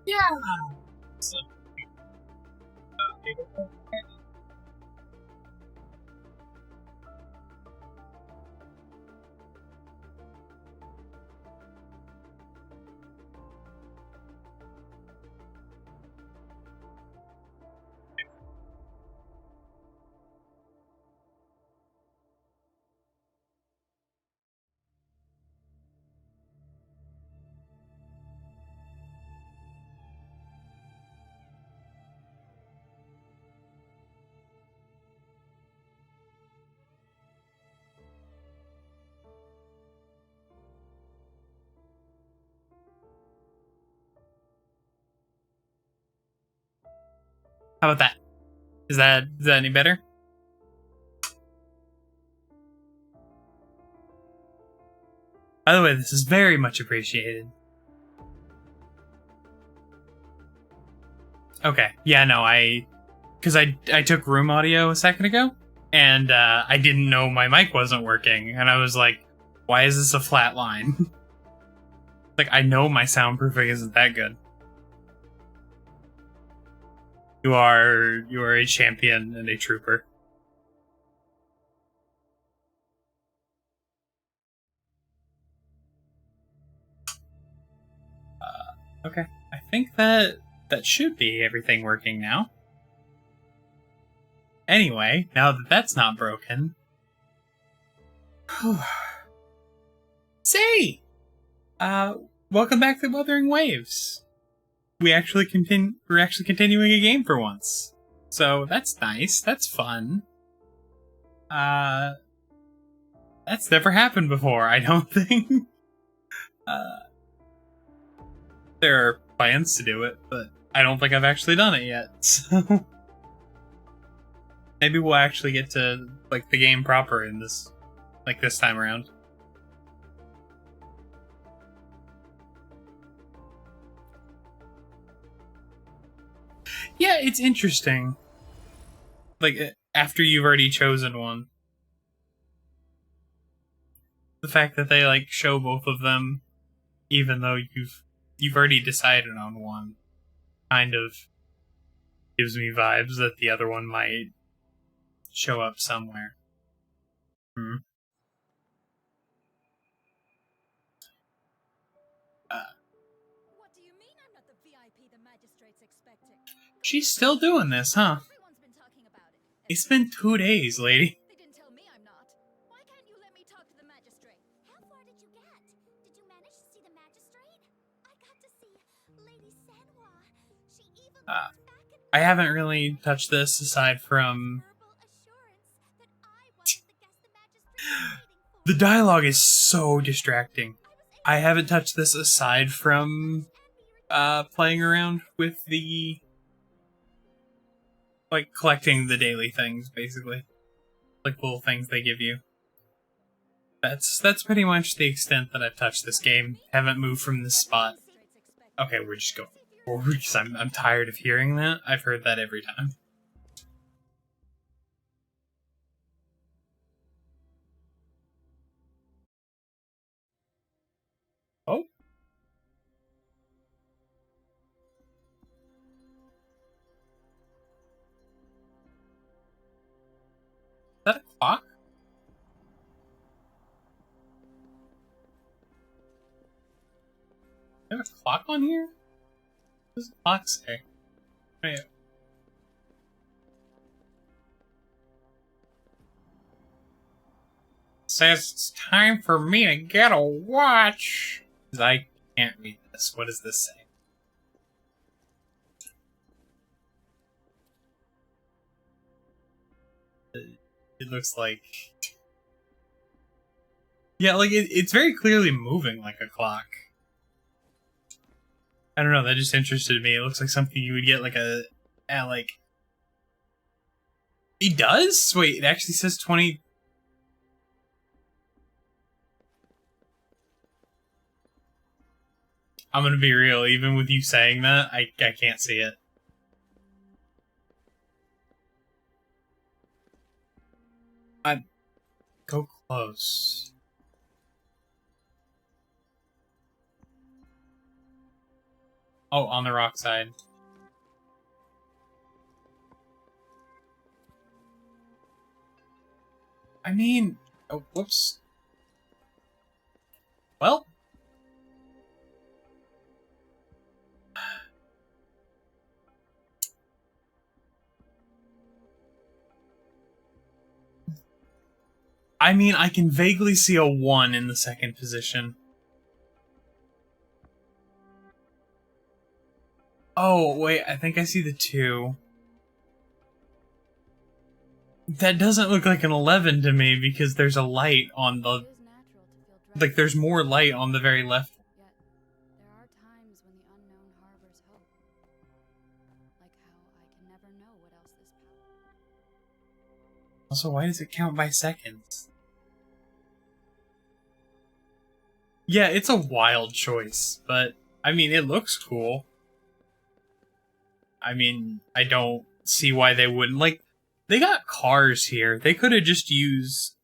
Yeah. So, how about that? Is that any better? By the way, this is very much appreciated. Okay, yeah, no, because I took room audio a second ago, and I didn't know my mic wasn't working, and I was like, why is this a flat line? Like, I know my soundproofing isn't that good. You are a champion and a trooper. Okay, I think that should be everything working now. Anyway, now that that's not broken... Say! Welcome back to Wuthering Waves. We're actually continuing a game for once. So that's nice, that's fun. That's never happened before, I don't think. There are plans to do it, but I don't think I've actually done it yet, so... Maybe we'll actually get to, like, the game proper in this, like, this time around. Yeah, it's interesting. Like, after you've already chosen one. The fact that they, like, show both of them, even though you've already decided on one, kind of gives me vibes that the other one might show up somewhere. What do you mean I'm not the VIP the magistrate's expecting? She's still doing this, huh? Everyone's been talking about it. It's been 2 days, lady. They didn't tell me I'm not. Why can't you let me talk to the magistrate? How far did you get? Did you manage to see the magistrate? I got to see Lady Senwa. She even I haven't really touched this aside from... The dialogue is so distracting. I haven't touched this aside from playing around with the... like, collecting the daily things, basically. Like, little things they give you. That's pretty much the extent that I've touched this game. Haven't moved from this spot. Okay, we're just going forward, because I'm tired of hearing that. I've heard that every time. Oh? Is that a clock? Do you have a clock on here? What does the clock say? Wait. Says it's time for me to get a watch. I can't read this. What does this say? It looks like... Yeah, like, it's very clearly moving like a clock. I don't know, that just interested me. It looks like something you would get, like, like... It does? Wait, it actually says 20... I'm gonna be real, even with you saying that, I can't see it. Go close. Oh, on the rock side. I mean... Oh, whoops. Well... I mean, I can vaguely see a 1 in the second position. Oh, wait, I think I see the 2. That doesn't look like an 11 to me, because there's a light on the... Like, there's more light on the very left. Yet, there are times when the unknown harbors hope. Like how I can never know what else this power... Also, why does it count by seconds? Yeah, it's a wild choice, but, I mean, it looks cool. I mean, I don't see why they wouldn't. Like, they got cars here. They could have just used...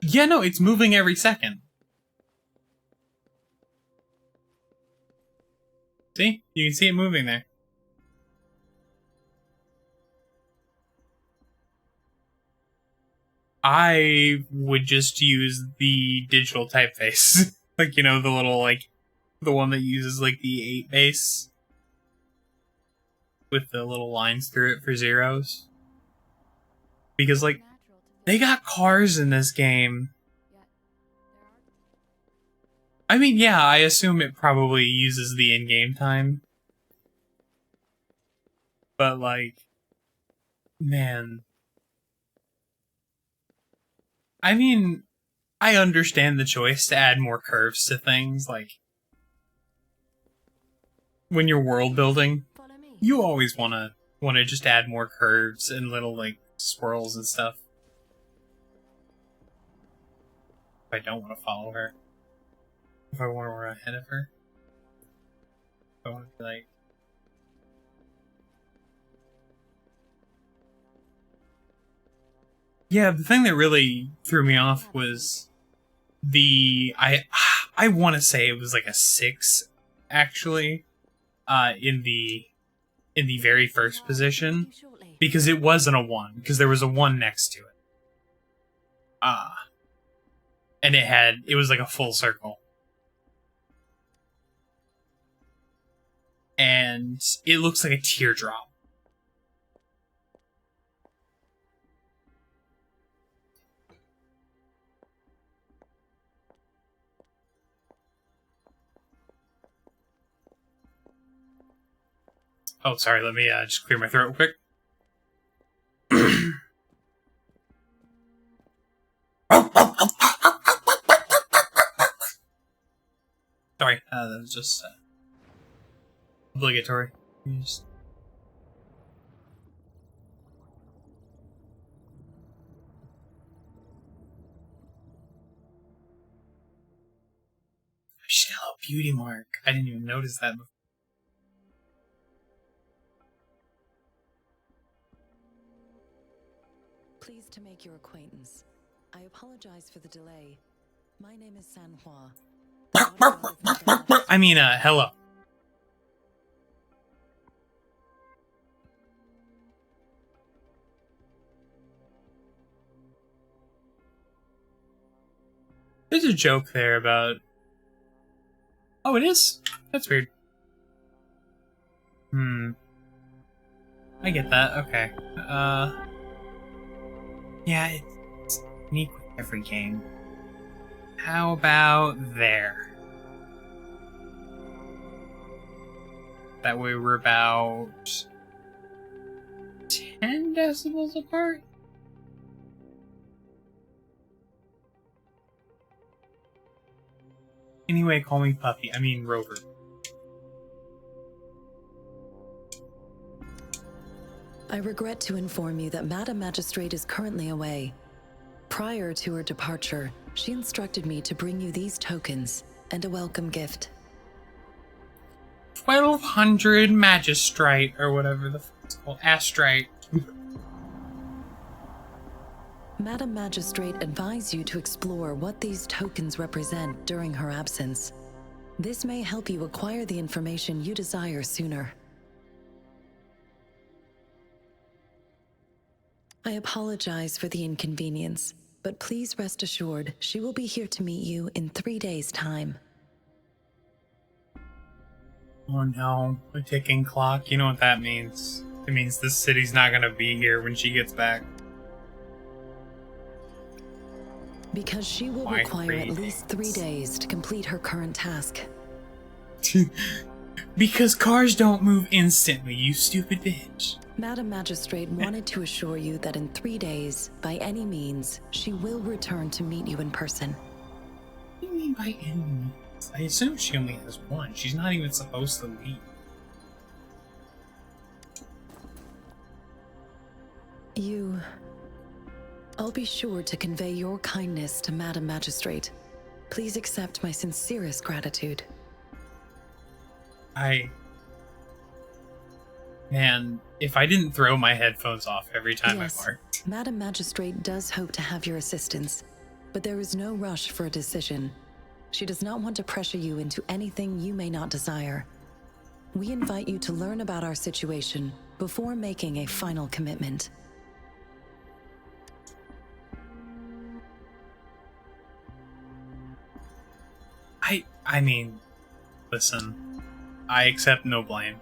Yeah, no, it's moving every second. See? You can see it moving there. I would just use the digital typeface. Like, you know, the little, like, the one that uses, like, the 8 base. With the little lines through it for zeros. Because, like, they got cars in this game. I mean, yeah, I assume it probably uses the in-game time. But, like, man. I mean, I understand the choice to add more curves to things, like, when you're world building, you always wanna just add more curves and little, like, swirls and stuff. If I don't want to follow her. If I want to run ahead of her. If I want to be like... Yeah, the thing that really threw me off was the... I want to say it was like a 6, actually, in the very first position, because it wasn't a 1, because there was a 1 next to it. And it was like a full circle. And it looks like a teardrop. Oh, sorry, let me just clear my throat real quick. Sorry, that was just obligatory. Just... She's got a little beauty mark. I didn't even notice that before. Pleased to make your acquaintance. I apologize for the delay. My name is Sanhua. I mean, hello. There's a joke there about... Oh, it is? That's weird. I get that, okay. Yeah, it's unique with every game. How about there? That way we're about 10 decibels apart? Anyway, call me Puppy. I mean Rover. I regret to inform you that Madam Magistrate is currently away. Prior to her departure, she instructed me to bring you these tokens and a welcome gift. 1200 Magistrate, or whatever the fuck it's called. Astrite. Madam Magistrate advised you to explore what these tokens represent during her absence. This may help you acquire the information you desire sooner. I apologize for the inconvenience, but please rest assured she will be here to meet you in 3 days' time. Oh no, a ticking clock. You know what that means. It means this city's not gonna be here when she gets back. Because she will require at least 3 days to complete her current task. Because cars don't move instantly, you stupid bitch. Madam Magistrate wanted to assure you that in 3 days, by any means, she will return to meet you in person. What do you mean by any means? I assume she only has one. She's not even supposed to leave. I'll be sure to convey your kindness to Madam Magistrate. Please accept my sincerest gratitude. Man, if I didn't throw my headphones off every time Yes, I barked. Madam Magistrate does hope to have your assistance, but there is no rush for a decision. She does not want to pressure you into anything you may not desire. We invite you to learn about our situation before making a final commitment. I mean, listen, I accept no blame.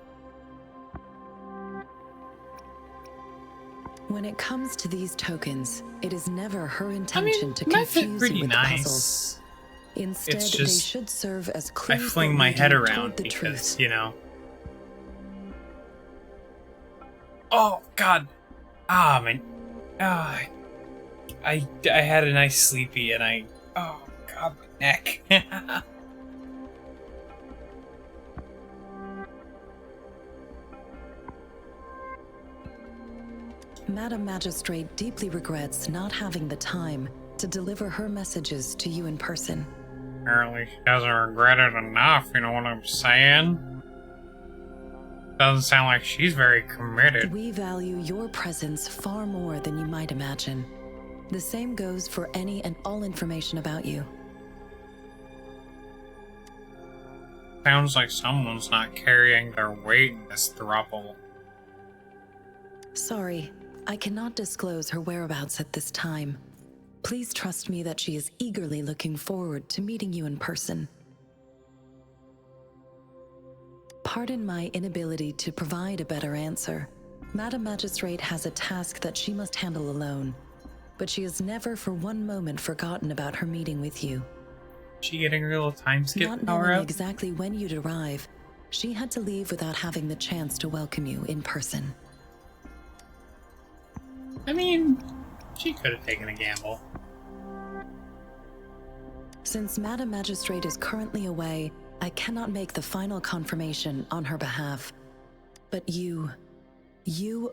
When it comes to these tokens, it is never her intention to they fit confuse pretty you with nice. puzzles. Instead, It's they just should serve as I clues fling that my lead head you around toward the because, truth. you know. Oh God! Ah man, I had a nice sleepy and oh God, my neck. Madam Magistrate deeply regrets not having the time to deliver her messages to you in person. Apparently she doesn't regret it enough, you know what I'm saying? Doesn't sound like she's very committed. We value your presence far more than you might imagine. The same goes for any and all information about you. Sounds like someone's not carrying their weight in this throuple. Sorry, I cannot disclose her whereabouts at this time. Please trust me that she is eagerly looking forward to meeting you in person. Pardon my inability to provide a better answer. Madam Magistrate has a task that she must handle alone, but she has never for one moment forgotten about her meeting with you. She getting her little time skip Not power knowing up? exactly when you'd arrive, she had to leave without having the chance to welcome you in person. I mean, she could have taken a gamble. Since Madam Magistrate is currently away, I cannot make the final confirmation on her behalf. But you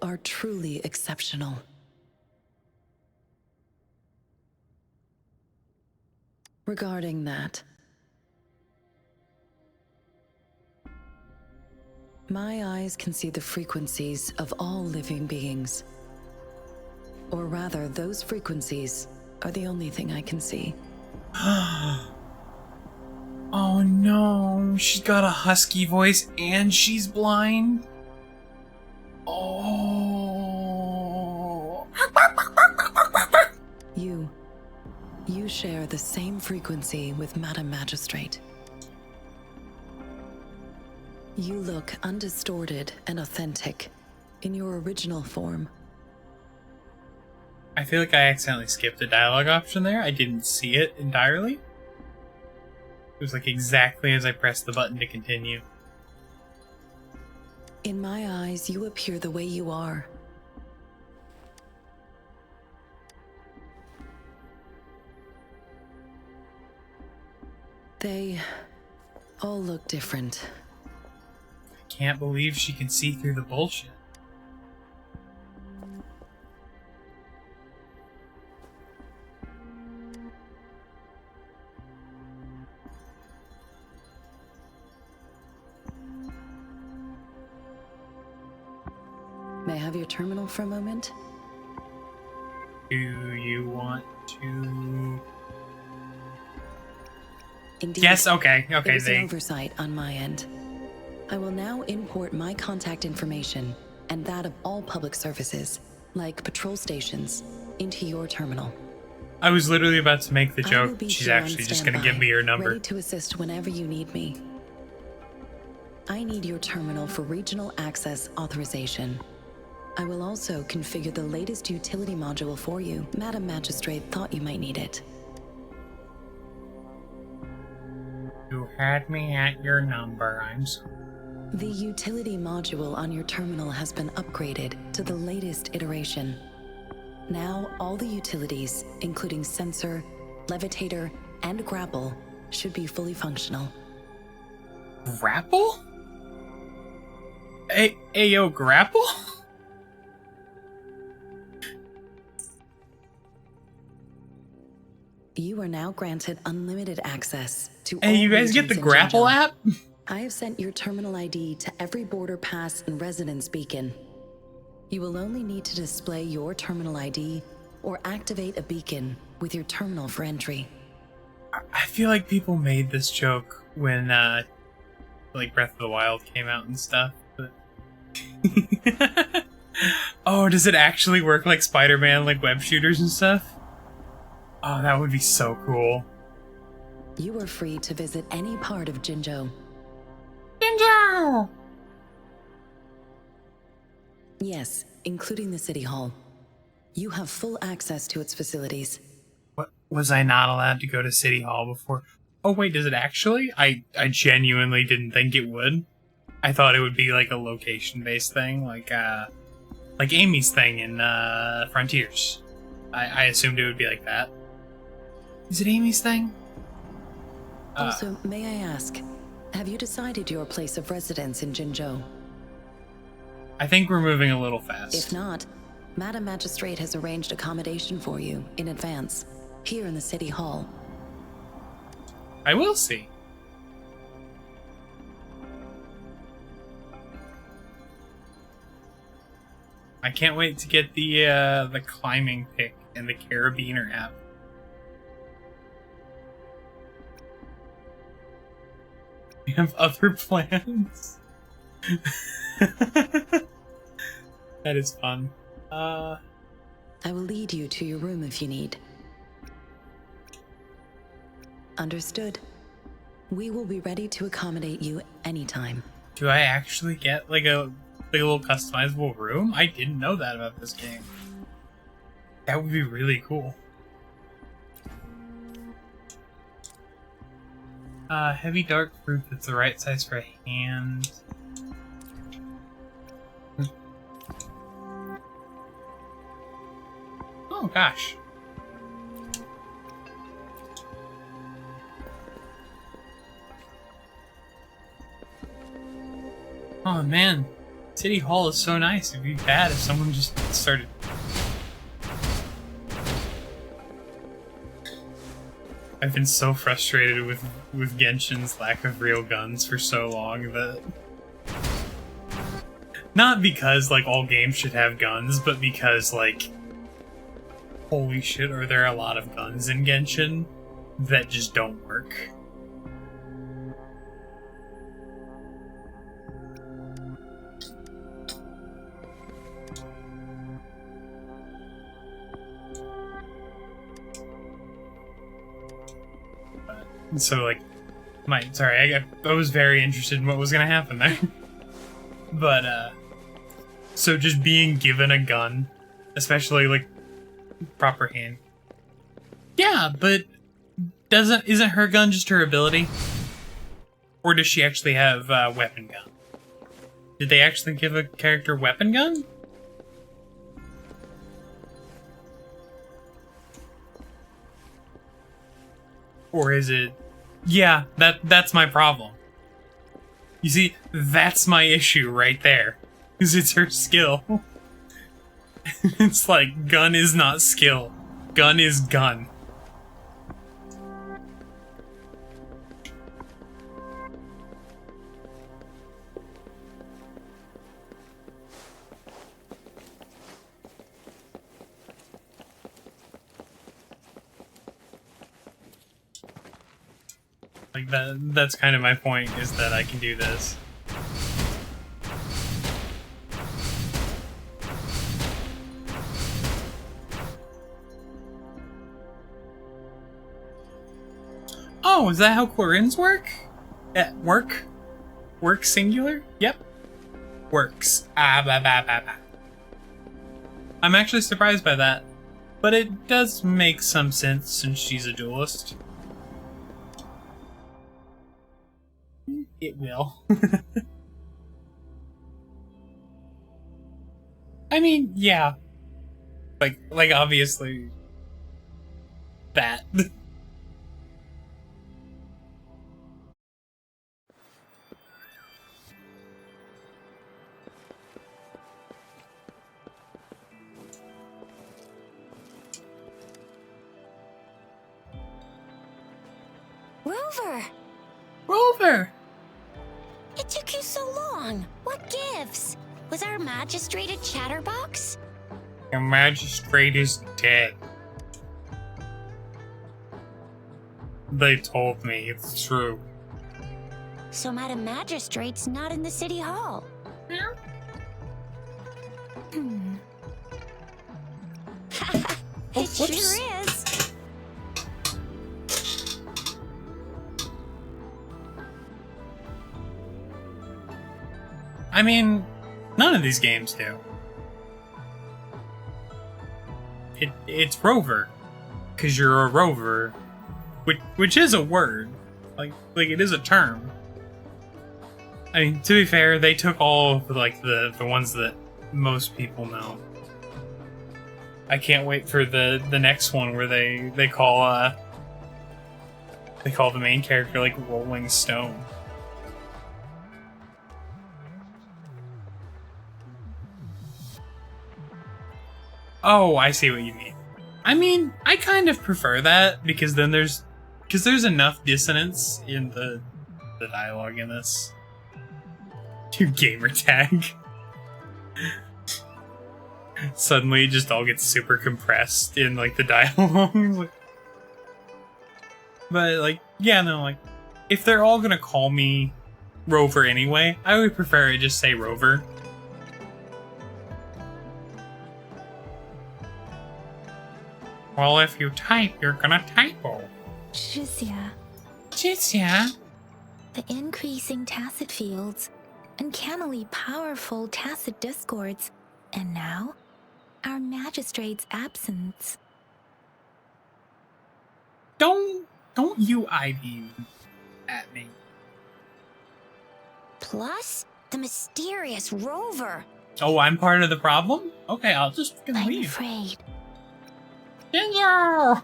are truly exceptional. Regarding that, my eyes can see the frequencies of all living beings. Or rather, those frequencies are the only thing I can see. Oh no, she's got a husky voice and she's blind? Oh. You share the same frequency with Madam Magistrate. You look undistorted and authentic in your original form. I feel like I accidentally skipped the dialogue option there. I didn't see it entirely. It was like exactly as I pressed the button to continue. In my eyes, you appear the way you are. They all look different. I can't believe she can see through the bullshit. May I have your terminal for a moment? Do you want to... Indeed. Yes, okay, There okay, was an oversight on my end. I will now import my contact information and that of all public services, like patrol stations, into your terminal. I was literally about to make the I joke. will be She's here on actually just gonna give standby, me her number. ready to assist whenever you need me. I need your terminal for regional access authorization. I will also configure the latest utility module for you. Madam Magistrate thought you might need it. You had me at your number, I'm sorry. The utility module on your terminal has been upgraded to the latest iteration. Now, all the utilities, including sensor, levitator, and grapple, should be fully functional. Grapple? Hey, yo, grapple? You are now granted unlimited access to Hey, all you guys get the regions in grapple Jinzhou. app? I have sent your terminal ID to every border pass and residence beacon. You will only need to display your terminal ID or activate a beacon with your terminal for entry. I feel like people made this joke when, like, Breath of the Wild came out and stuff, but... Oh, does it actually work like Spider-Man, like web shooters and stuff? Oh, that would be so cool. You are free to visit any part of Jinzhou. Jinzhou! Yes, including the City Hall. You have full access to its facilities. What, was I not allowed to go to City Hall before? Oh wait, does it actually? I genuinely didn't think it would. I thought it would be like a location-based thing, like Amy's thing in Frontiers. I assumed it would be like that. Is it Amy's thing? Also, may I ask, have you decided your place of residence in Jinzhou? I think we're moving a little fast. If not, Madam Magistrate has arranged accommodation for you in advance, here in the City Hall. I will see. I can't wait to get the climbing pick and the carabiner app. We have other plans. That is fun. I will lead you to your room if you need. Understood. We will be ready to accommodate you anytime. Do I actually get like a little customizable room? I didn't know that about this game. That would be really cool. Heavy dark fruit that's the right size for a hand. Oh gosh. Oh man, City Hall is so nice. It'd be bad if someone just started. I've been so frustrated with Genshin's lack of real guns for so long that... Not because, like, all games should have guns, but because, like... Holy shit, are there a lot of guns in Genshin that just don't work? So, like, sorry, I was very interested in what was gonna happen there. But, so just being given a gun, especially, like, proper hand. Yeah, but isn't her gun just her ability? Or does she actually have a weapon gun? Did they actually give a character weapon gun? Or is it... Yeah, that's my problem. You see, that's my issue right there. Because it's her skill. It's like, gun is not skill. Gun is gun. Like, that's kind of my point, is that I can do this. Oh, is that how Clarins work? Work? Work singular? Yep. Works. Ah, bah, bah, bah, bah. I'm actually surprised by that. But it does make some sense since she's a duelist. It will. I mean, yeah. Like obviously that. Rover! Rover! It took you so long. What gives? Was our magistrate a chatterbox? Your magistrate is dead. They told me, it's true. So Madam Magistrate's not in the city hall. Yeah. It sure is. I mean, none of these games do. It's rover, because you're a rover, which is a word, like it is a term. I mean, to be fair, they took all of the ones that most people know. I can't wait for the next one where they call the main character like Rolling Stone. Oh, I see what you mean. I mean, I kind of prefer that because then there's enough dissonance in the dialogue in this. Your gamer tag. Suddenly it just all gets super compressed in like the dialogue. But like, yeah, no, like if they're all gonna call me Rover anyway, I would prefer it just say Rover. Well, if you type, you're gonna typo. Tricia. Tricia? The increasing tacit fields, uncannily powerful tacit discords, and now, our magistrate's absence. Don't you ivy at me. Plus, the mysterious Rover. Oh, I'm part of the problem? Okay, I'll just fucking I'm leave. afraid. Ginger!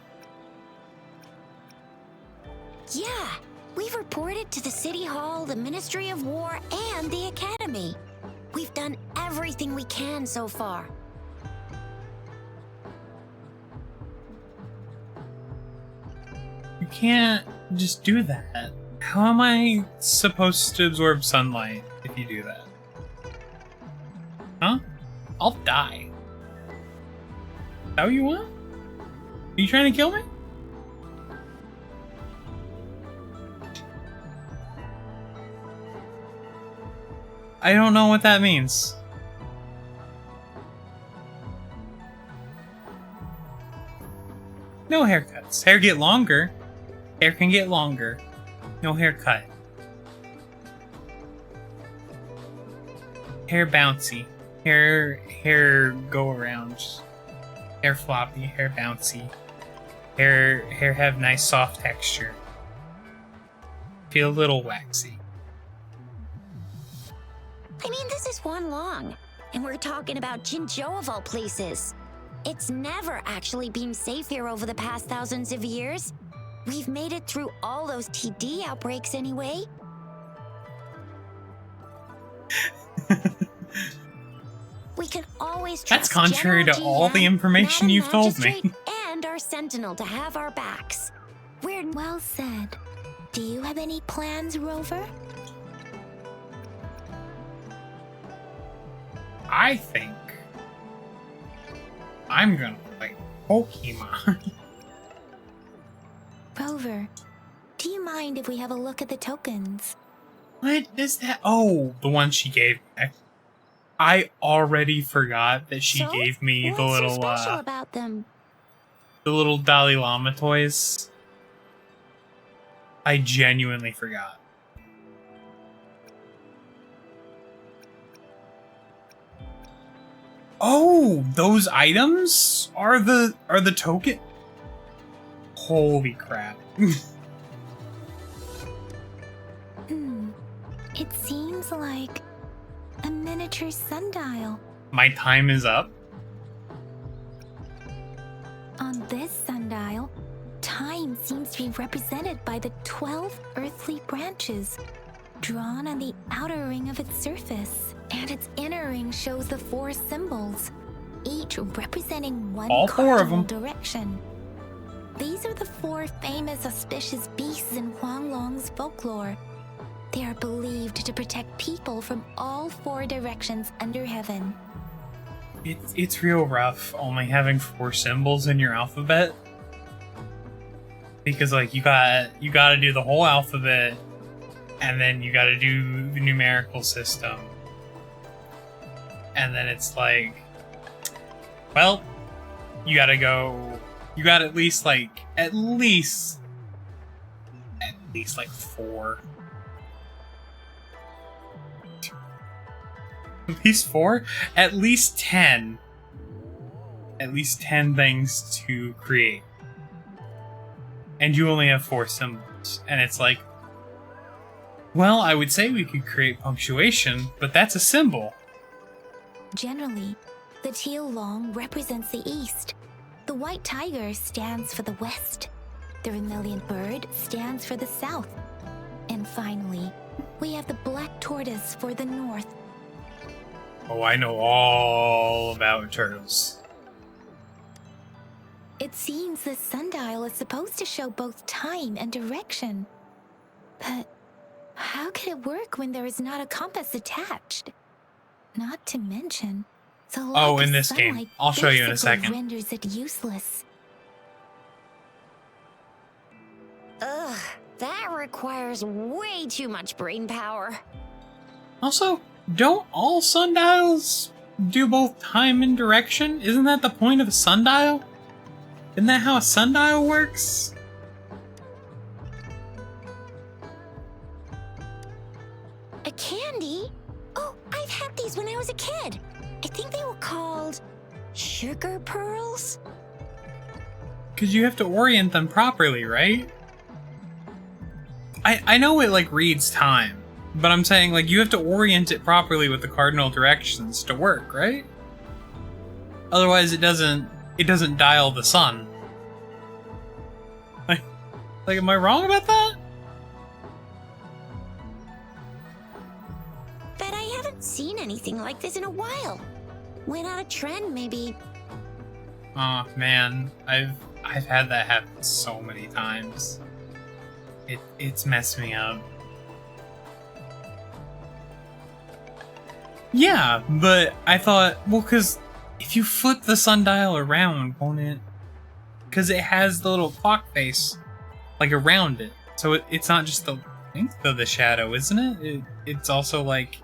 Yeah, we've reported to the City Hall, the Ministry of War, and the Academy. We've done everything we can so far. You can't just do that. How am I supposed to absorb sunlight if you do that? Huh? I'll die. Is that what you want? Are you trying to kill me? I don't know what that means. No haircuts. Hair get longer. Hair can get longer. No haircut. Hair bouncy. Hair go around. Hair floppy. Hair bouncy. Hair have nice soft texture. Feel a little waxy. I mean, this is one long, and we're talking about Jinzhou of all places. It's never actually been safe here over the past thousands of years. We've made it through all those TD outbreaks anyway. We can always trust That's contrary to General all the GM, information Madam you've told me. Magistrate, and our Sentinel to have our backs. We're well said. Do you have any plans, Rover? I think I'm gonna play Pokemon. Rover, Do you mind if we have a look at the tokens? What is that? Oh, the one she gave me. I already forgot that she gave me the little, what's so special about them? the little Dalai Lama toys. I genuinely forgot. Oh, those items are the token. Holy crap. It seems like a miniature sundial. My time is up. On this sundial, time seems to be represented by the 12 earthly branches drawn on the outer ring of its surface. And its inner ring shows the 4 symbols, each representing one All 4 of them. direction. These are the 4 famous auspicious beasts in Huanglong's folklore. They are believed to protect people from all 4 directions under heaven. It's real rough only having 4 symbols in your alphabet. Because like you gotta do the whole alphabet, and then you gotta do the numerical system. And then it's like, well, you gotta at least like 4. At least 4? At least 10. At least 10 things to create. And you only have 4 symbols. And it's like, well, I would say we could create punctuation, but that's a symbol. Generally, the teal long represents the east. The white tiger stands for the west. The vermilion bird stands for the south. And finally, we have the black tortoise for the north. Oh, I know all about turtles. It seems this sundial is supposed to show both time and direction. But how can it work when there is not a compass attached? Not to mention, the lack in of this game. sunlight I'll show you in a basically second. renders it useless. Ugh, that requires way too much brain power. Also, don't all sundials do both time and direction? Isn't that the point of a sundial? Isn't that how a sundial works? A candy? Oh, I've had these when I was a kid. I think they were called sugar pearls? Because you have to orient them properly, right? I know it, like, reads time. But I'm saying, like, you have to orient it properly with the cardinal directions to work, right? Otherwise, it doesn't dial the sun. Like, am I wrong about that? But I haven't seen anything like this in a while. Went out of trend, maybe. Oh man, I've had that happen so many times. It's messed me up. Yeah, but I thought, well, because if you flip the sundial around, won't it? Because it has the little clock face, like, around it. So it's not just the length of the shadow, isn't it? It's also, like,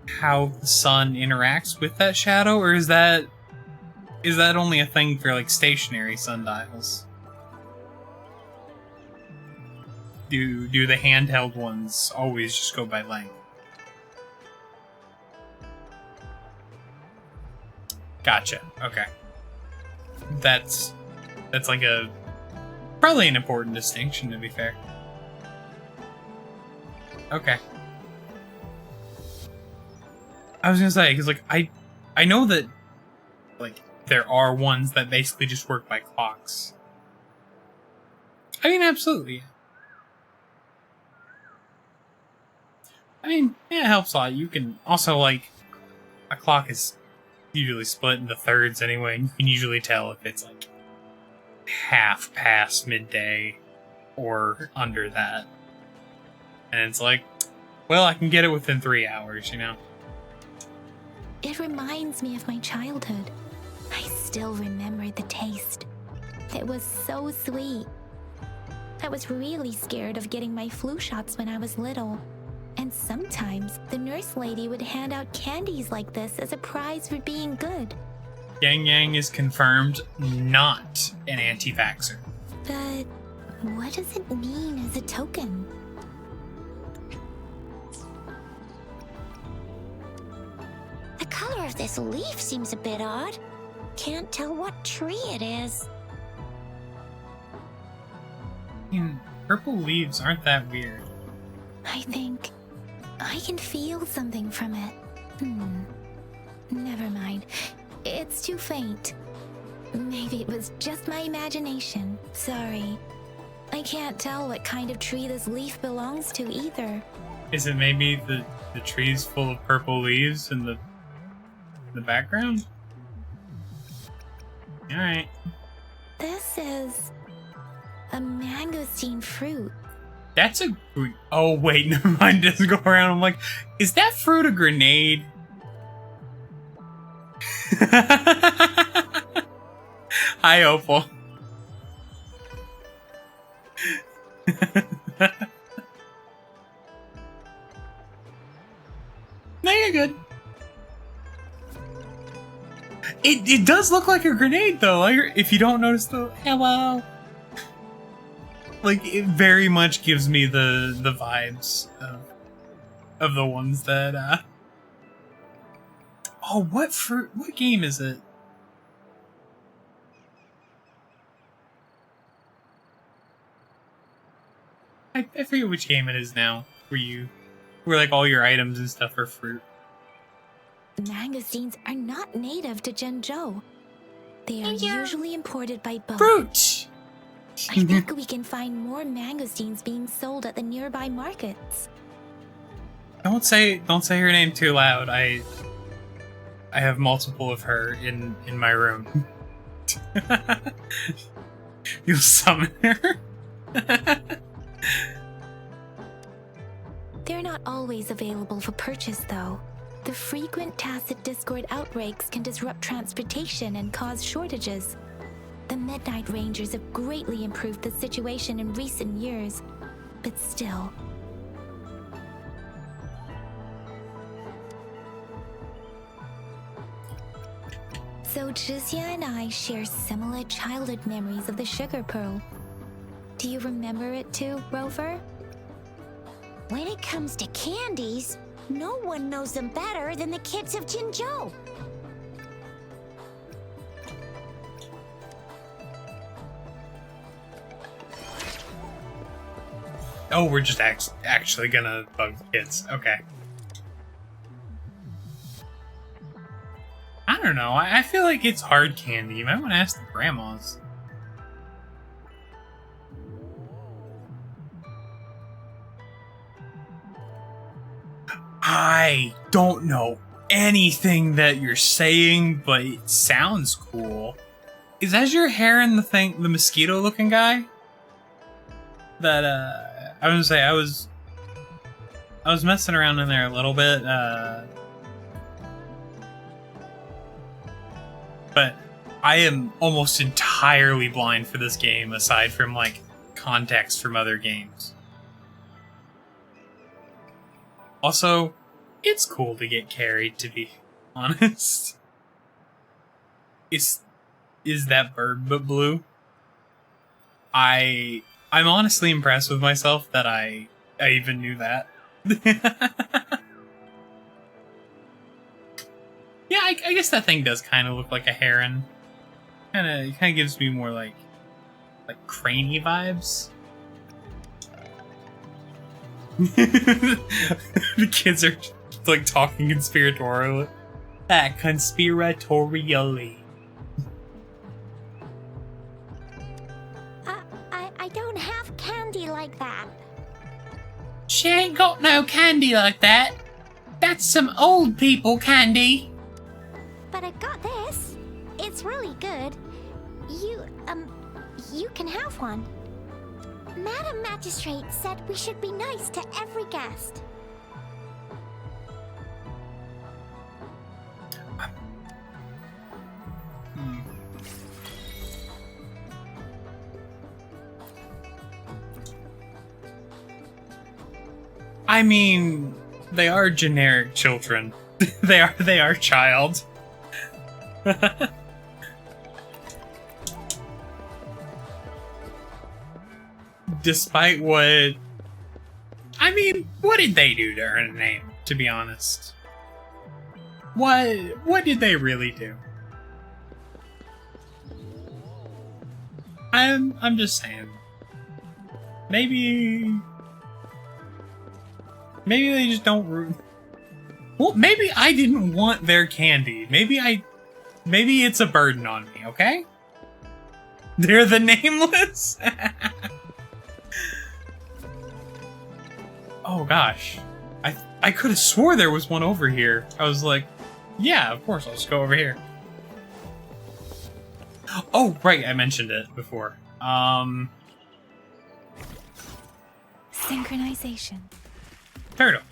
how the sun interacts with that shadow? Or is that only a thing for, like, stationary sundials? Do the handheld ones always just go by length? Gotcha. Okay. That's like probably an important distinction, to be fair. Okay. I was gonna say, because, like, I know that, like, there are ones that basically just work by clocks. I mean, absolutely. I mean, yeah, it helps a lot. You can also, like, a clock is usually split into thirds anyway. You can usually tell if it's, like, half past midday or under that. And it's like, well, I can get it within 3 hours, you know? It reminds me of my childhood. I still remember the taste. It was so sweet. I was really scared of getting my flu shots when I was little. And sometimes the nurse lady would hand out candies like this as a prize for being good. Yang Yang is confirmed not an anti-vaxxer. But what does it mean as a token? The color of this leaf seems a bit odd. Can't tell what tree it is. Purple leaves aren't that weird. I think I can feel something from it. Never mind. It's too faint. Maybe it was just my imagination. Sorry. I can't tell what kind of tree this leaf belongs to either. Is it maybe the trees full of purple leaves in the background? Alright. This is a mangosteen fruit. That's a... Oh, wait, never mind. It doesn't go around. I'm like, is that fruit a grenade? Hi, Opal. No, you're good. It does look like a grenade, though. Like, if you don't notice the... Hello. Like, it very much gives me the vibes of the ones that, Oh, what fruit? What game is it? I forget which game it is now. Where like all your items and stuff are fruit. Mangosteens are not native to Zhengzhou. They are usually imported by boat. Fruit! I think we can find more mangosteens being sold at the nearby markets. Don't say her name too loud. I have multiple of her in my room. You'll summon her. They're not always available for purchase, though. The frequent tacit Discord outbreaks can disrupt transportation and cause shortages. The Midnight Rangers have greatly improved the situation in recent years, but still. So Zhixia and I share similar childhood memories of the Sugar Pearl. Do you remember it too, Rover? When it comes to candies, no one knows them better than the kids of Jinzhou. Oh, we're just actually gonna bug the kids. Okay. I don't know. I feel like it's hard candy. You might want to ask the grandmas. I don't know anything that you're saying, but it sounds cool. Is that your hair in the mosquito-looking guy? That, I was gonna say, I was messing around in there a little bit, but I am almost entirely blind for this game, aside from, like, context from other games. Also, it's cool to get carried, to be honest. Is that bird but blue? I'm honestly impressed with myself that I even knew that. Yeah, I guess that thing does kind of look like a heron. It kind of gives me more like craney vibes. The kids are like talking conspiratorially. Conspiratorially. I don't have candy like that. She ain't got no candy like that. That's some old people candy. But I got this. It's really good. You can have one. Madam Magistrate said we should be nice to every guest. I mean, they are generic children. they are child. Despite what... I mean, what did they do to earn a name, to be honest? What did they really do? I'm just saying. Maybe they just don't well, maybe I didn't want their candy. Maybe it's a burden on me, okay? They're the nameless? Oh gosh. I could have swore there was one over here. I was like, yeah, of course, I'll just go over here. Oh, right, I mentioned it before. Synchronization. Turtle.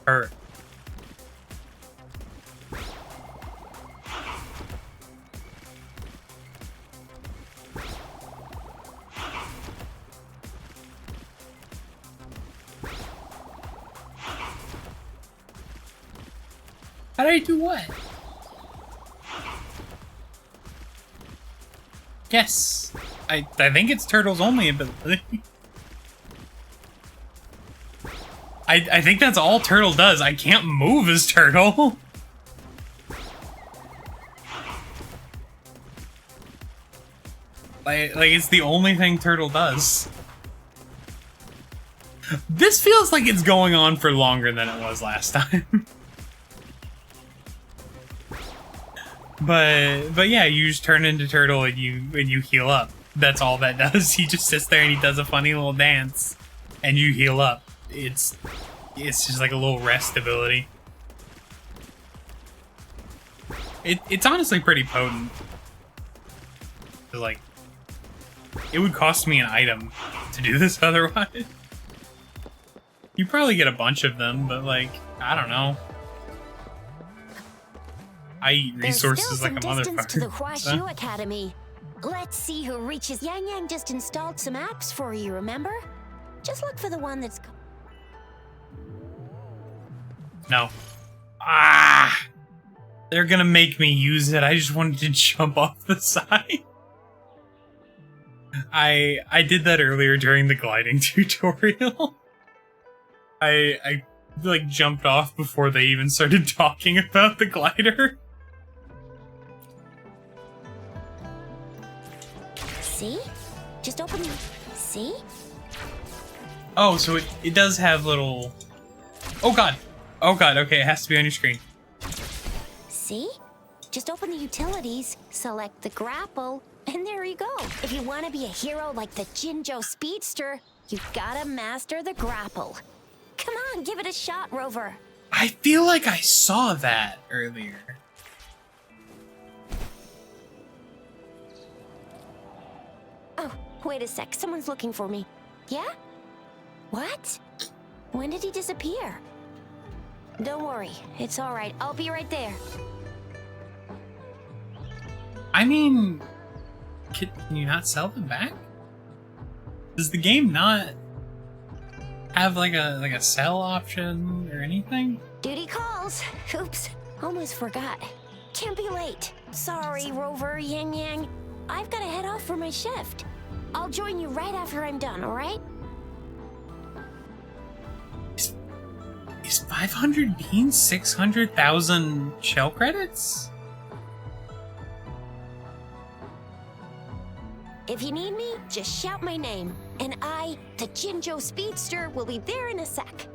Her. How did I do what? Yes. I think it's turtles only ability. I think that's all Turtle does. I can't move as Turtle. Like it's the only thing Turtle does. This feels like it's going on for longer than it was last time. But yeah, you just turn into Turtle and you heal up. That's all that does. He just sits there and he does a funny little dance, and you heal up. It's just like a little rest ability. It's honestly pretty potent. Like, it would cost me an item to do this otherwise. You probably get a bunch of them, but like, I don't know. I eat resources like a motherfucker. To the Huashu Academy. Let's see who reaches. Yang Yang just installed some apps for you, remember? Just look for the one that's... No. Ah! They're gonna make me use it. I just wanted to jump off the side. I did that earlier during the gliding tutorial. I like jumped off before they even started talking about the glider. See? Just open the... See? Oh, so it does have little... Oh god. Oh god, okay, it has to be on your screen. See? Just open the utilities, select the grapple, and there you go. If you want to be a hero like the Jinjo Speedster, you've gotta master the grapple. Come on, give it a shot, Rover. I feel like I saw that earlier. Oh, wait a sec. Someone's looking for me. Yeah? What? When did he disappear? Don't worry. It's all right. I'll be right there. I mean, can you not sell them back? Does the game not have like a sell option or anything? Duty calls. Oops. Almost forgot. Can't be late. Sorry, Rover, Yang Yang. I've got to head off for my shift. I'll join you right after I'm done, all right? Is 500 beans 600,000 shell credits? If you need me, just shout my name. And I, the Jinjo Speedster, will be there in a sec.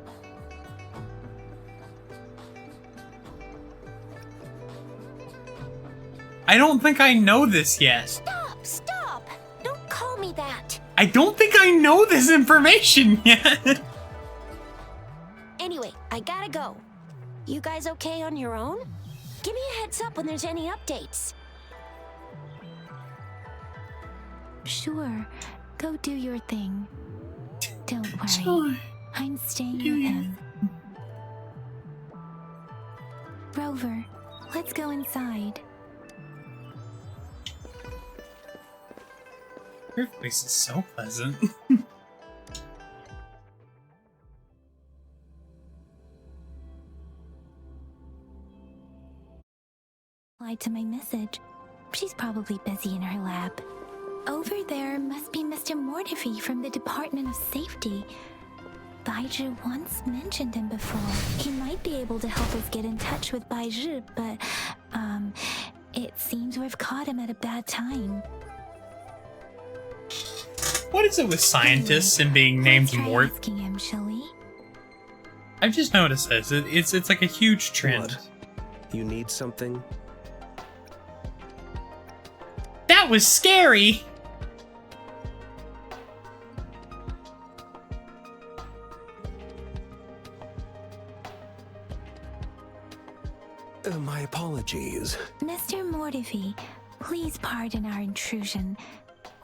I don't think I know this yet. Stop! Don't call me that. I don't think I know this information yet. Anyway, I gotta go. You guys okay on your own? Give me a heads up when there's any updates. Sure. Go do your thing. Don't worry. Sure. I'm staying Do with you? him. Rover, let's go inside. Your voice is so pleasant. Replied to my message. She's probably busy in her lab. Over there must be Mr. Mortifi from the Department of Safety. Baizhi once mentioned him before. He might be able to help us get in touch with Baizhi, but, it seems we've caught him at a bad time. What is it with scientists and being named Mort? Asking him, shall we? I've just noticed this. It's like a huge trend. What? You need something? That was scary! My apologies. Mr. Mortifi, please pardon our intrusion.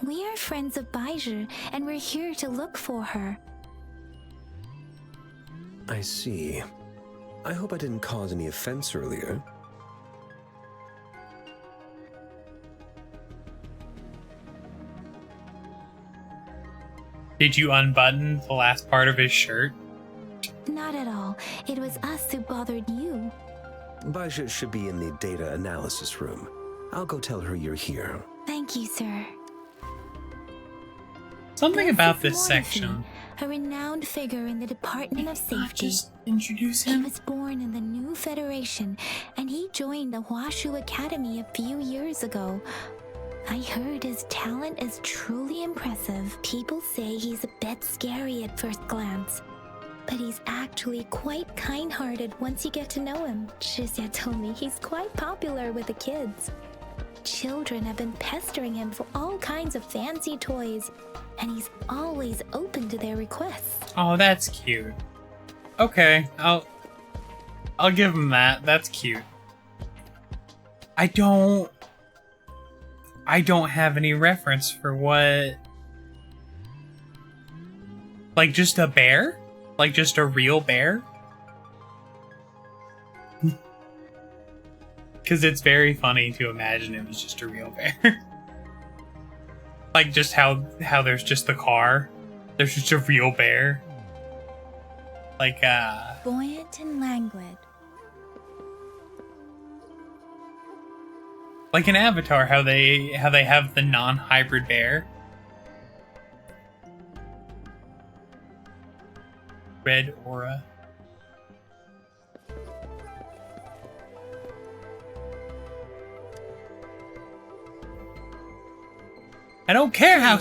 We are friends of Baizhi, and we're here to look for her. I see. I hope I didn't cause any offense earlier. Did you unbutton the last part of his shirt? Not at all. It was us who bothered you. Baizhi should be in the data analysis room. I'll go tell her you're here. Thank you, sir. Something about is this Mortifi, section. a renowned figure in the Department of Safety. Just introduce He him. was born in the new Federation, and he joined the Huashu Academy a few years ago. I heard his talent is truly impressive. People say he's a bit scary at first glance, but he's actually quite kind-hearted once you get to know him. Shizia told me he's quite popular with the kids. Children have been pestering him for all kinds of fancy toys, and he's always open to their requests. Oh, that's cute. Okay, I'll give him that. That's cute. I don't have any reference for what... Like, just a bear? Like, just a real bear? Because it's very funny to imagine it was just a real bear. Like, just how there's just the car. There's just a real bear. Like, Buoyant and languid. like in Avatar, how they have the non-hybrid bear. Red aura. I don't care how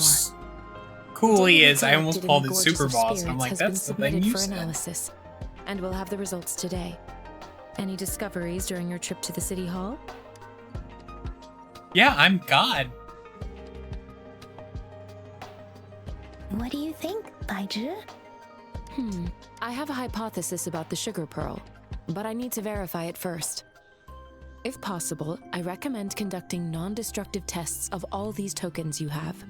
cool he is. I almost called it Super Boss, and I'm like, that's the thing you said. Analysis, and we'll have the results today. Any discoveries during your trip to the City Hall? Yeah, I'm God. What do you think, Baizhi? I have a hypothesis about the sugar pearl, but I need to verify it first. If possible, I recommend conducting non-destructive tests of all these tokens you have.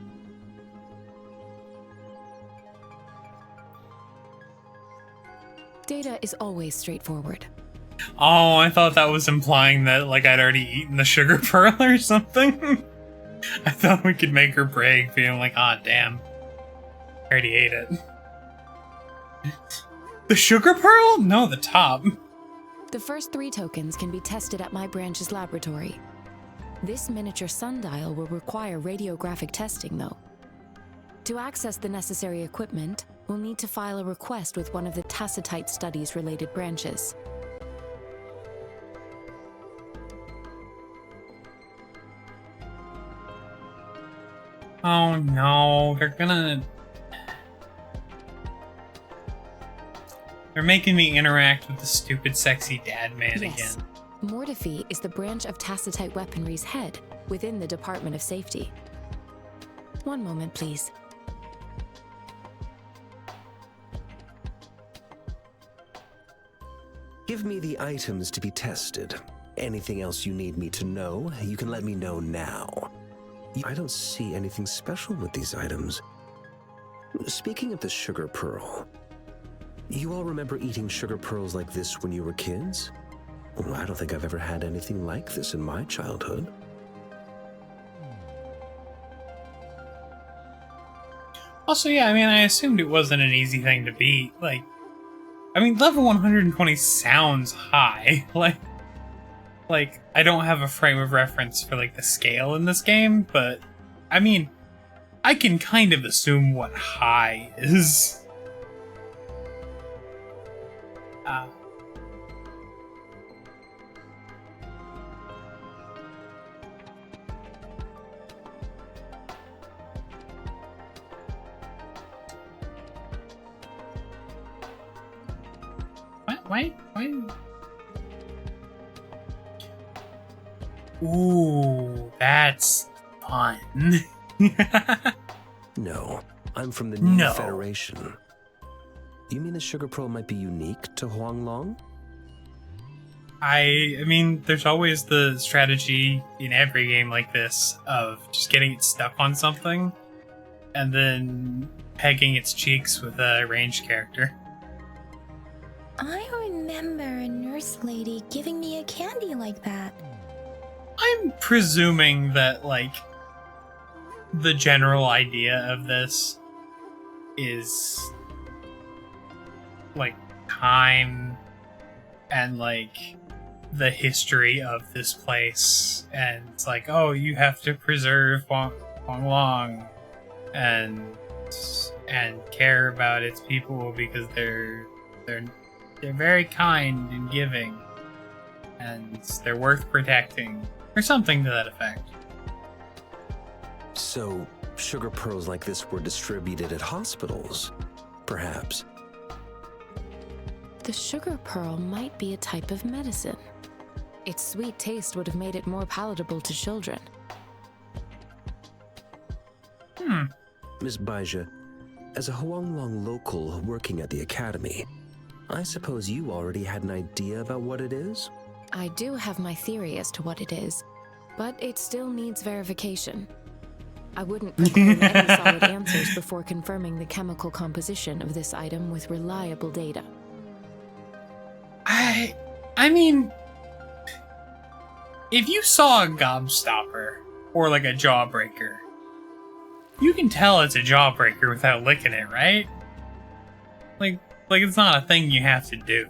Data is always straightforward. Oh, I thought that was implying that, like, I'd already eaten the sugar pearl or something. I thought we could make her break, being like, ah, damn. I already ate it. The sugar pearl? No, the top. The first 3 tokens can be tested at my branch's laboratory. This miniature sundial will require radiographic testing, though. To access the necessary equipment, we'll need to file a request with one of the Tacitite Studies-related branches. Oh no, They're making me interact with the stupid sexy dad man Yes. again. Mortifi is the branch of Tacitite Weaponry's head within the Department of Safety. One moment, please. Give me the items to be tested. Anything else you need me to know, you can let me know now. I don't see anything special with these items. Speaking of the sugar pearl, you all remember eating sugar pearls like this when you were kids? Well, I don't think I've ever had anything like this in my childhood. Also, yeah, I mean, I assumed it wasn't an easy thing to beat. Like, I mean, level 120 sounds high. Like, I don't have a frame of reference for, like, the scale in this game, but, I mean, I can kind of assume what high is. Why? Ooh, that's fun. No, I'm from the New Federation. You mean the Sugar Pearl might be unique to Huanglong? I mean, there's always the strategy in every game like this of just getting it stuck on something and then pegging its cheeks with a ranged character. I remember a nurse lady giving me a candy like that. I'm presuming that, like, the general idea of this is, like, time and, like, the history of this place. And it's like, oh, you have to preserve Huanglong and care about its people because they're very kind and giving and they're worth protecting. Or something to that effect. So, sugar pearls like this were distributed at hospitals, perhaps? The sugar pearl might be a type of medicine. Its sweet taste would have made it more palatable to children. Miss Baija, as a Huanglong local working at the academy, I suppose you already had an idea about what it is? I do have my theory as to what it is, but it still needs verification. I wouldn't proclaim any solid answers before confirming the chemical composition of this item with reliable data. I mean, if you saw a gobstopper or like a jawbreaker, you can tell it's a jawbreaker without licking it, right? Like it's not a thing you have to do.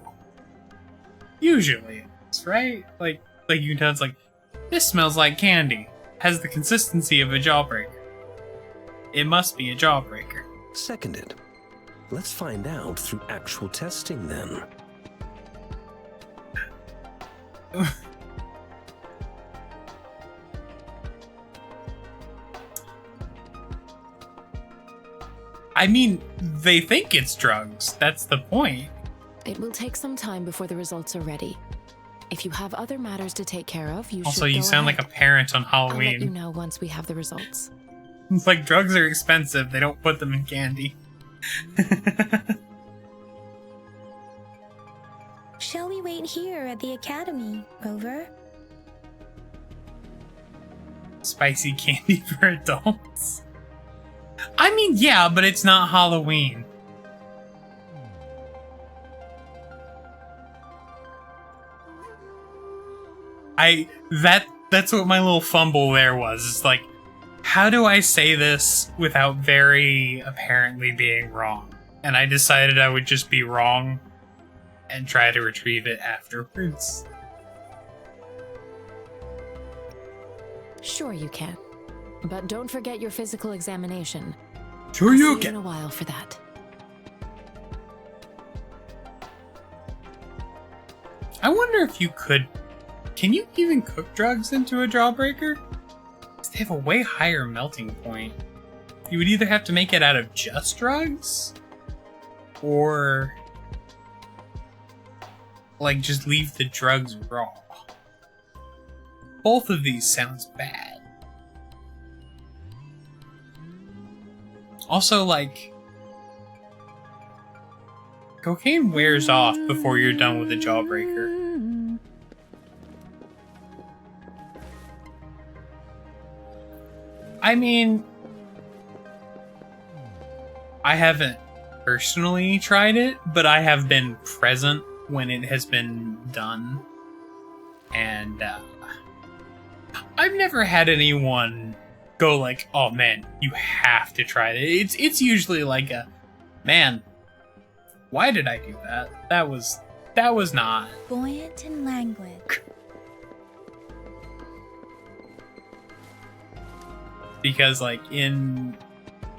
Usually it's, right? Like you can tell it's like, this smells like candy. Has the consistency of a jawbreaker. It must be a jawbreaker. Seconded. Let's find out through actual testing then. I mean, they think it's drugs. That's the point. It will take some time before the results are ready. If you have other matters to take care of, you also, should you sound ahead. Like a parent on I'll let you Halloween. know once we have the results. It's like drugs are expensive. They don't put them in candy. Shall we wait here at the academy, Rover? Spicy candy for adults. I mean, yeah, but it's not Halloween. That's what my little fumble there was. It's like, how do I say this without very apparently being wrong? And I decided I would just be wrong and try to retrieve it afterwards. Sure you can. But don't forget your physical examination. Sure I'll you see can. in a while for that. I wonder if you could... Can you even cook drugs into a jawbreaker? Because they have a way higher melting point. You would either have to make it out of just drugs, or like just leave the drugs raw. Both of these sounds bad. Also, like, cocaine wears off before you're done with a jawbreaker. I mean, I haven't personally tried it, but I have been present when it has been done. And I've never had anyone go like, oh man, you have to try it. It's usually like a, man, why did I do that? That was not. Buoyant and languid. Because like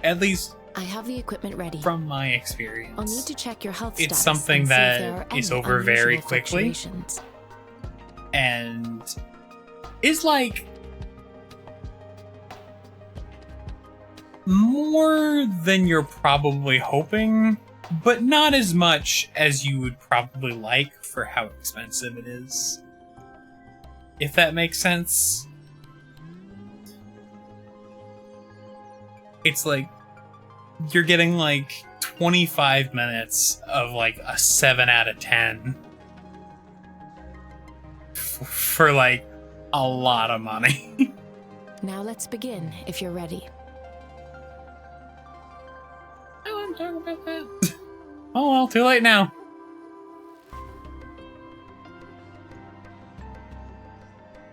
at least I have the equipment ready. from my experience, I'll need to check your health it's status something and see if that there are is any over very unusual quickly. fluctuations. And is like more than you're probably hoping, but not as much as you would probably like for how expensive it is. If that makes sense. It's like you're getting like 25 minutes of like a 7 out of 10 for like a lot of money. Now let's begin, if you're ready. I want to talk about that. Oh well, too late now.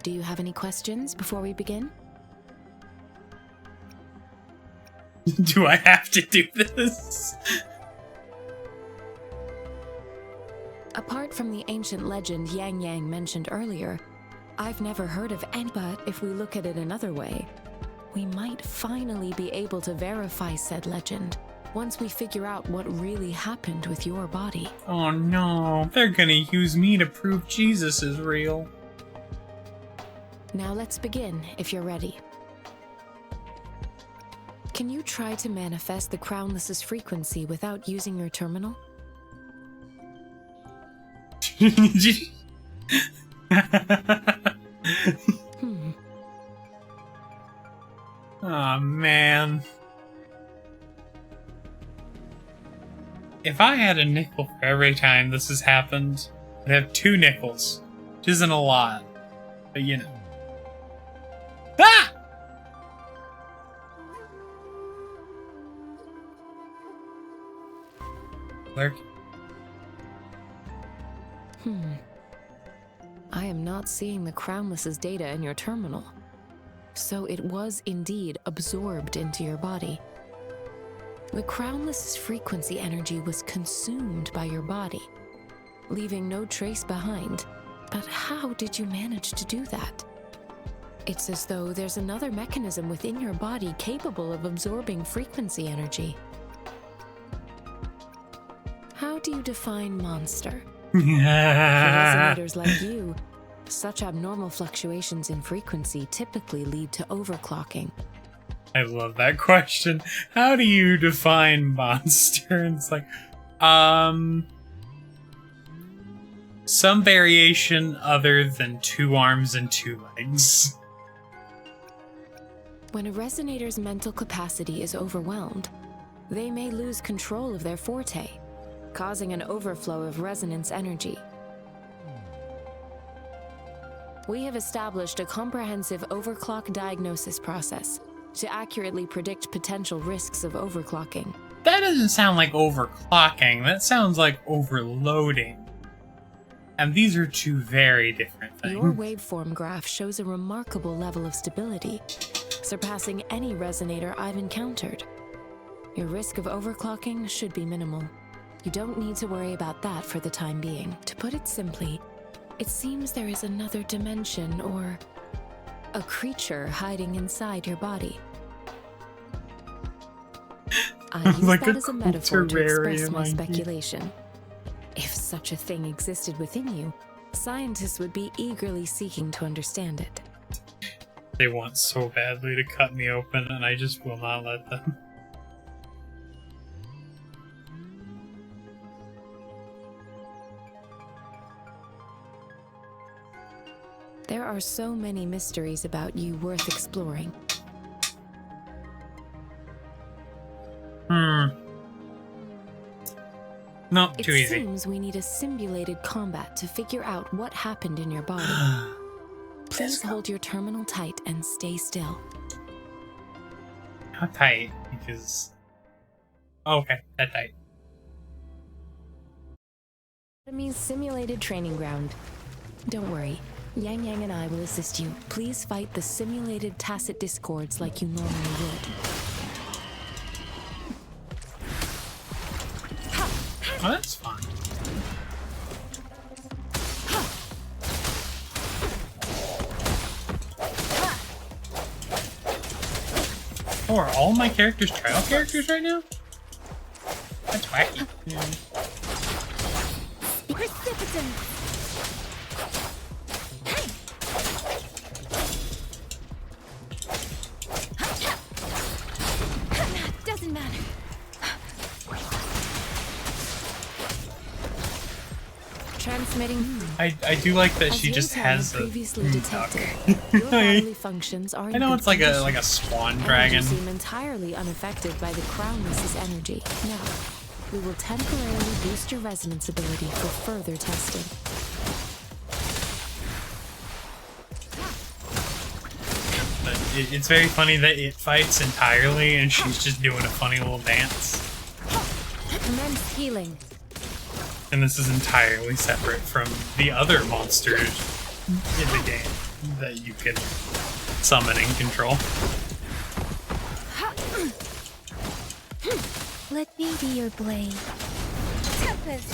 Do you have any questions before we begin? Do I have to do this? Apart from the ancient legend Yang Yang mentioned earlier, I've never heard of any, but if we look at it another way, we might finally be able to verify said legend once we figure out what really happened with your body. Oh no, they're gonna use me to prove Jesus is real. Now let's begin, if you're ready. Can you try to manifest the Crownless's frequency without using your terminal? Oh man. If I had a nickel for every time this has happened, I'd have 2 nickels, which isn't a lot, but you know. Ah! Lurk. I am not seeing the Crownless's data in your terminal. So it was indeed absorbed into your body. The Crownless's frequency energy was consumed by your body, leaving no trace behind. But how did you manage to do that? It's as though there's another mechanism within your body capable of absorbing frequency energy. How do you define monster? For resonators like you, such abnormal fluctuations in frequency typically lead to overclocking. I love that question. How do you define monster? And it's like, some variation other than 2 arms and 2 legs. When a resonator's mental capacity is overwhelmed, they may lose control of their forte, causing an overflow of resonance energy. We have established a comprehensive overclock diagnosis process to accurately predict potential risks of overclocking. That doesn't sound like overclocking, that sounds like overloading. And these are 2 very different things. Your waveform graph shows a remarkable level of stability, surpassing any resonator I've encountered. Your risk of overclocking should be minimal. You don't need to worry about that for the time being. To put it simply, it seems there is another dimension or a creature hiding inside your body. I use Like that a as a metaphor to express terrarium my idea. speculation. If such a thing existed within you, scientists would be eagerly seeking to understand it. They want so badly to cut me open, and I just will not let them. There are so many mysteries about you worth exploring. No, It too easy. seems we need a simulated combat to figure out what happened in your body. Please hold your terminal tight and stay still. How tight? Because... Oh, okay, that tight. Enemy's simulated training ground. Don't worry, Yang Yang and I will assist you. Please fight the simulated tacit discords like you normally would. Oh, that's fun. Oh, are all my characters trial characters right now? That's wacky. Yeah. Precipitant! Doesn't matter. Transmitting. I do like that she just has a previously duck. detected. Your bodily functions are I know it's like a swan dragon. You seem entirely unaffected by the crownless's energy. Now, we will temporarily boost your resonance ability for further testing. But it's very funny that it fights entirely and she's just doing a funny little dance. Commence healing. And this is entirely separate from the other monsters in the game that you can summon and control. Let me be your blade. Tempest!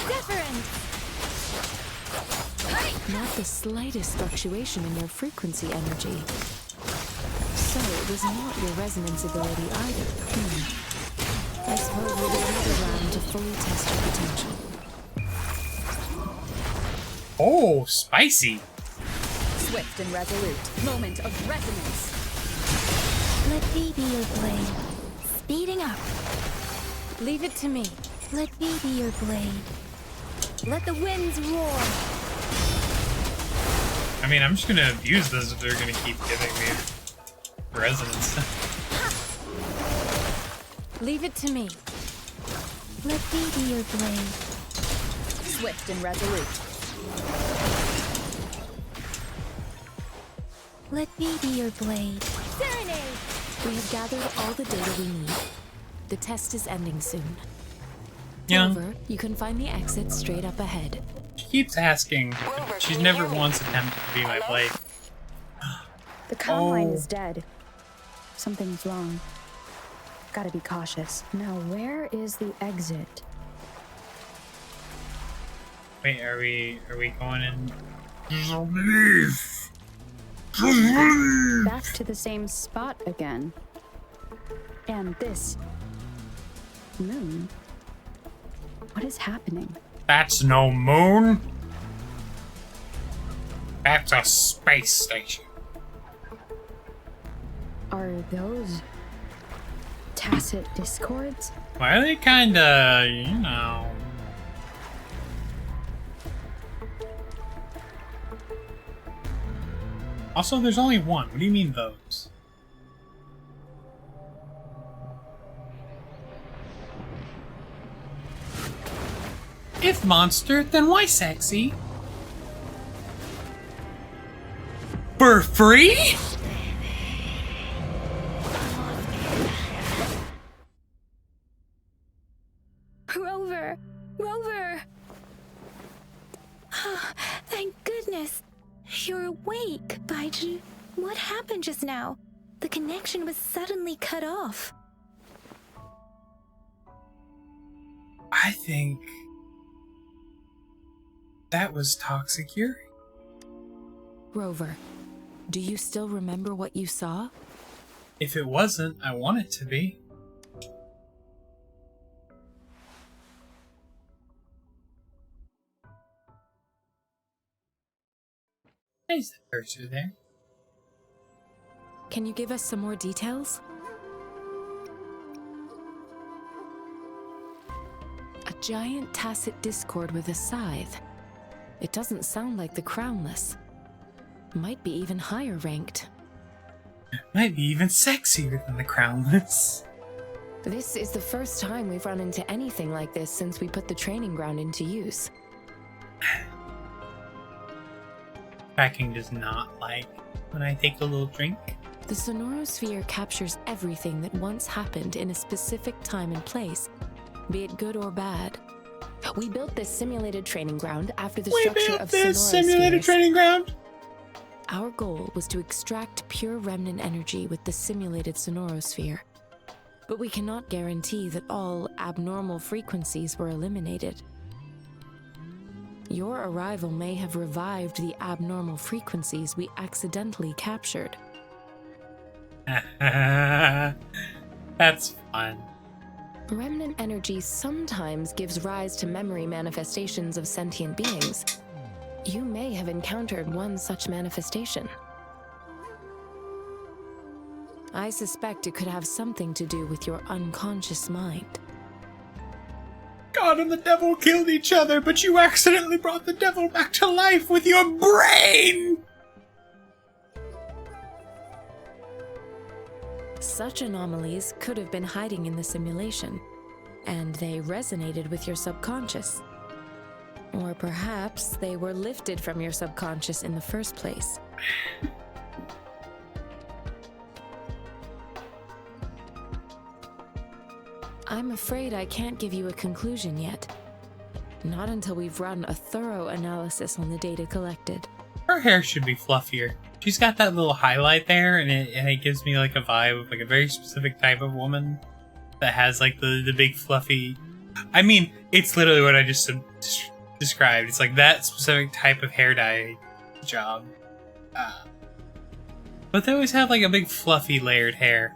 Deference! Not the slightest fluctuation in your frequency energy. So it was not your resonance ability either. I suppose we'll do another round to fully test your potential. Oh, spicy! Swift and resolute. Moment of resonance. Let me be your blade. Speeding up. Leave it to me. Let me be your blade. Let the winds roar. I mean, I'm just gonna abuse this if they're gonna keep giving me resonance. Leave it to me. Let me be your blade. Swift and resolute. Let me be your blade. Serenade! We have gathered all the data we need. The test is ending soon. Yeah. Over, you can find the exit straight up ahead. She keeps asking. She's never once attempted to be my blade. The comm line Oh. is dead. Something's wrong. Gotta be cautious. Now, where is the exit? Wait, are we going in? Back to the same spot again. And this moon. What is happening? That's no moon. That's a space station. Are those tacit discords? Why are they kinda, you know... Also, there's only one. What do you mean those? If monster, then why sexy? For free? Rover! Rover! Thank goodness. You're awake, Baiju. What happened just now? The connection was suddenly cut off. I think... that was toxic urine. Rover, do you still remember what you saw? If it wasn't, I want it to be. There's the cursor there. Can you give us some more details? A giant tacit discord with a scythe. It doesn't sound like the crownless. Might be even higher ranked. Might be even sexier than the crownless. This is the first time we've run into anything like this since we put the training ground into use. Tracking does not like when I take a little drink. The sonorosphere captures everything that once happened in a specific time and place, be it good or bad. We built this simulated training ground after the We structure built of this Sonora simulated spheres. training ground. Our goal was to extract pure remnant energy with the simulated sonorosphere. But we cannot guarantee that all abnormal frequencies were eliminated. Your arrival may have revived the abnormal frequencies we accidentally captured. That's fun. Remnant energy sometimes gives rise to memory manifestations of sentient beings. You may have encountered one such manifestation. I suspect it could have something to do with your unconscious mind. God and the devil killed each other, but you accidentally brought the devil back to life with your brain! Such anomalies could have been hiding in the simulation, and they resonated with your subconscious. Or perhaps they were lifted from your subconscious in the first place. I'm afraid I can't give you a conclusion yet. Not until we've run a thorough analysis on the data collected. Her hair should be fluffier. She's got that little highlight there, and it gives me like a vibe of like a very specific type of woman that has like the big fluffy... I mean, it's literally what I just described. It's like that specific type of hair dye job. But they always have like a big fluffy layered hair.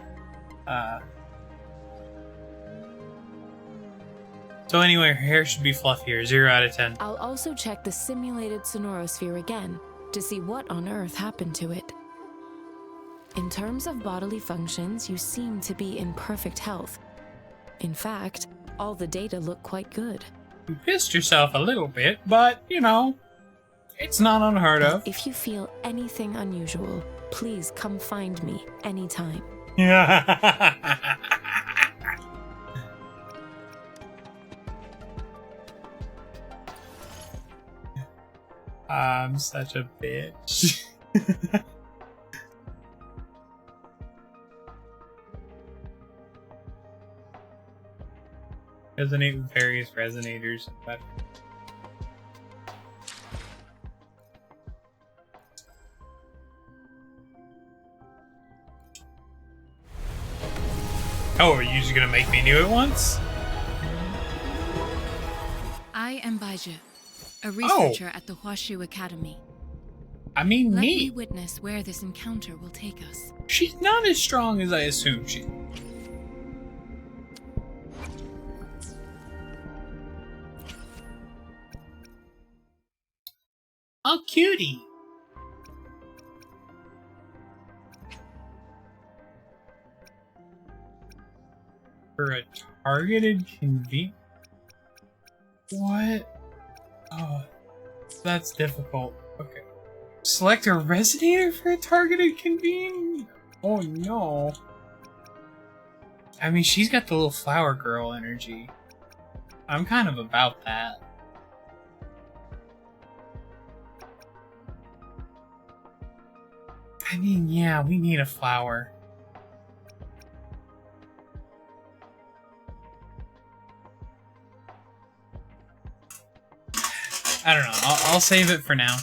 So anyway, her hair should be fluffier. 0 out of 10. I'll also check the simulated sonorosphere again to see what on earth happened to it. In terms of bodily functions, you seem to be in perfect health. In fact, all the data look quite good. You pissed yourself a little bit, but, you know, it's not unheard of. If you feel anything unusual, please come find me anytime. I'm such a bitch. Resonate with various resonators. Oh, are you just gonna make me do it once? I am Baiju, a researcher at the Huashu Academy. I mean, Let me. me witness where this encounter will take us. She's not as strong as I assumed she. Oh, cutie. For a targeted convenience. What? Oh, that's difficult. Okay. Select a resonator for a targeted convene? Oh no. I mean, she's got the little flower girl energy. I'm kind of about that. I mean, yeah, we need a flower. I don't know. I'll save it for now.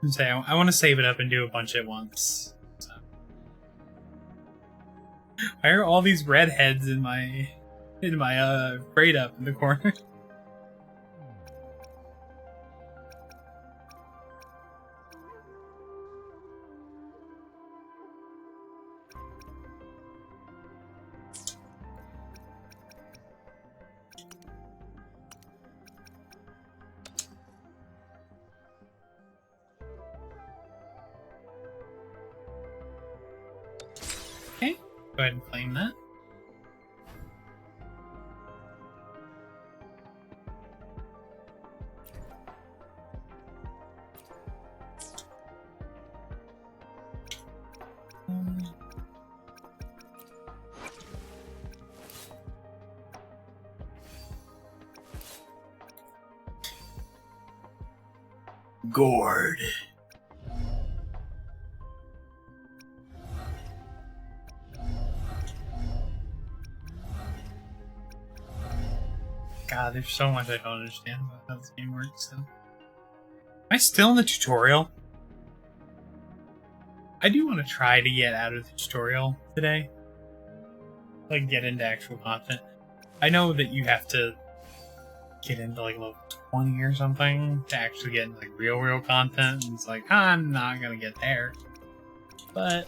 Say I want to save it up and do a bunch at once. So. Why are all these redheads in my braid up in the corner? Okay, go ahead and claim that. Gourd. there's so much I don't understand about how this game works. So. Am I still in the tutorial? I do want to try to get out of the tutorial today. Like, get into actual content. I know that you have to get into, like, level 20 or something to actually get into, like, real content. And it's like, I'm not gonna get there. But...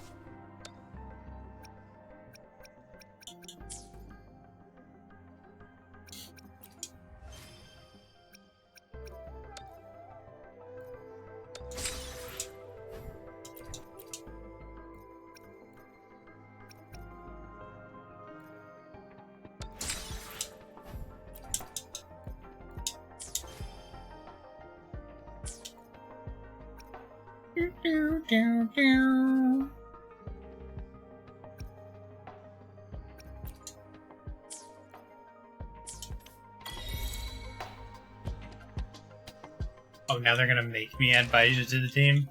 Oh, now they're gonna make me add Baija to the team?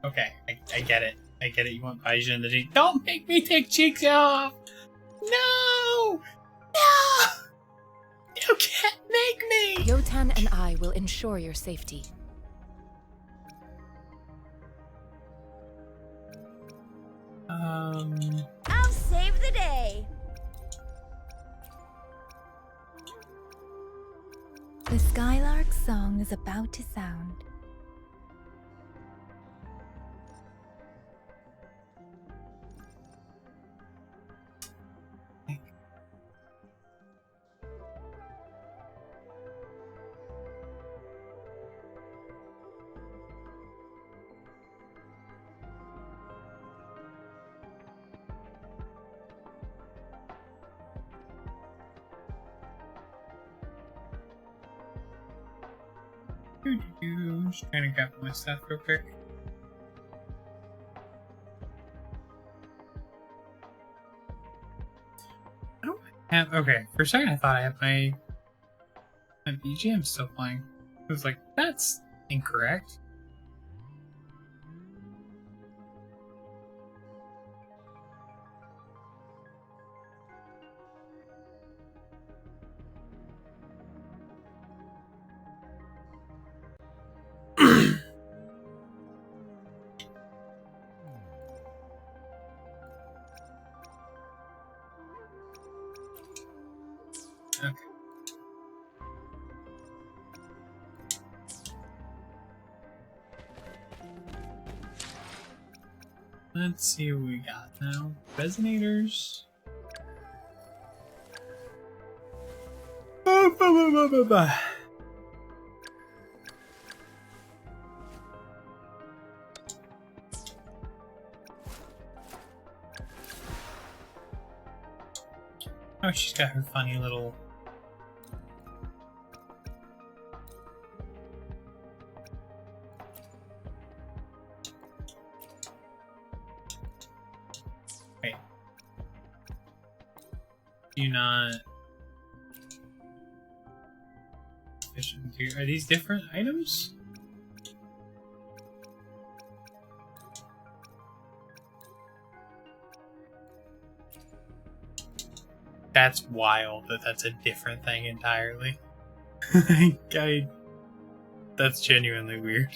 Okay, I get it. I get it, you want Baija in the team. Don't make me take cheeks off! No! No! You can't make me! Yotan and I will ensure your safety. I'll save the day. The Skylark's song is about to sound. Just trying to grab my stuff real quick. I don't have. Okay, for a second I thought I had my BGM still playing. I was like, that's incorrect. Okay. Let's see what we got now. Resonators. Oh, she's got her funny little... Wait. Do not... Are these different items? That's wild that that's a different thing entirely. That's genuinely weird.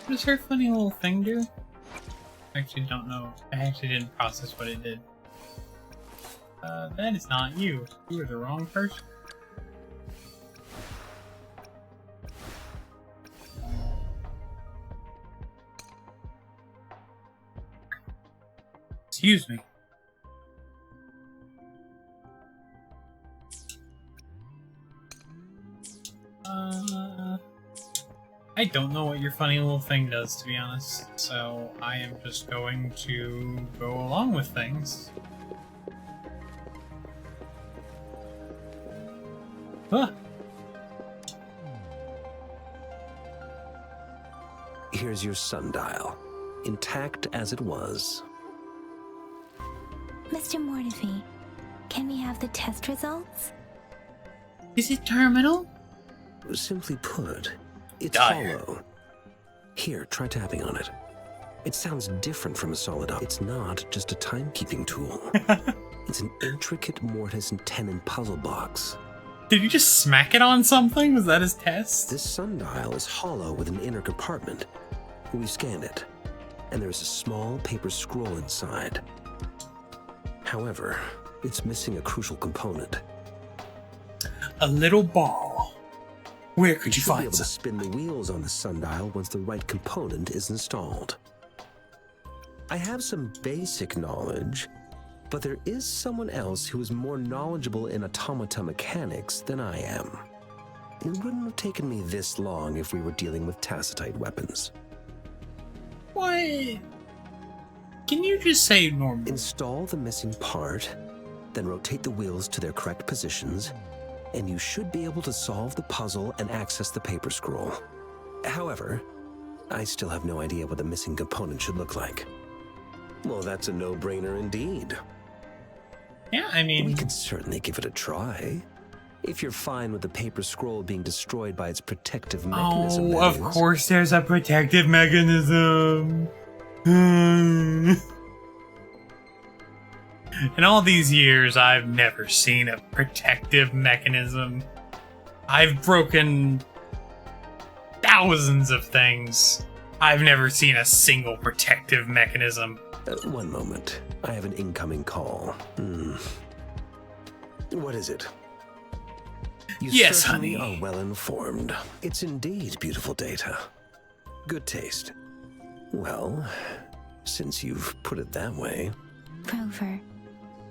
What does her funny little thing do? I actually don't know. I actually didn't process what it did. That is not you. You are the wrong person. Excuse me. I don't know what your funny little thing does, to be honest, so I am just going to go along with things. Huh. Here's your sundial, intact as it was. Mr. Mortefi, can we have the test results? Is it terminal? Simply put, it's Dire. hollow. Here, try tapping on it. It sounds different from a solid object. It's not just a timekeeping tool. It's an intricate mortise and tenon puzzle box. Did you just smack it on something? Was that his test? This sundial is hollow with an inner compartment. We've scanned it, and there's a small paper scroll inside. However, it's missing a crucial component. A little ball. Where could you should be find able to some? spin the wheels on the sundial once the right component is installed. I have some basic knowledge, but there is someone else who is more knowledgeable in automata mechanics than I am. It wouldn't have taken me this long if we were dealing with tacitite weapons. What? Can you just say normal? Install the missing part, then rotate the wheels to their correct positions, and you should be able to solve the puzzle and access the paper scroll. However, I still have no idea what the missing component should look like. Well, that's a no-brainer indeed. Yeah, I mean... We could certainly give it a try. If you're fine with the paper scroll being destroyed by its protective mechanism, Oh, that of is. course there's a protective mechanism. In all these years, I've never seen a protective mechanism. I've broken thousands of things. I've never seen a single protective mechanism. One moment. I have an incoming call. What is it? You Yes, certainly honey. are well informed. It's indeed beautiful data. Good taste. Well, since you've put it that way. Rover,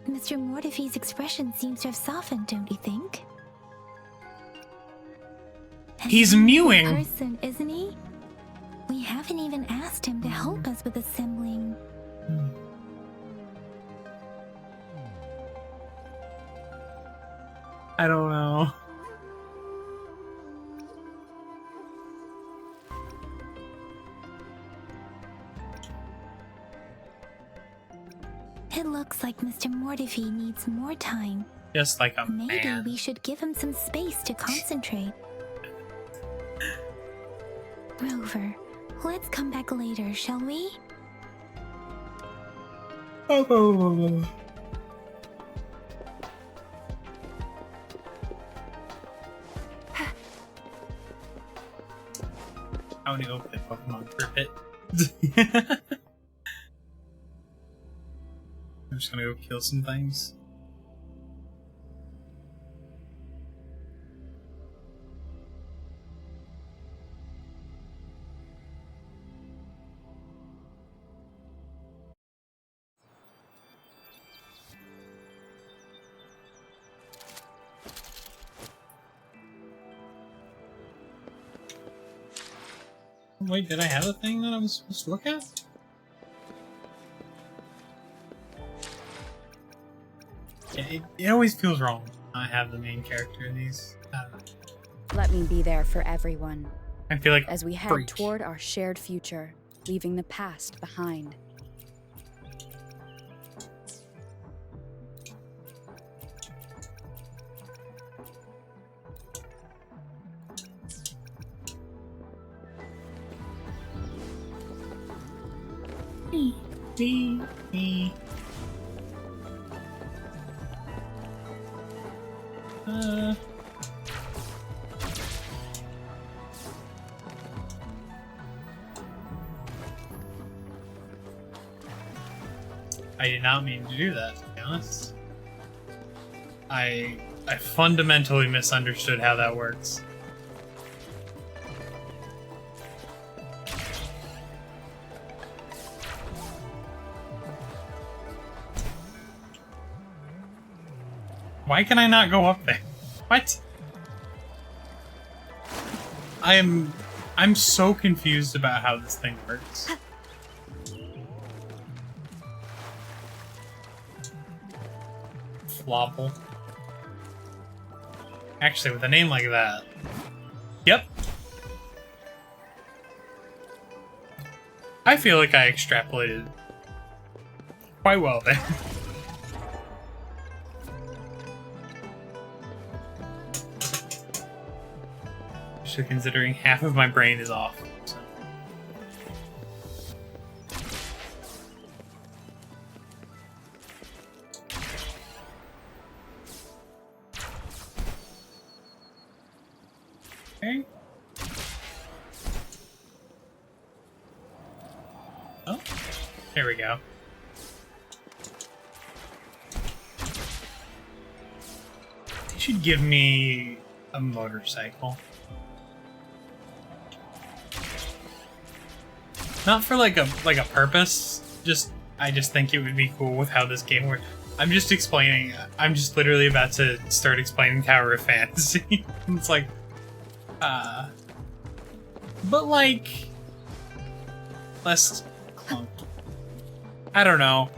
Mr. Mortefi's expression seems to have softened, don't you think? He's And mewing. a person, isn't he? We haven't even asked him to help us with assembling. I don't know. It looks like Mr. Mortefi needs more time. Just like a Maybe man. we should give him some space to concentrate. Rover, let's come back later, shall we? I want to go play Pokemon for a bit. I'm just gonna go kill some things. Wait, did I have a thing that I was supposed to look at? Yeah, it always feels wrong to not have the main character in these. I don't know. Let me be there for everyone I feel like as we head freak. toward our shared future, leaving the past behind. Me. I did not mean to do that, to be honest. I fundamentally misunderstood how that works. Why can I not go up there? What? I'm so confused about how this thing works. Flopple. Actually, with a name like that. Yep. I feel like I extrapolated quite well there. Especially considering half of my brain is off. So. Okay. Oh, there we go. They should give me a motorcycle. Not for like a purpose. I just think it would be cool with how this game works. I'm just explaining. I'm just literally about to start explaining Tower of Fantasy. It's like, but like less clunky. I don't know.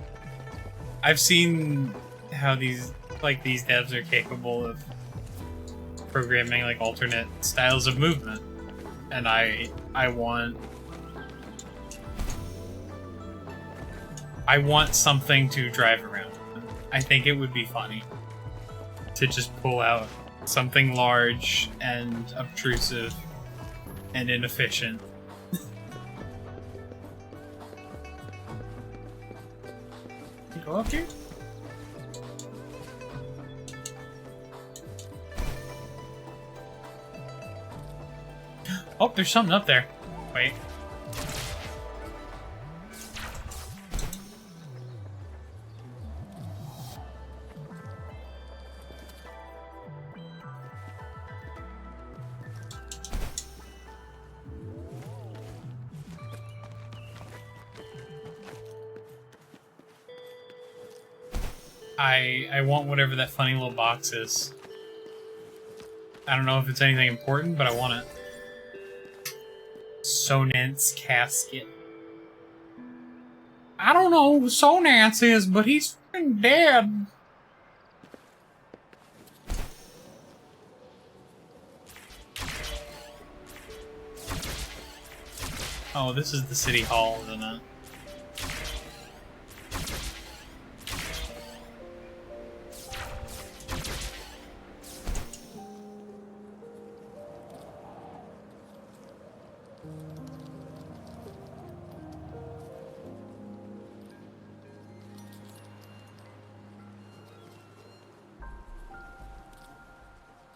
I've seen how these devs are capable of programming like alternate styles of movement, and I want something to drive around. I think it would be funny to just pull out something large and obtrusive and inefficient. Go up here? Oh, there's something up there. Wait. I want whatever that funny little box is. I don't know if it's anything important, but I want it. Sonant's casket. I don't know who Sonance is, but he's freaking dead. Oh, this is the city hall, isn't it?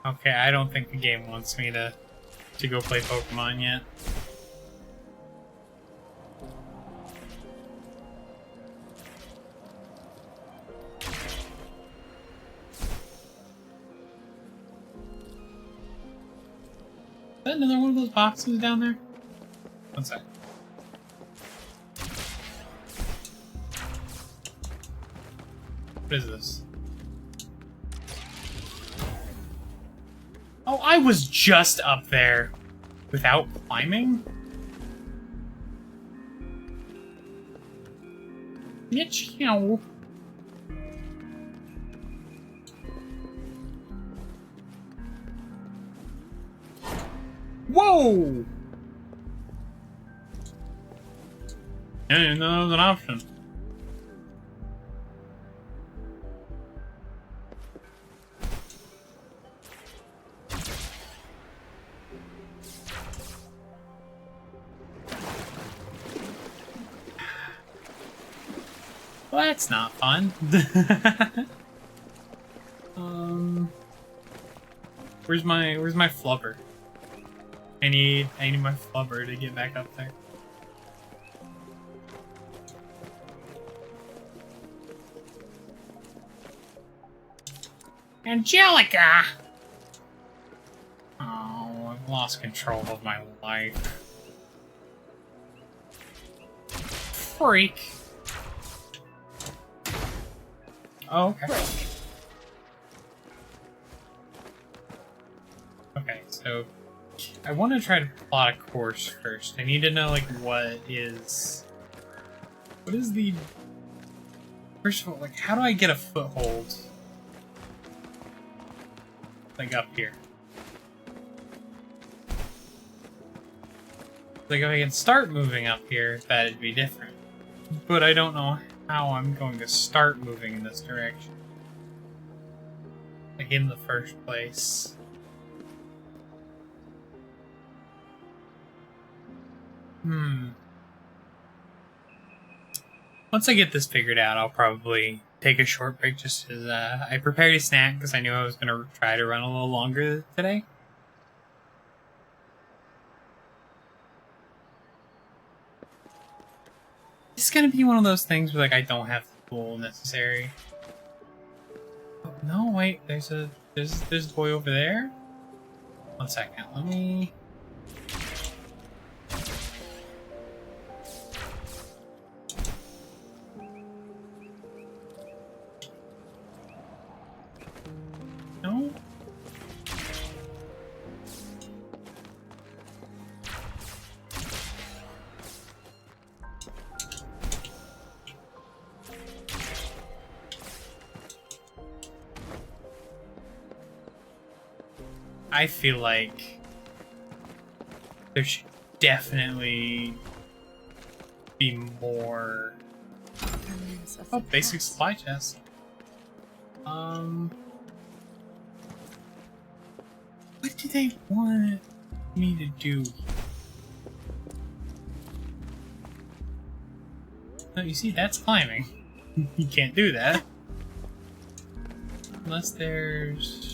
Okay, I don't think the game wants me to go play Pokemon yet. Is that another one of those boxes down there? One sec. What is this? Oh, I was just up there without climbing? Mitch-o. Whoa! I didn't know that was an option. Well, that's not fun. Where's my flubber? I need my flubber to get back up there. Angelica! Oh, I've lost control of my life. Freak. Oh, okay. Okay, so I want to try to plot a course first. I need to know, like, what is the... First of all, like, how do I get a foothold? Like up here. Like if I can start moving up here, that'd be different. But I don't know how I'm going to start moving in this direction. Like in the first place. Once I get this figured out, I'll probably take a short break just as I prepared a snack because I knew I was going to try to run a little longer today. It's going to be one of those things where like I don't have the tool necessary. Oh, no, wait, there's a boy over there. 1 second, let me... No? I feel like there should definitely be more. Oh, basic supply chest. What do they want me to do? No, you see, that's climbing. You can't do that. Unless there's...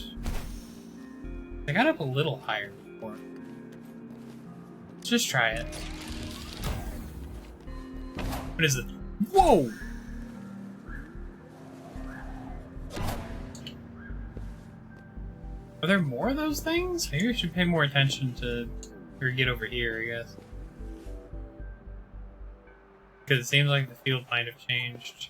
I got up a little higher before. Let's just try it. What is it? Whoa! Are there more of those things? Maybe I should pay more attention to or get over here, I guess. Because it seems like the field might have changed.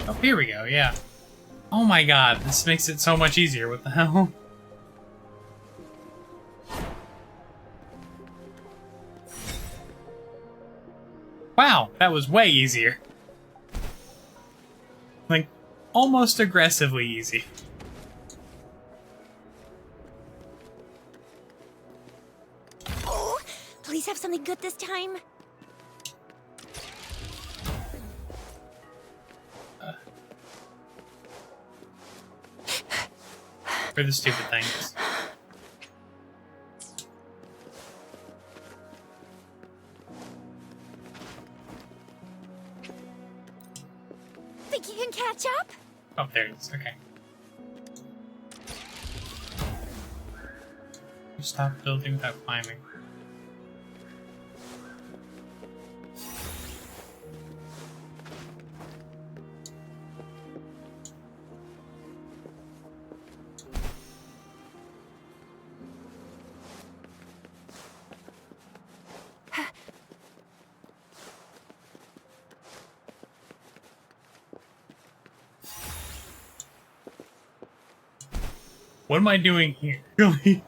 Oh, here we go, yeah. Oh my god, this makes it so much easier. What the hell? Wow, that was way easier. Like, almost aggressively easy. Oh, please have something good this time. For the stupid things. Think you can catch up? Oh, there it is. Okay. You stop building without climbing. What am I doing here? Really?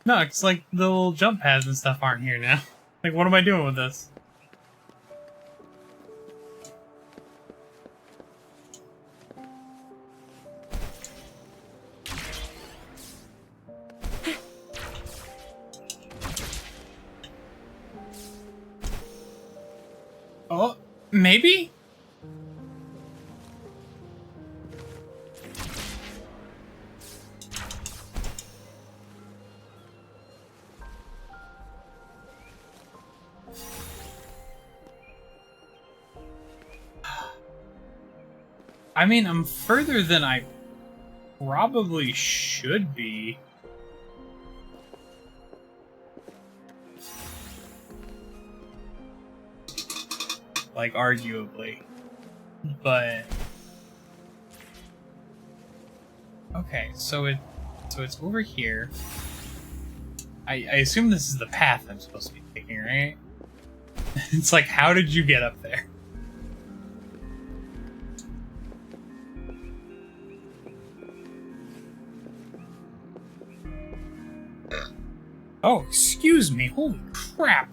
No, it's like the little jump pads and stuff aren't here now. Like, what am I doing with this? Oh, maybe? I mean, I'm further than I probably should be. Like, arguably. But... okay, so it's over here. I assume this is the path I'm supposed to be taking, right? It's like, how did you get up there? Oh, excuse me. Holy crap.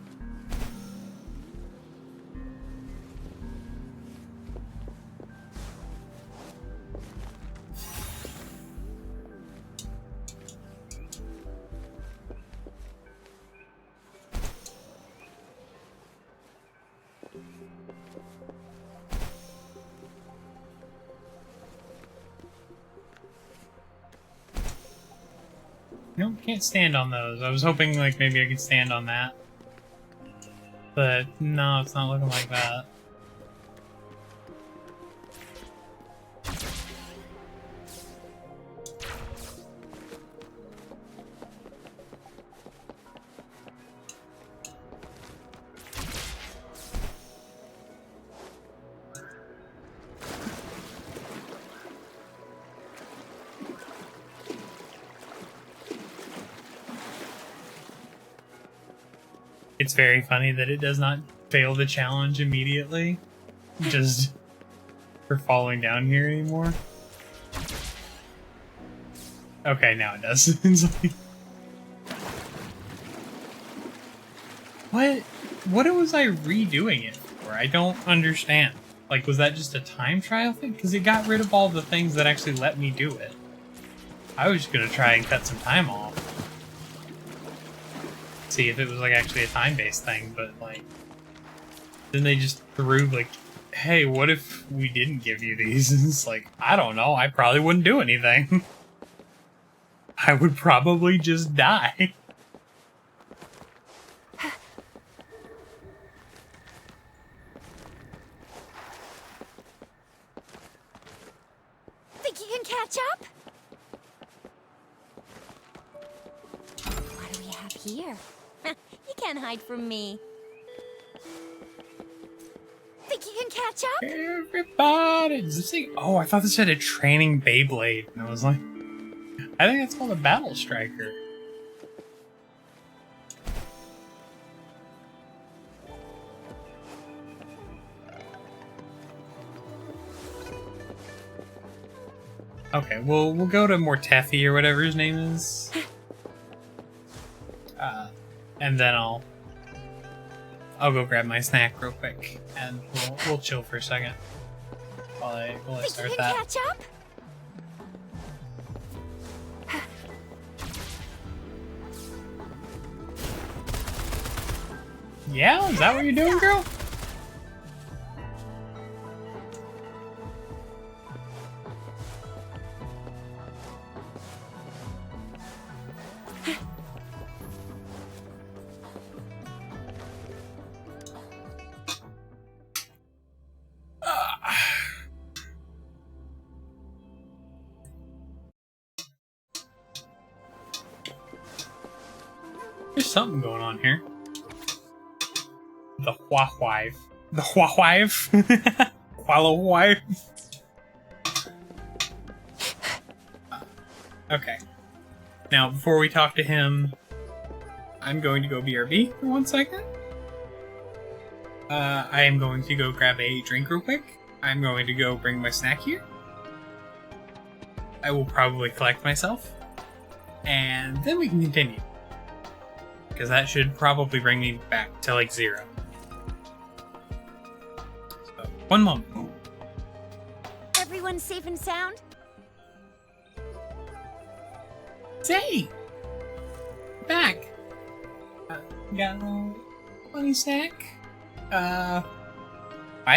Nope, can't stand on those. I was hoping like maybe I could stand on that. But no, it's not looking like that. It's very funny that it does not fail the challenge immediately, just for falling down here anymore. Okay, now it does. It's like, what was I redoing it for? I don't understand. Like, was that just a time trial thing? Because it got rid of all the things that actually let me do it. I was just gonna try and cut some time off. See if it was like actually a time-based thing, but like then they just threw like, hey, what if we didn't give you these? And it's like, I don't know, I probably wouldn't do anything. I would probably just die. Think you can catch up? What do we have here? You can't hide from me. Think you can catch up? Everybody! Does this thing... Oh, I thought this had a training Beyblade. And I was like... I think that's called a Battle Striker. Okay, well, we'll go to Mortefi or whatever his name is. And then I'll go grab my snack real quick, and we'll chill for a second while I start Think you can that. catch up? Yeah, is that what you're doing, girl? There's something going on here. The Hua-Wife. The Hua-Wife? Hua-Wife? Okay. Now, before we talk to him, I'm going to go BRB for 1 second. I am going to go grab a drink real quick. I'm going to go bring my snack here. I will probably collect myself. And then we can continue. Because that should probably bring me back to like 0. So, 1 moment. Everyone safe and sound? Say! Back! Got a little funny snack? I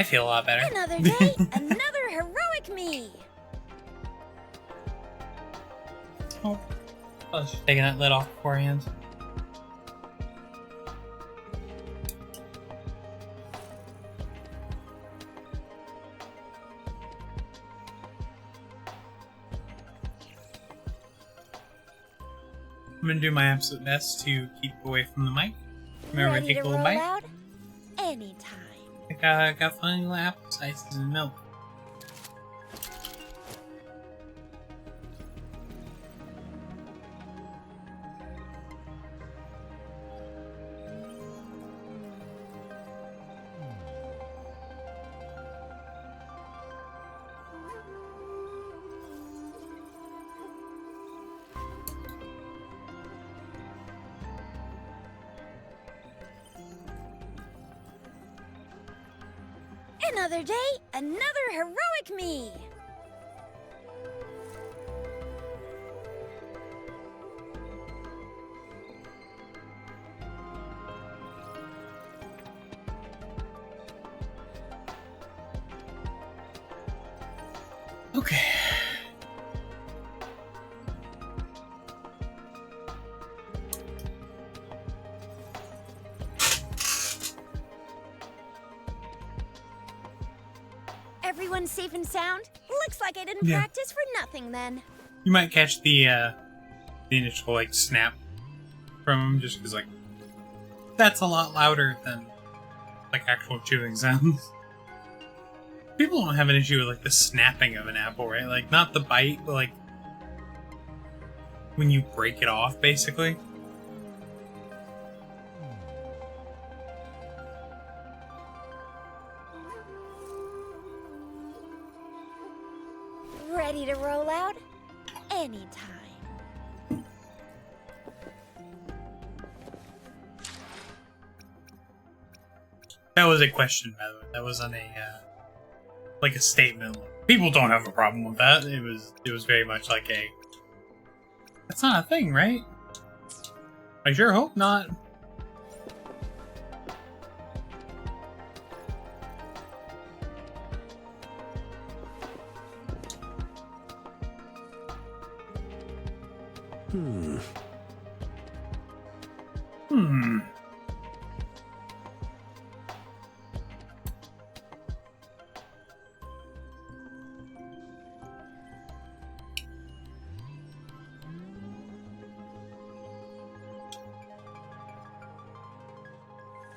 feel a lot better. Another day, another heroic me! Oh, I was just taking that lid off beforehand. I'm gonna do my absolute best to keep away from the mic. Remember, Ready take to a little roll bite. out? Anytime. I got funny little apple slices and milk. Another day, another heroic me! Okay. Everyone's safe and sound? Looks like I didn't practice for nothing then. You might catch the initial, like, snap from him, just because, like, that's a lot louder than, like, actual chewing sounds. People don't have an issue with, like, the snapping of an apple, right? Like, not the bite, but, like, when you break it off, basically. Ready to roll out? Anytime. That was a question, by the way. That wasn't a, like a statement. People don't have a problem with that. It was very much like a... That's not a thing, right? I sure hope not.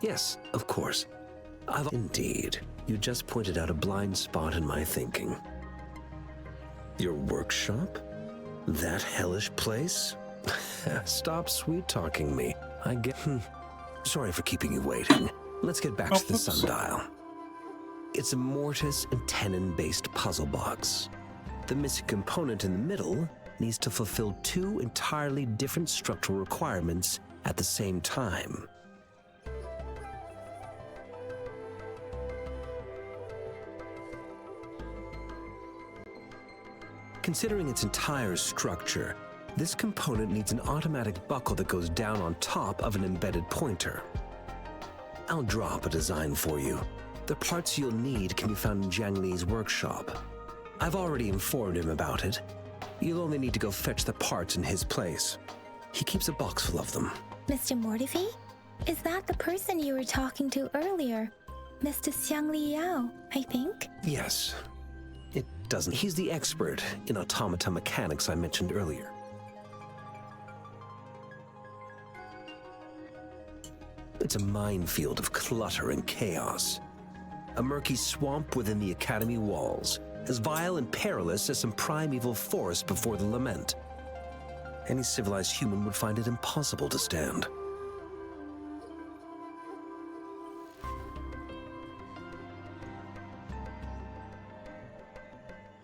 Yes, of course. Indeed. You just pointed out a blind spot in my thinking. Your workshop? That hellish place? Stop sweet-talking me. I get... Sorry for keeping you waiting. Let's get back to the sundial. It's a mortise and tenon-based puzzle box. The missing component in the middle needs to fulfill two entirely different structural requirements at the same time. Considering its entire structure, this component needs an automatic buckle that goes down on top of an embedded pointer. I'll draw up a design for you. The parts you'll need can be found in Jiang Li's workshop. I've already informed him about it. You'll only need to go fetch the parts in his place. He keeps a box full of them. Mr. Mortifi? Is that the person you were talking to earlier? Mr. Xiang Li Yao, I think? Yes. It doesn't. He's the expert in automata mechanics I mentioned earlier. It's a minefield of clutter and chaos. A murky swamp within the academy walls, as vile and perilous as some primeval forest before the lament. Any civilized human would find it impossible to stand.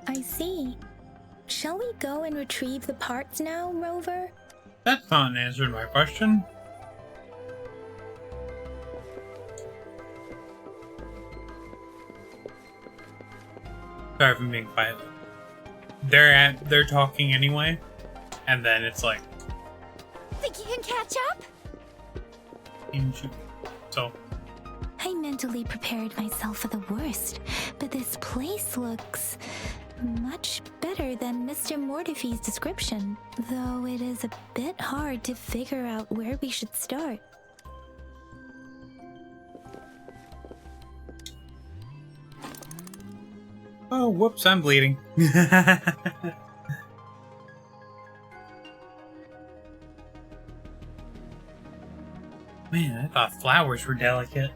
I see. Shall we go and retrieve the parts now, Rover? That's not an answer to my question. Sorry for being quiet. They're talking anyway, and then it's like... Think you can catch up? So... I mentally prepared myself for the worst, but this place looks much better than Mr. Mortifi's description, though it is a bit hard to figure out where we should start. Oh, whoops, I'm bleeding. Man, I thought flowers were delicate.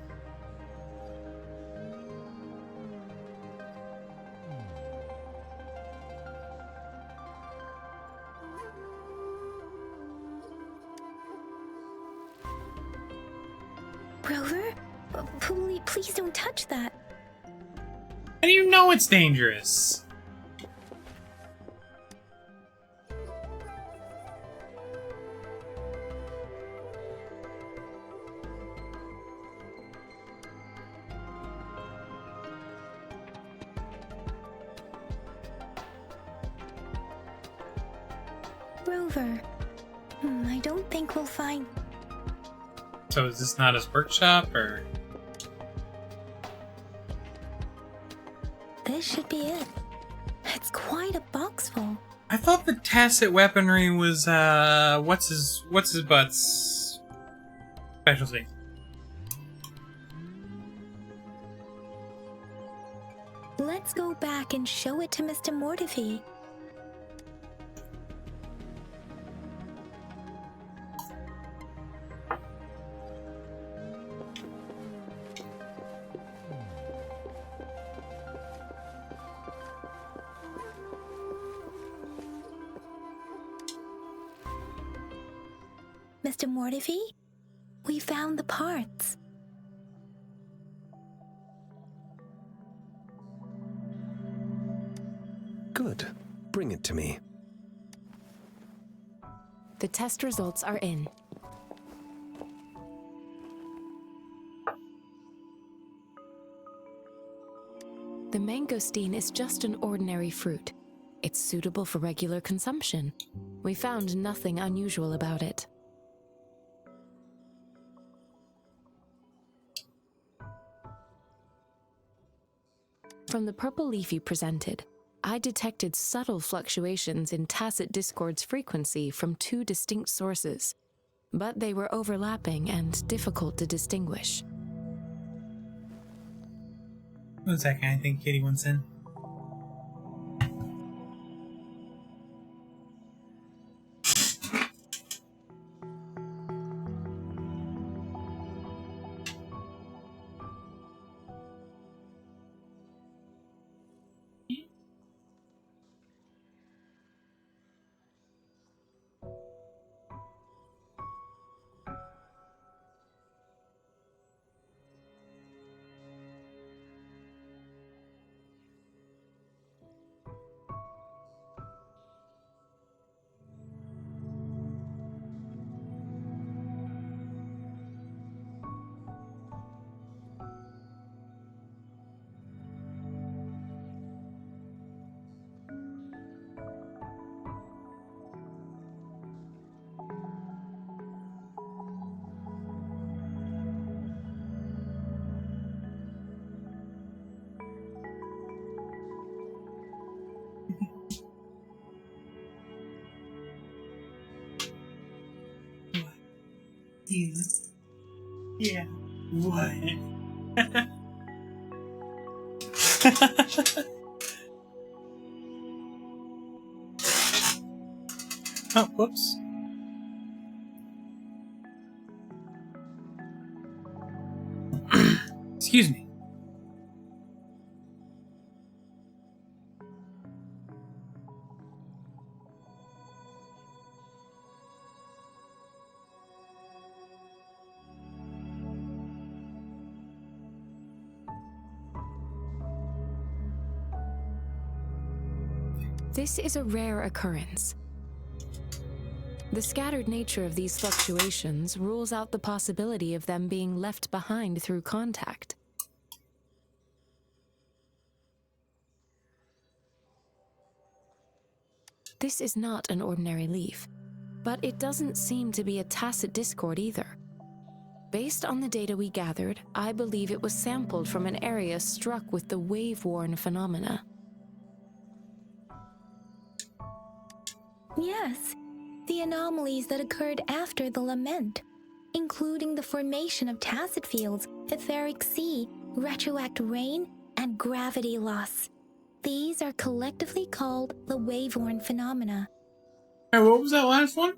Rover? Please don't touch that. How do you know it's dangerous? Rover. I don't think we'll find... So is this not his workshop, or...? This should be it. It's quite a box full. I thought the tacit weaponry was, what's his butt's specialty? Let's go back and show it to Mr. Mortifi. Mr. Mortifi, we found the parts. Good. Bring it to me. The test results are in. The mangosteen is just an ordinary fruit. It's suitable for regular consumption. We found nothing unusual about it. From the purple leaf you presented, I detected subtle fluctuations in tacit discord's frequency from two distinct sources, but they were overlapping and difficult to distinguish. What's that kind of thing Kitty wants in? Yeah. What? Oh, whoops. Excuse me. This is a rare occurrence. The scattered nature of these fluctuations rules out the possibility of them being left behind through contact. This is not an ordinary leaf, but it doesn't seem to be a tacit discord either. Based on the data we gathered, I believe it was sampled from an area struck with the wave-worn phenomena. Yes, the anomalies that occurred after the lament, including the formation of tacit fields, etheric sea, retroact rain, and gravity loss. These are collectively called the wave-worn phenomena. Hey, what was that last one?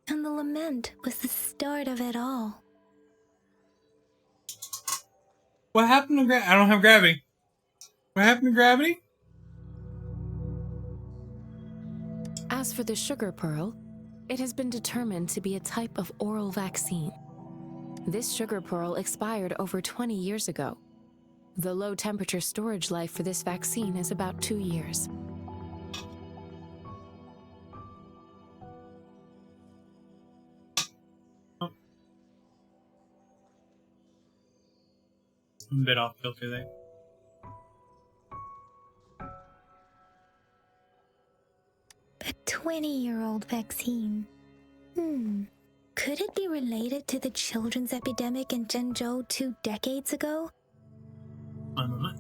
And the lament was the start of it all. What happened to I don't have gravity. What happened to gravity? As for the sugar pearl, it has been determined to be a type of oral vaccine. This sugar pearl expired over 20 years ago. The low-temperature storage life for this vaccine is about 2 years. Oh. I'm a bit off kilter there. 20-year-old vaccine. Could it be related to the children's epidemic in Zhenzhou 2 decades ago? I don't know.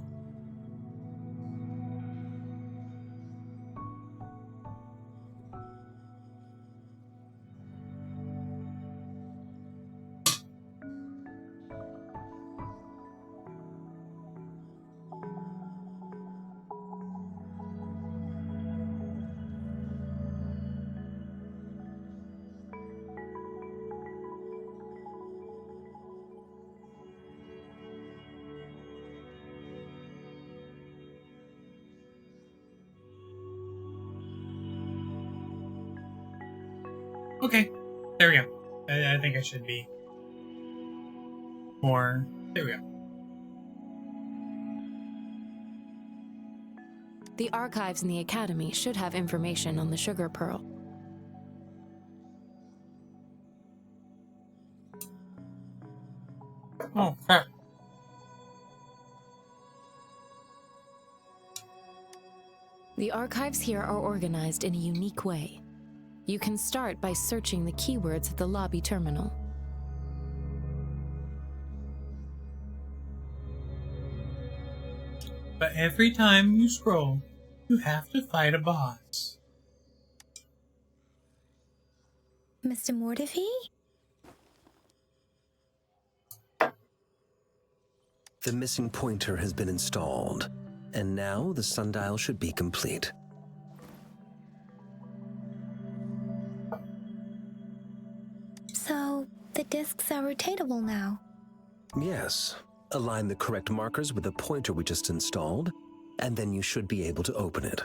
Okay, there we go. I think I should be more. There we go. The archives in the Academy should have information on the sugar pearl. Oh, crap. The archives here are organized in a unique way. You can start by searching the keywords at the lobby terminal. But every time you scroll, you have to fight a boss. Mr. Mortefi? The missing pointer has been installed, and now the sundial should be complete. So, the discs are rotatable now. Yes. Align the correct markers with the pointer we just installed, and then you should be able to open it.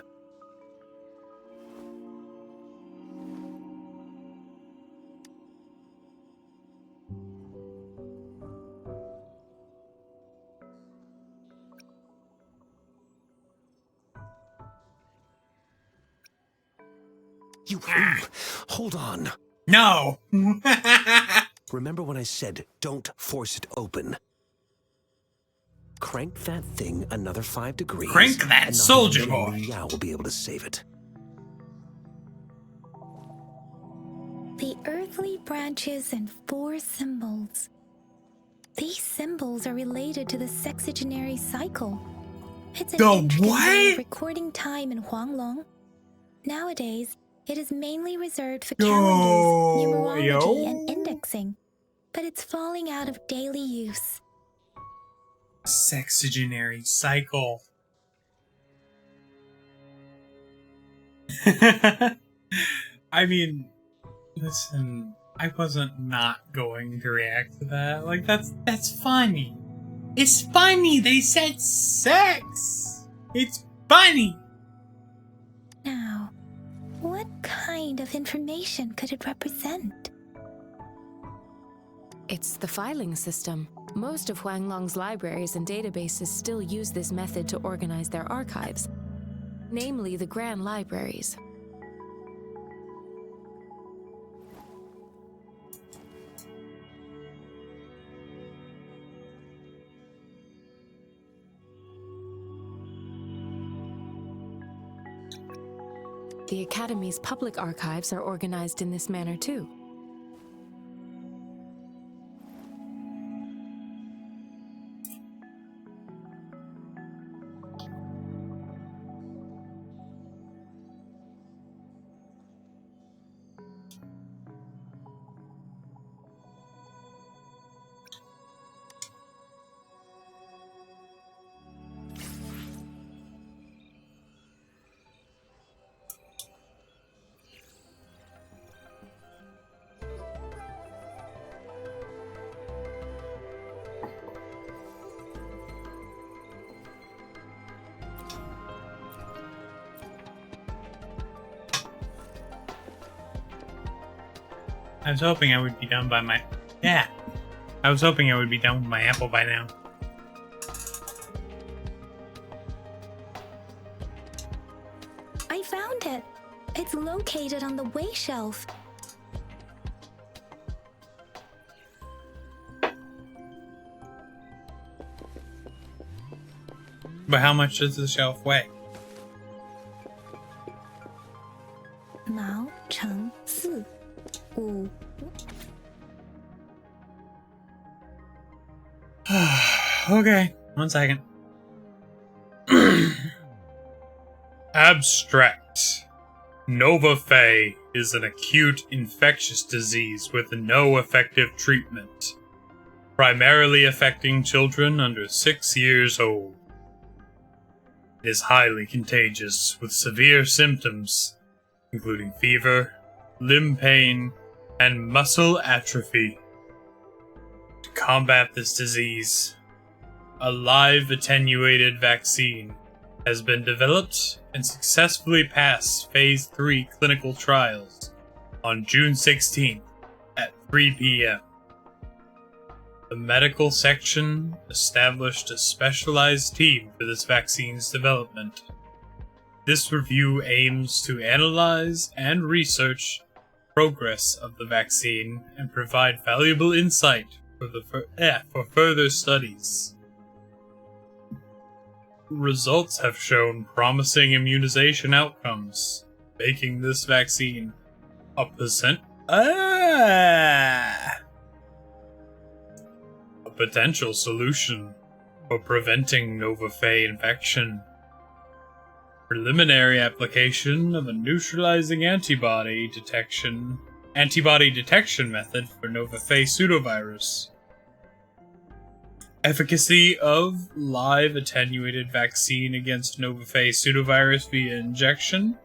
You... Hold on. No! Remember when I said, don't force it open? Crank that thing another 5 degrees. Crank that, and soldier not boy! Liao will be able to save it. The earthly branches and 4 symbols. These symbols are related to the sexagenary cycle. It's an The intricate way of what? recording time in Huanglong. Nowadays, it is mainly reserved for Yo, calendars, numerology, yo. and indexing, but it's falling out of daily use. Sexagenary cycle. I mean, listen, I wasn't not going to react to that. Like, that's funny. It's funny. They said sex. It's funny. Now, what kind of information could it represent? It's the filing system. Most of Huanglong's libraries and databases still use this method to organize their archives, namely the Grand Libraries. The Academy's public archives are organized in this manner too. I was hoping I would be done by my... Yeah. I was hoping I would be done with my apple by now. I found it. It's located on the way shelf. But how much does the shelf weigh? Now, Okay, 1 second. Abstract. Nova Fae is an acute infectious disease with no effective treatment, primarily affecting children under 6 years old. It is highly contagious with severe symptoms, including fever, limb pain, and muscle atrophy. To combat this disease, a live attenuated vaccine has been developed and successfully passed Phase 3 clinical trials on June 16th at 3 p.m. The medical section established a specialized team for this vaccine's development. This review aims to analyze and research progress of the vaccine and provide valuable insight for further studies. Results have shown promising immunization outcomes, making this vaccine a potential solution for preventing Nova Fae infection. Preliminary application of a neutralizing antibody detection method for Nova Fae pseudovirus. Efficacy of live attenuated vaccine against Nova Fae pseudovirus via injection.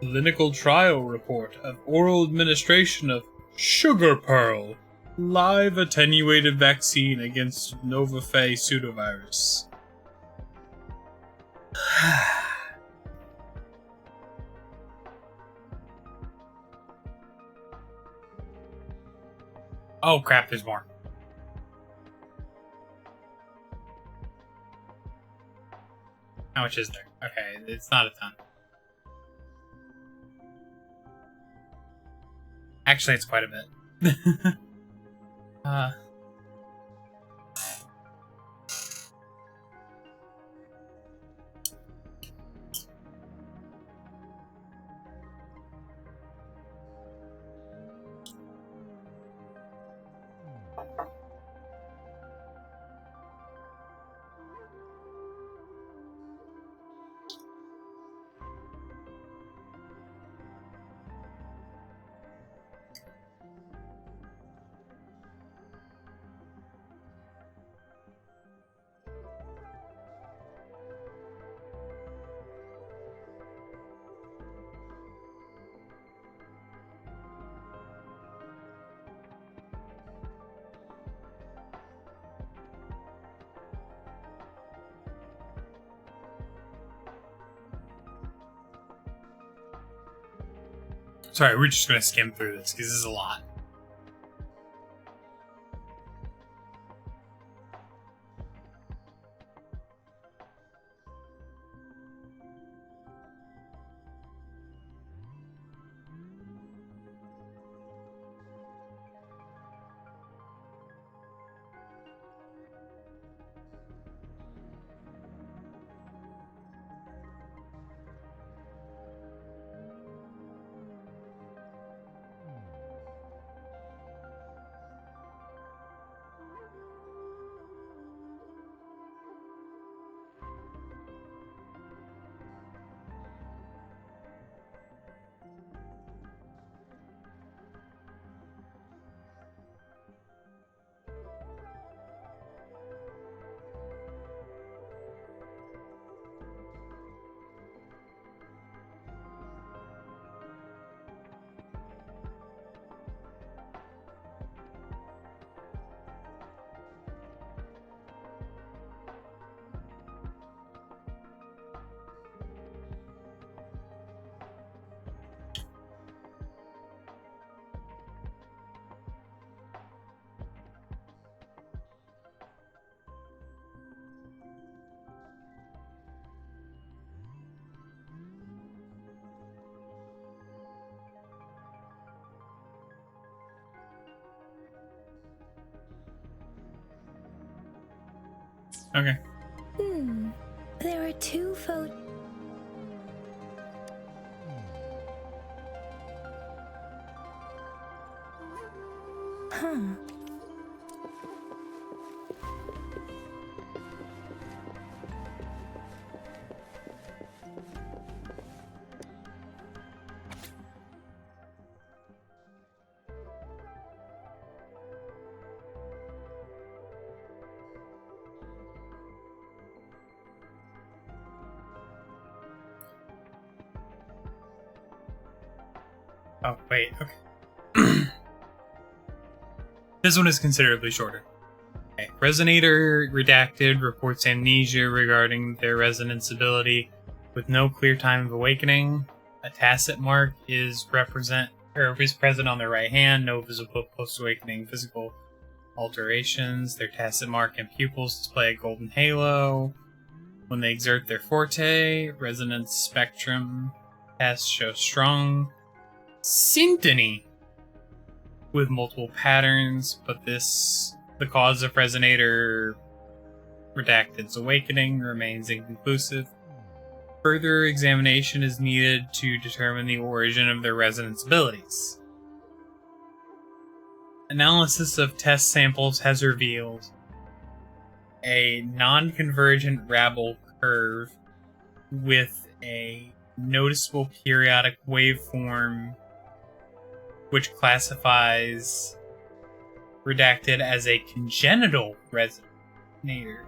Clinical trial report of oral administration of Sugar Pearl, live attenuated vaccine against Nova Fae pseudovirus. Oh crap, there's more. How much is there? Okay, it's not a ton. Actually, it's quite a bit. Sorry, we're just gonna skim through this because this is a lot. Okay. There are 2 photos. Oh, wait, okay. This one is considerably shorter. Okay. Resonator Redacted reports amnesia regarding their resonance ability with no clear time of awakening. A tacit mark is present on their right hand, no visible post-awakening physical alterations. Their tacit mark and pupils display a golden halo. When they exert their forte, resonance spectrum tests show strong syntony with multiple patterns, but the cause of Resonator Redacted's awakening remains inconclusive. Further examination is needed to determine the origin of their resonance abilities. Analysis of test samples has revealed a non-convergent Rabble curve with a noticeable periodic waveform which classifies Redacted as a congenital resonator.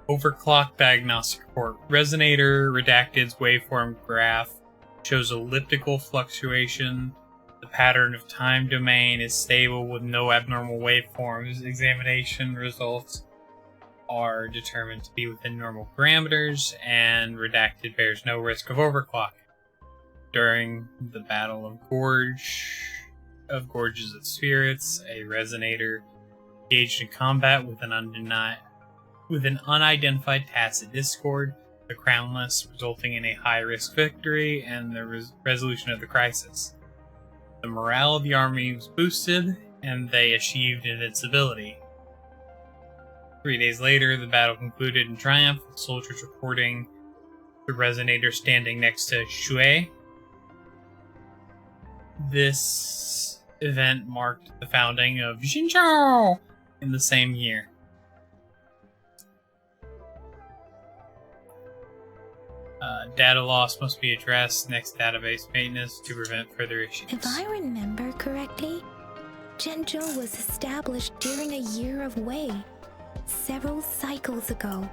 Overclock diagnostic report. Resonator Redacted's waveform graph shows elliptical fluctuation. The pattern of time domain is stable with no abnormal waveforms. Examination results are determined to be within normal parameters, and Redacted bears no risk of overclock. During the Battle of Gorges of Spirits, a Resonator engaged in combat with an unidentified tacit discord, the Crownless, resulting in a high-risk victory and the resolution of the crisis. The morale of the army was boosted, and they achieved invincibility. 3 days later, the battle concluded in triumph, with soldiers reporting the Resonator standing next to Shui. This event marked the founding of Jinzhou in the same year. Data loss must be addressed next database maintenance to prevent further issues. If I remember correctly, Jinzhou was established during a year of Wei, several cycles ago.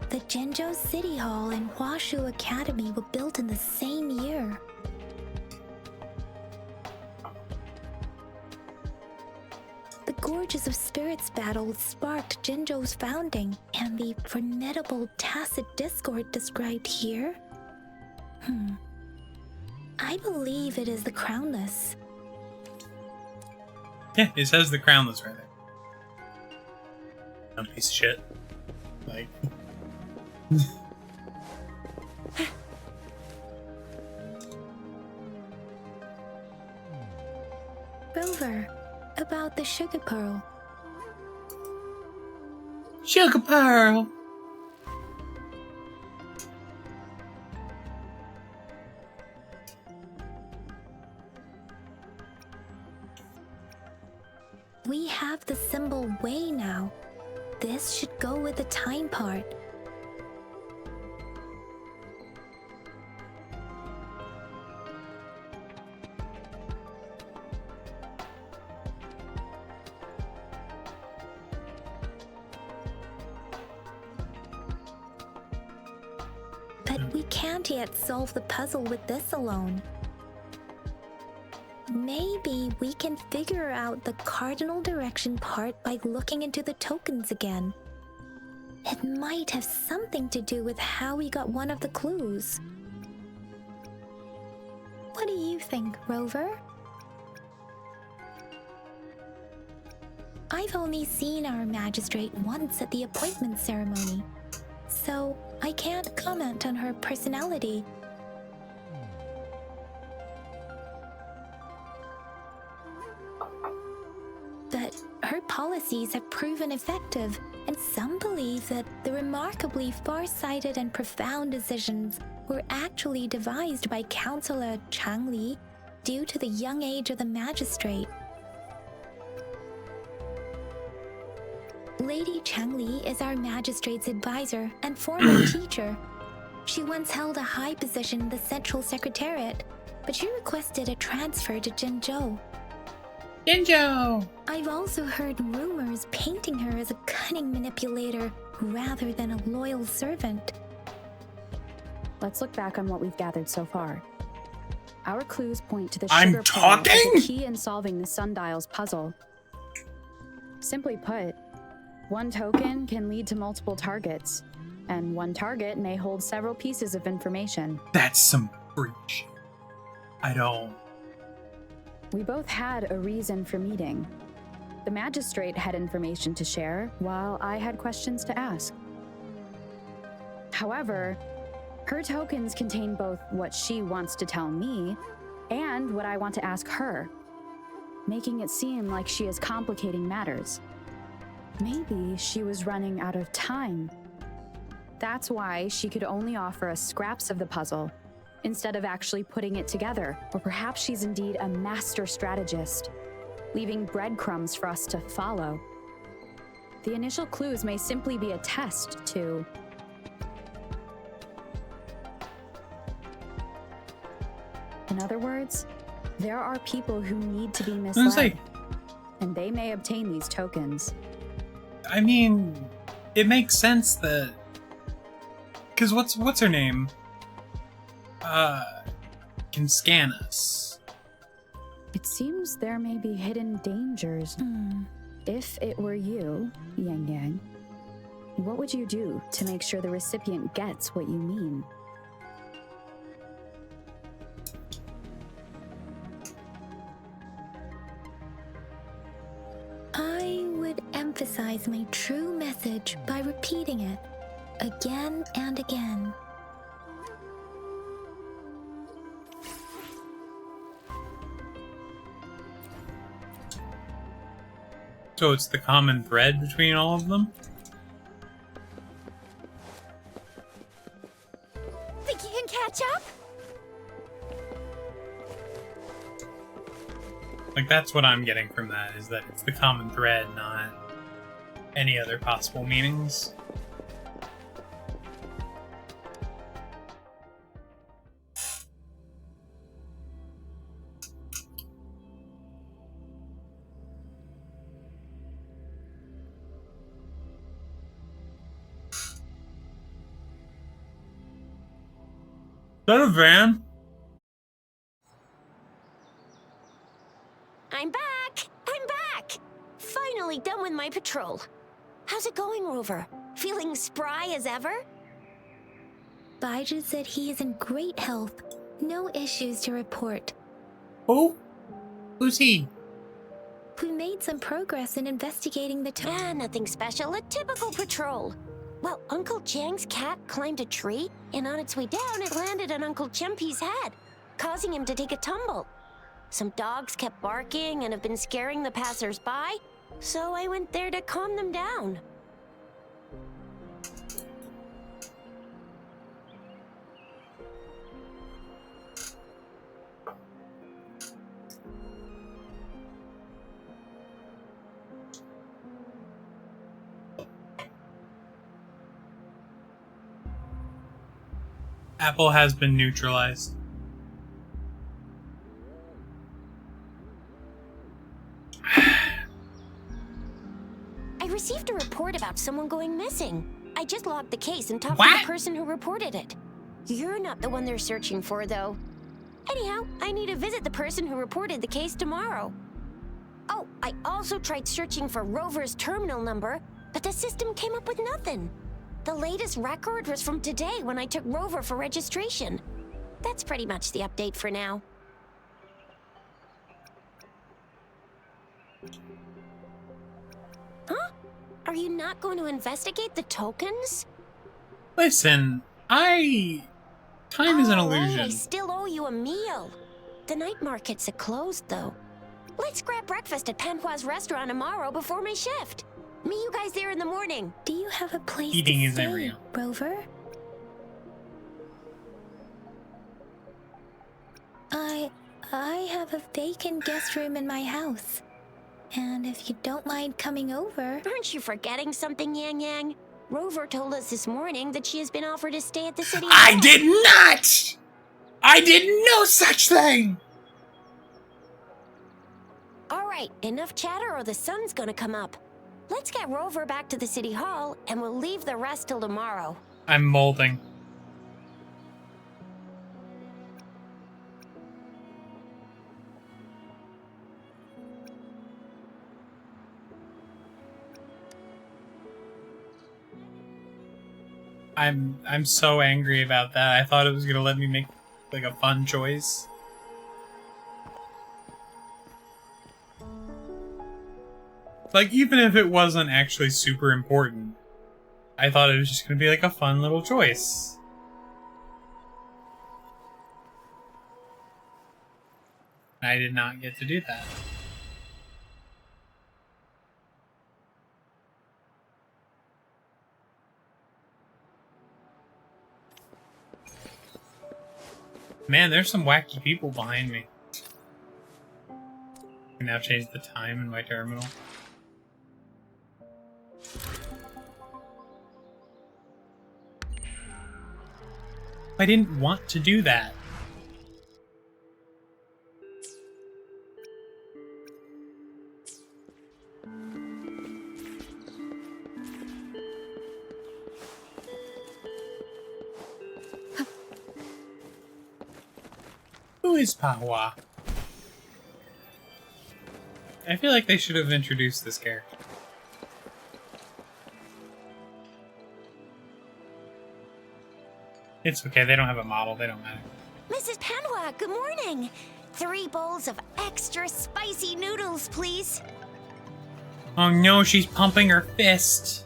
The Jinzhou City Hall and Huashu Academy were built in the same year. The Gorges of Spirits battle sparked Jinzhou's founding, and the formidable tacit discord described here? I believe it is the Crownless. Yeah, it says the Crownless right there. Dumb piece of shit. Like... Rover, about the Sugar Pearl. Sugar Pearl! We have the symbol Wei now. This should go with the time part. But we can't yet solve the puzzle with this alone. Maybe we can figure out the cardinal direction part by looking into the tokens again. It might have something to do with how we got one of the clues. What do you think, Rover? I've only seen our magistrate once at the appointment ceremony, so I can't comment on her personality. But her policies have proven effective, and some believe that the remarkably far-sighted and profound decisions were actually devised by Counselor Changli due to the young age of the magistrate. Lady Changli is our magistrate's advisor and former teacher. She once held a high position in the Central Secretariat, but she requested a transfer to Jinzhou. Jinzhou! I've also heard rumors painting her as a cunning manipulator rather than a loyal servant. let's look back on what we've gathered so far. Our clues point to the I'm sugar pearl as talking? the key in solving the sundial's puzzle. Simply put, one token can lead to multiple targets, and one target may hold several pieces of information. That's some breach. I don't. We both had a reason for meeting. The magistrate had information to share, while I had questions to ask. However, her tokens contain both what she wants to tell me and what I want to ask her, making it seem like she is complicating matters. Maybe she was running out of time. That's why she could only offer us scraps of the puzzle, instead of actually putting it together. Or perhaps she's indeed a master strategist, leaving breadcrumbs for us to follow. The initial clues may simply be a test to... In other words, there are people who need to be misled, and they may obtain these tokens. I mean, it makes sense that... Because what's her name? Can scan us. It seems there may be hidden dangers. If it were you, Yang Yang, what would you do to make sure the recipient gets what you mean? I would emphasize my true message by repeating it again and again. So it's the common thread between all of them? Think you can catch up? Like, that's what I'm getting from that, is that it's the common thread, not any other possible meanings. Is that a van? I'm back! I'm back! Finally done with my patrol. How's it going, Rover? Feeling spry as ever? Baiju said he is in great health. No issues to report. Oh? Who's he? We made some progress in investigating the Nothing special. A typical patrol. Well, Uncle Chang's cat climbed a tree, and on its way down, it landed on Uncle Chempi's head, causing him to take a tumble. Some dogs kept barking and have been scaring the passers-by, so I went there to calm them down. Apple has been neutralized. I received a report about someone going missing. I just logged the case and talked to What? the person who reported it. You're not the one they're searching for, though. Anyhow, I need to visit the person who reported the case tomorrow. Oh, I also tried searching for Rover's terminal number, but the system came up with nothing. The latest record was from today when I took Rover for registration. That's pretty much the update for now. Huh? Are you not going to investigate the tokens? Listen, time is an illusion. I still owe you a meal. The night markets are closed, though. Let's grab breakfast at Panhua's restaurant tomorrow before my shift. Meet you guys there in the morning. Do you have a place Eating to isn't stay, real. Rover? I have a vacant guest room in my house. And if you don't mind coming over... Aren't you forgetting something, Yang Yang? Rover told us this morning that she has been offered to stay at the city I hall. did not! I did no such thing! Alright, enough chatter or the sun's gonna come up. Let's get Rover back to the city hall, and we'll leave the rest till tomorrow. I'm molding. I'm so angry about that. I thought it was gonna let me make like a fun choice. Like, even if it wasn't actually super important, I thought it was just gonna be like a fun little choice. I did not get to do that. Man, there's some wacky people behind me. I can now change the time in my terminal. I didn't want to do that. Who is Pawa? I feel like they should have introduced this character. It's okay, they don't have a model, they don't matter. Mrs. Panwa, good morning. 3 bowls of extra spicy noodles, please. Oh no, she's pumping her fist.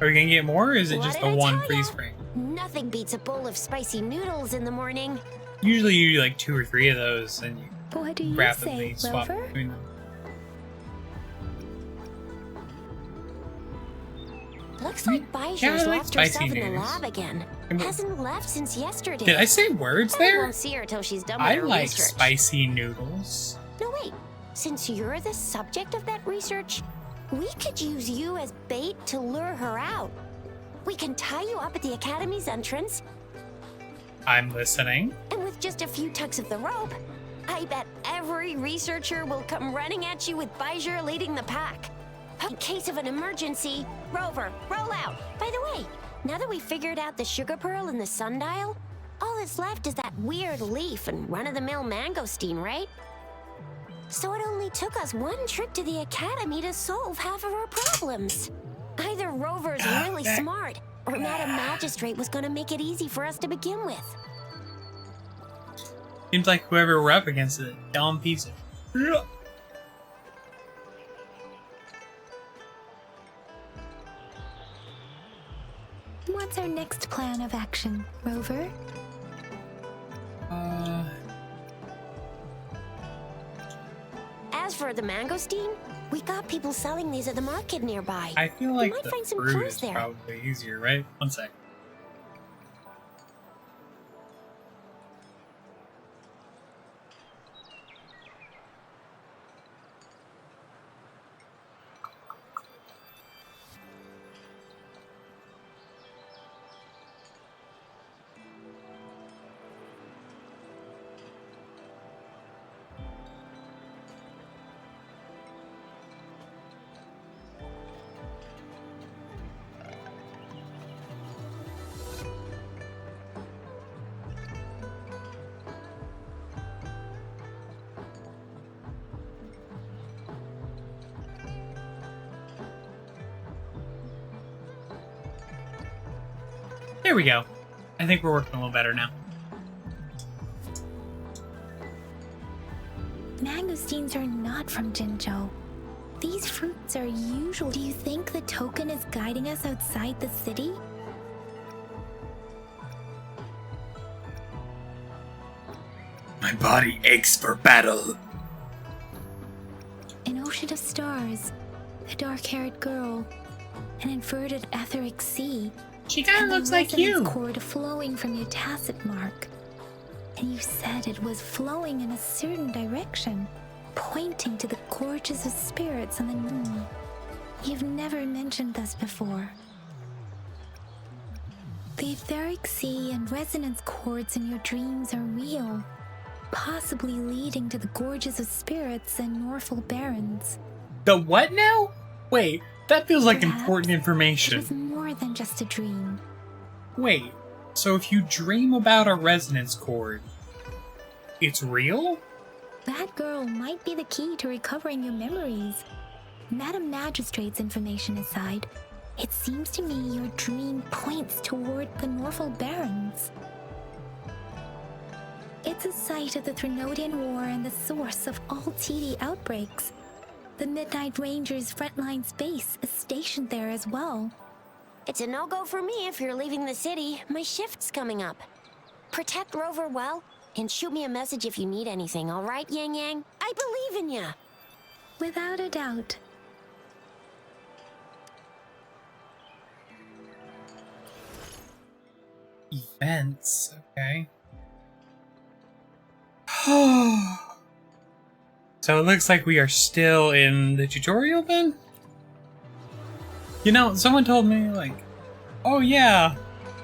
Are we gonna get more, or is it just the one freeze frame? Nothing beats a bowl of spicy noodles in the morning. Usually you do like 2 or 3 of those, and you What do you rapidly say, swap Rover? between them. Looks like Baiju's Yeah, I like locked herself spicy in the noodles. lab again. And what- Hasn't left since yesterday. Did I say words I there? won't see her till she's done with I her like research. spicy noodles. No, wait. Since you're the subject of that research, we could use you as bait to lure her out. We can tie you up at the Academy's entrance, I'm listening. and with just a few tugs of the rope, I bet every researcher will come running at you with Baiju leading the pack. In case of an emergency, Rover, roll out. By the way, now that we've figured out the sugar pearl and the sundial, all that's left is that weird leaf and run-of-the-mill mangosteen, right? So it only took us 1 trip to the Academy to solve half of our problems. Either Rover's really smart, or Madam Magistrate was gonna make it easy for us to begin with. Seems like whoever we're up against is a dumb piece of... What's our next plan of action, Rover? As for the mangosteen, we got people selling these at the market nearby. I feel We like might the find some fruit clues is there. probably easier, right? One sec. There we go. I think we're working a little better now. Mangosteens are not from Jinzhou. These fruits are usual. Do you think the token is guiding us outside the city? My body aches for battle. An ocean of stars, a dark-haired girl, an inverted etheric sea, She kind and of the looks like resonance you. chord flowing from your tacit mark. And you said it was flowing in a certain direction, pointing to the gorges of spirits on the moon. You've never mentioned this before. The etheric sea and resonance chords in your dreams are real, possibly leading to the gorges of spirits and Norful barrens. The what now? Wait, that feels like Perhaps important It information. was more than just a dream. Wait, so if you dream about a resonance chord, it's real? That girl might be the key to recovering your memories. Madam Magistrate's information aside, it seems to me your dream points toward the Norval Barrens. It's a site of the Threnodian War and the source of all TD outbreaks. The Midnight Rangers' frontline base is stationed there as well. It's a no-go for me if you're leaving the city. My shift's coming up. Protect Rover well, and shoot me a message if you need anything, all right, Yang Yang? I believe in ya! Without a doubt. Events, okay. So it looks like we are still in the tutorial then? You know, someone told me, like, oh yeah,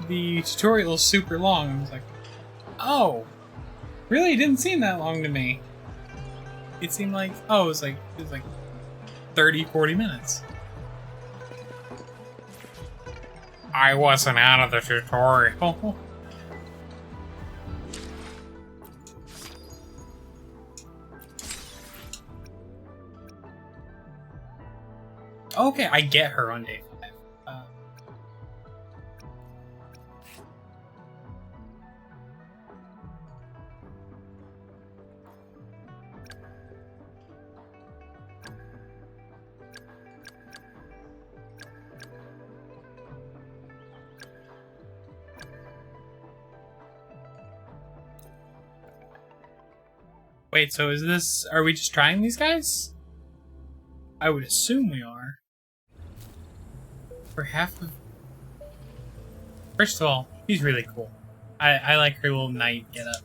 the tutorial is super long. I was like, oh, really? It didn't seem that long to me. It seemed like, oh, it was like 30, 40 minutes. I wasn't out of the tutorial. Okay, I get her on day 5. Wait, so is this... Are we just trying these guys? I would assume we are. For half of... First of all, he's really cool. I like her little knight getup.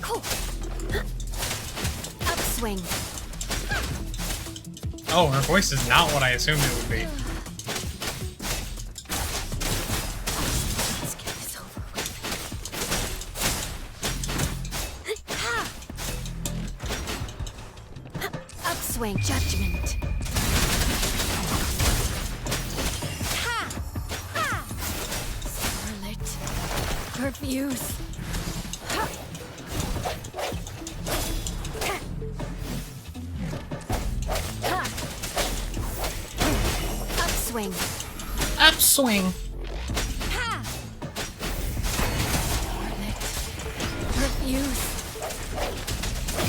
Cool. Upswing. Oh, her voice is not what I assumed it would be. Let's get this over with. Upswing. Judgment. Scarlet. Refuse. Upswing. Upswing! Scarlet. Refuse.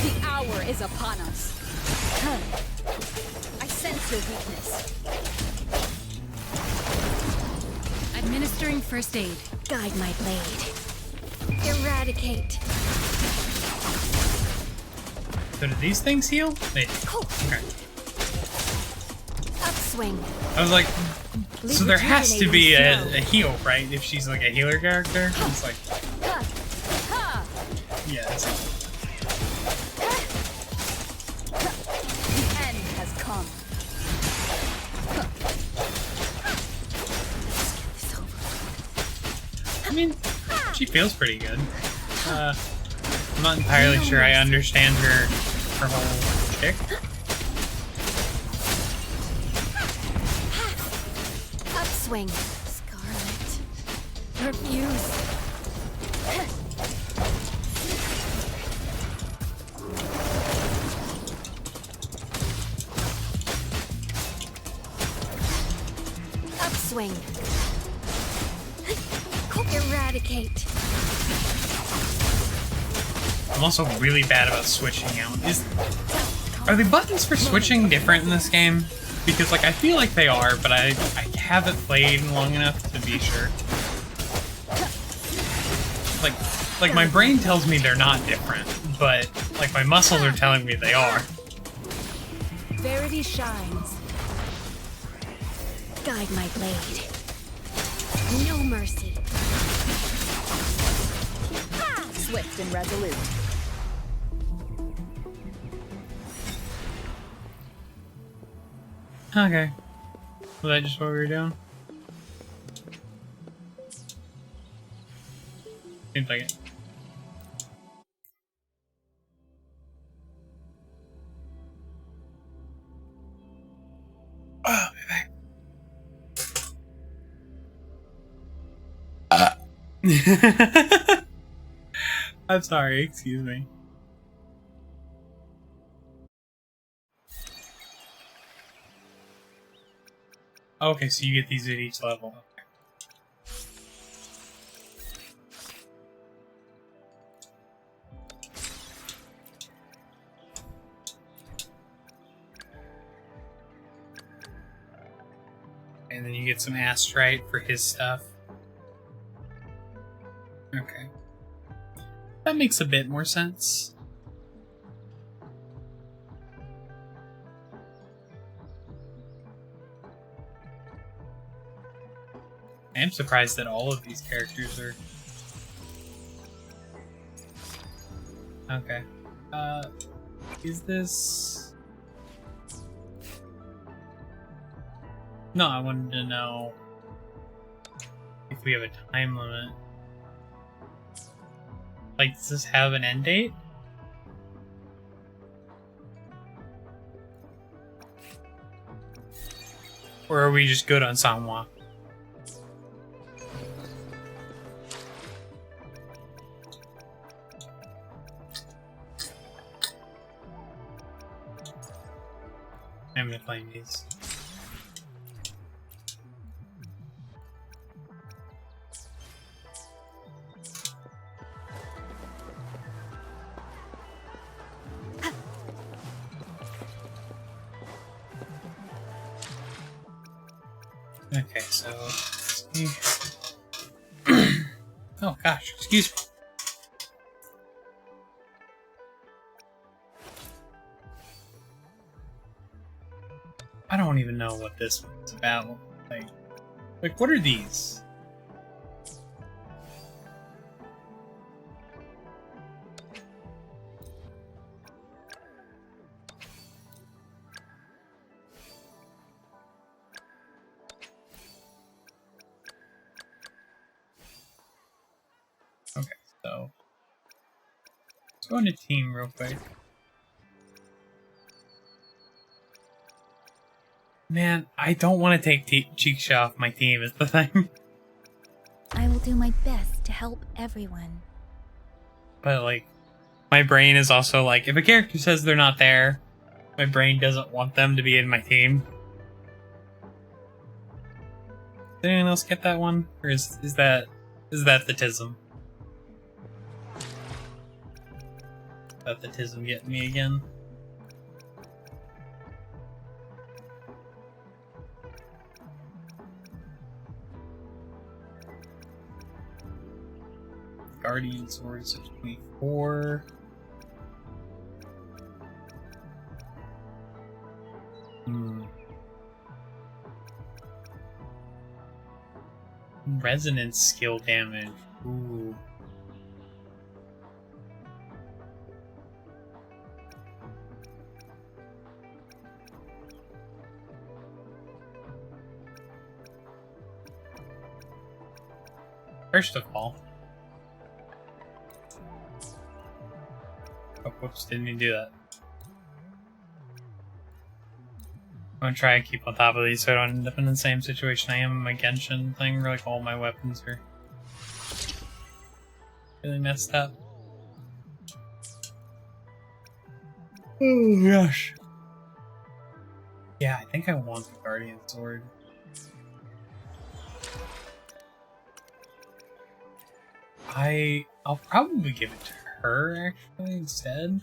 The hour is upon us. I sense your weakness. Administering first aid. Guide my blade. Eradicate. So do these things heal? They do. Cool. Okay. Upswing. I was like, so there has to be a heal, right? If she's like a healer character? It's like, yeah, that's it. The end has come. I mean, she feels pretty good. I'm not entirely sure I understand her whole shtick. Upswing. Scarlet. Refuse. Upswing. Eradicate. I'm also really bad about switching out. Are the buttons for switching different in this game? Because, like, I feel like they are, but I haven't played long enough to be sure. Like my brain tells me they're not different, but, like, my muscles are telling me they are. Verity shines. Guide my blade. No mercy. Swift and resolute. Okay. Was that just what we were doing? Seems like it. Oh, be back. I'm sorry, excuse me. Okay, so you get these at each level. Okay. And then you get some astrite for his stuff. Okay. That makes a bit more sense. I am surprised that all of these characters are... Okay. Is this... No, I wanted to know if we have a time limit. Like, does this have an end date? Or are we just good on Sanhua? I'm gonna claim these. Okay, so let's see. Oh gosh, excuse me. I don't even know what this one's about. Like what are these? Okay, so let's go into team real quick. Man, I don't want to take Chiksha off my team is the thing. I will do my best to help everyone. But like, my brain is also like, if a character says they're not there, my brain doesn't want them to be in my team. Did anyone else get that one? Or is that the Tism? Is that the Tism getting me again? Guardian Swords of 24. Resonance skill damage. Ooh. First of all, oh, whoops, didn't even do that. I'm gonna try and keep on top of these so I don't end up in the same situation I am in my Genshin thing where like all my weapons are really messed up. Oh gosh. Yeah, I think I want the Guardian Sword. I'll probably give it to her actually instead.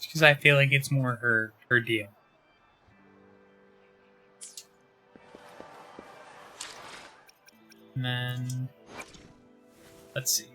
Because I feel like it's more her deal. And then let's see.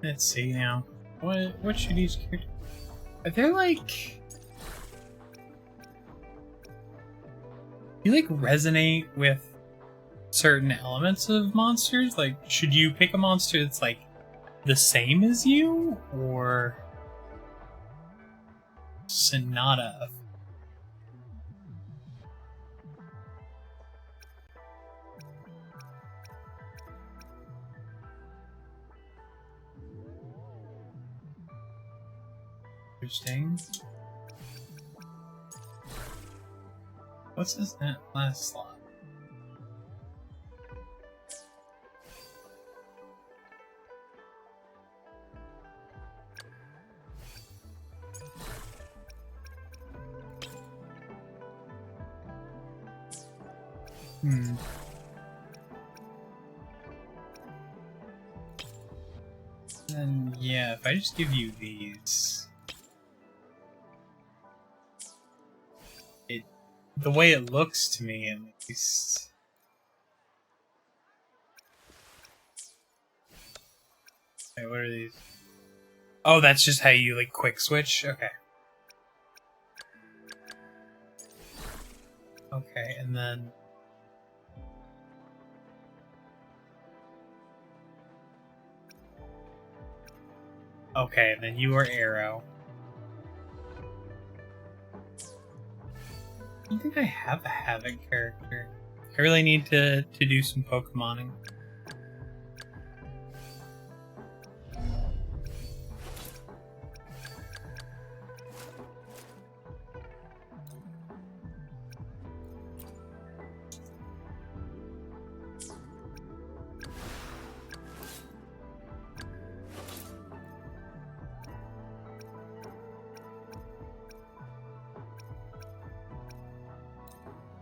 Let's see now. What should each character... Are there like... You like resonate with certain elements of monsters? Like, should you pick a monster that's like the same as you, or Sonata? Interesting. What's his last slot? Then, yeah, if I just give you these... The way it looks to me, at least... Okay, what are these? Oh, that's just how you, like, quick switch? Okay. Okay, and then... Okay, and then you are Arrow. I don't think I have a Havoc character. I really need to do some Pokemoning.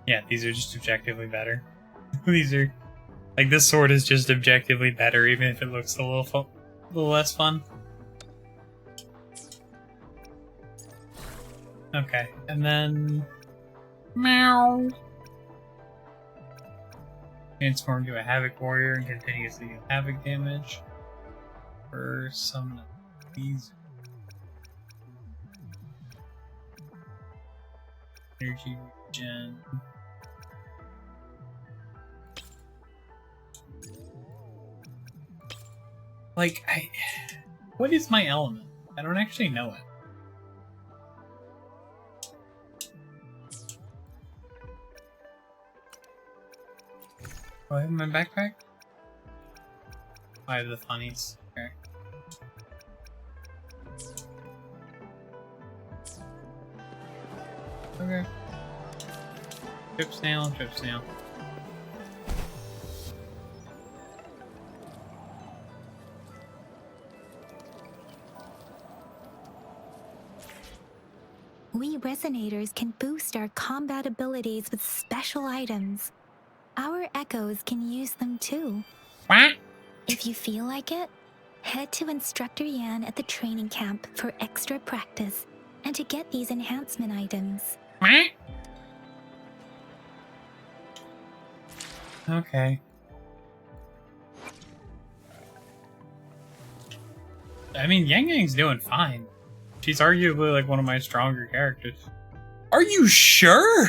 Yeah, these are just objectively better. These are... Like, this sword is just objectively better, even if it looks a little less fun. Okay, and then... Meow! Transform to a Havoc Warrior and continuously deal Havoc damage. For some of these... Energy regen... Like, what is my element? I don't actually know it. Do I have my backpack? I have the funnies. Okay. Okay. Trip snail, trip snail. We Resonators can boost our combat abilities with special items. Our Echoes can use them too. What? If you feel like it, head to Instructor Yan at the training camp for extra practice and to get these enhancement items. What? Okay. I mean, Yang Yang's doing fine. She's arguably like one of my stronger characters. Are you sure?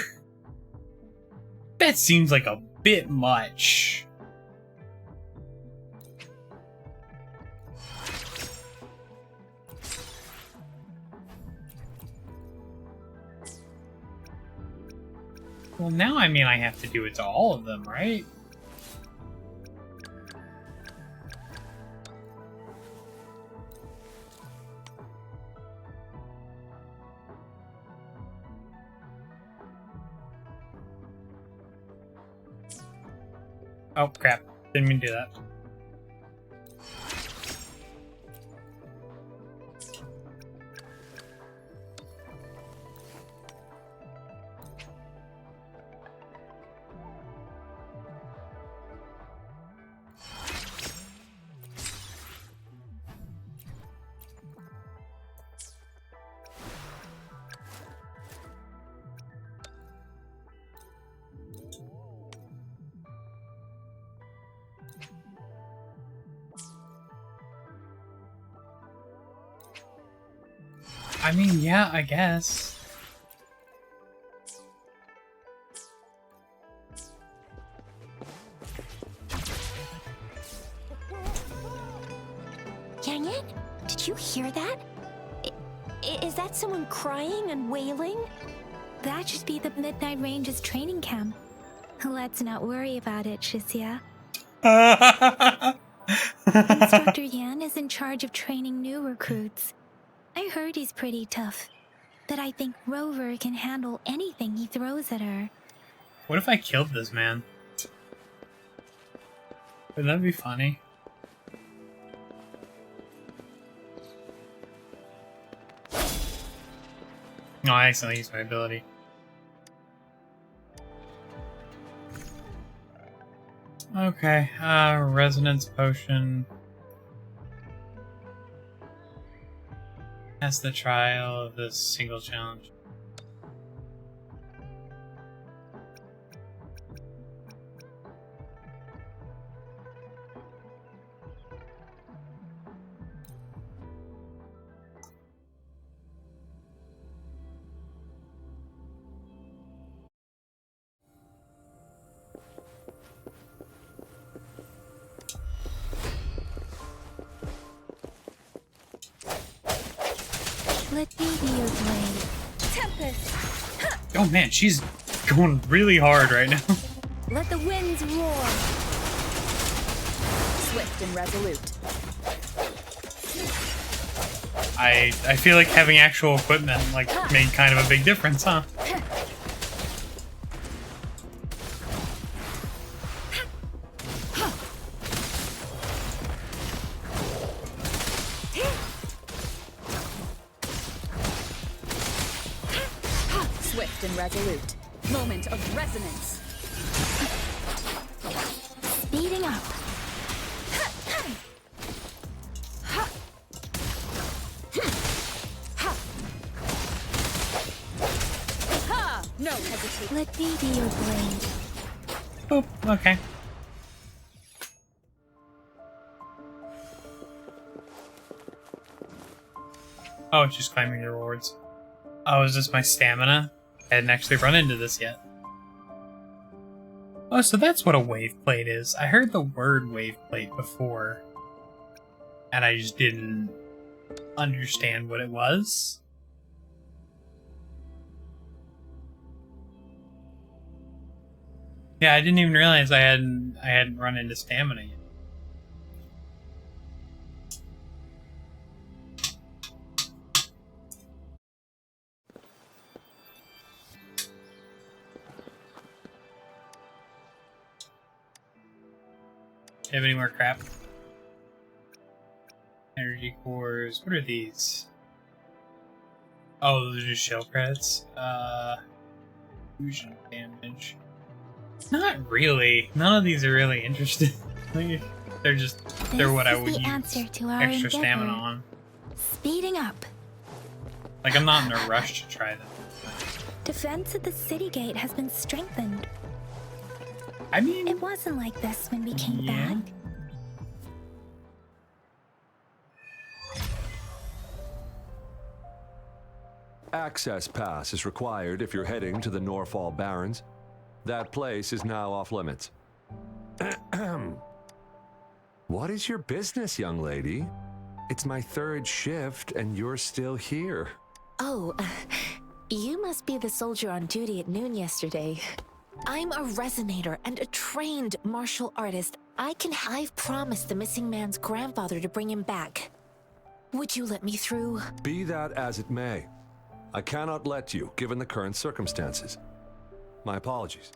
That seems like a bit much. Well, now I mean I have to do it to all of them, right? Oh, crap. Didn't mean to do that. I mean, yeah, I guess. Yang, did you hear that? Is that someone crying and wailing? That should be the Midnight Range's training camp. Let's not worry about it, Shisia. Instructor Yan is in charge of training new recruits. I heard he's pretty tough, but I think Rover can handle anything he throws at her. What if I killed this man? Would that be funny? No, I accidentally used my ability. Okay, resonance potion. That's the trial of this single challenge. Let me be your blade. Tempest! Oh man, she's going really hard right now. Let the winds roar! Swift and resolute. I feel like having actual equipment like made kind of a big difference, huh? Swift and resolute. Moment of resonance. Speeding up. No hesitation. Let me be your blade. Oh, okay. Oh, it's just claiming the rewards. Oh, is this my stamina? I hadn't actually run into this yet. Oh, so that's what a wave plate is. I heard the word wave plate before, and I just didn't understand what it was. Yeah, I didn't even realize I hadn't run into stamina yet. Do you have any more crap? Energy cores. What are these? Oh, those are just shell credits. Fusion damage. Not really. None of these are really interesting. They're what I would use extra stamina on. Speeding up. Like, I'm not in a rush to try them. Defense at the city gate has been strengthened. I mean, It wasn't like this when we came back. Access pass is required if you're heading to the Norfall Barrens. That place is now off limits. What is your business, young lady? It's my third shift and you're still here. Oh, you must be the soldier on duty at noon yesterday. I'm a resonator and a trained martial artist. I've promised the missing man's grandfather to bring him back. Would you let me through? Be that as it may, I cannot let you, given the current circumstances. My apologies.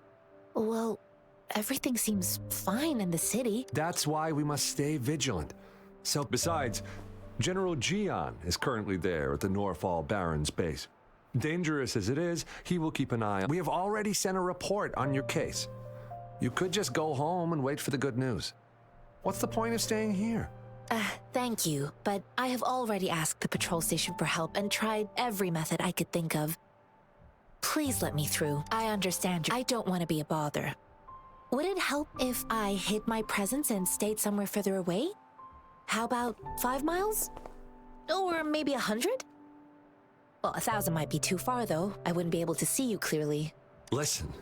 Well, everything seems fine in the city. That's why we must stay vigilant. So, besides, General Jian is currently there at the Norfall Barrens base. Dangerous as it is, he will keep an eye on. We have already sent a report on your case. You could just go home and wait for the good news. What's the point of staying here? Thank you, but I have already asked the patrol station for help and tried every method I could think of. Please let me through. I understand you. I don't want to be a bother. Would it help if I hid my presence and stayed somewhere further away? How about 5 miles? Or maybe 100? Well, 1,000 might be too far, though. I wouldn't be able to see you clearly. Listen,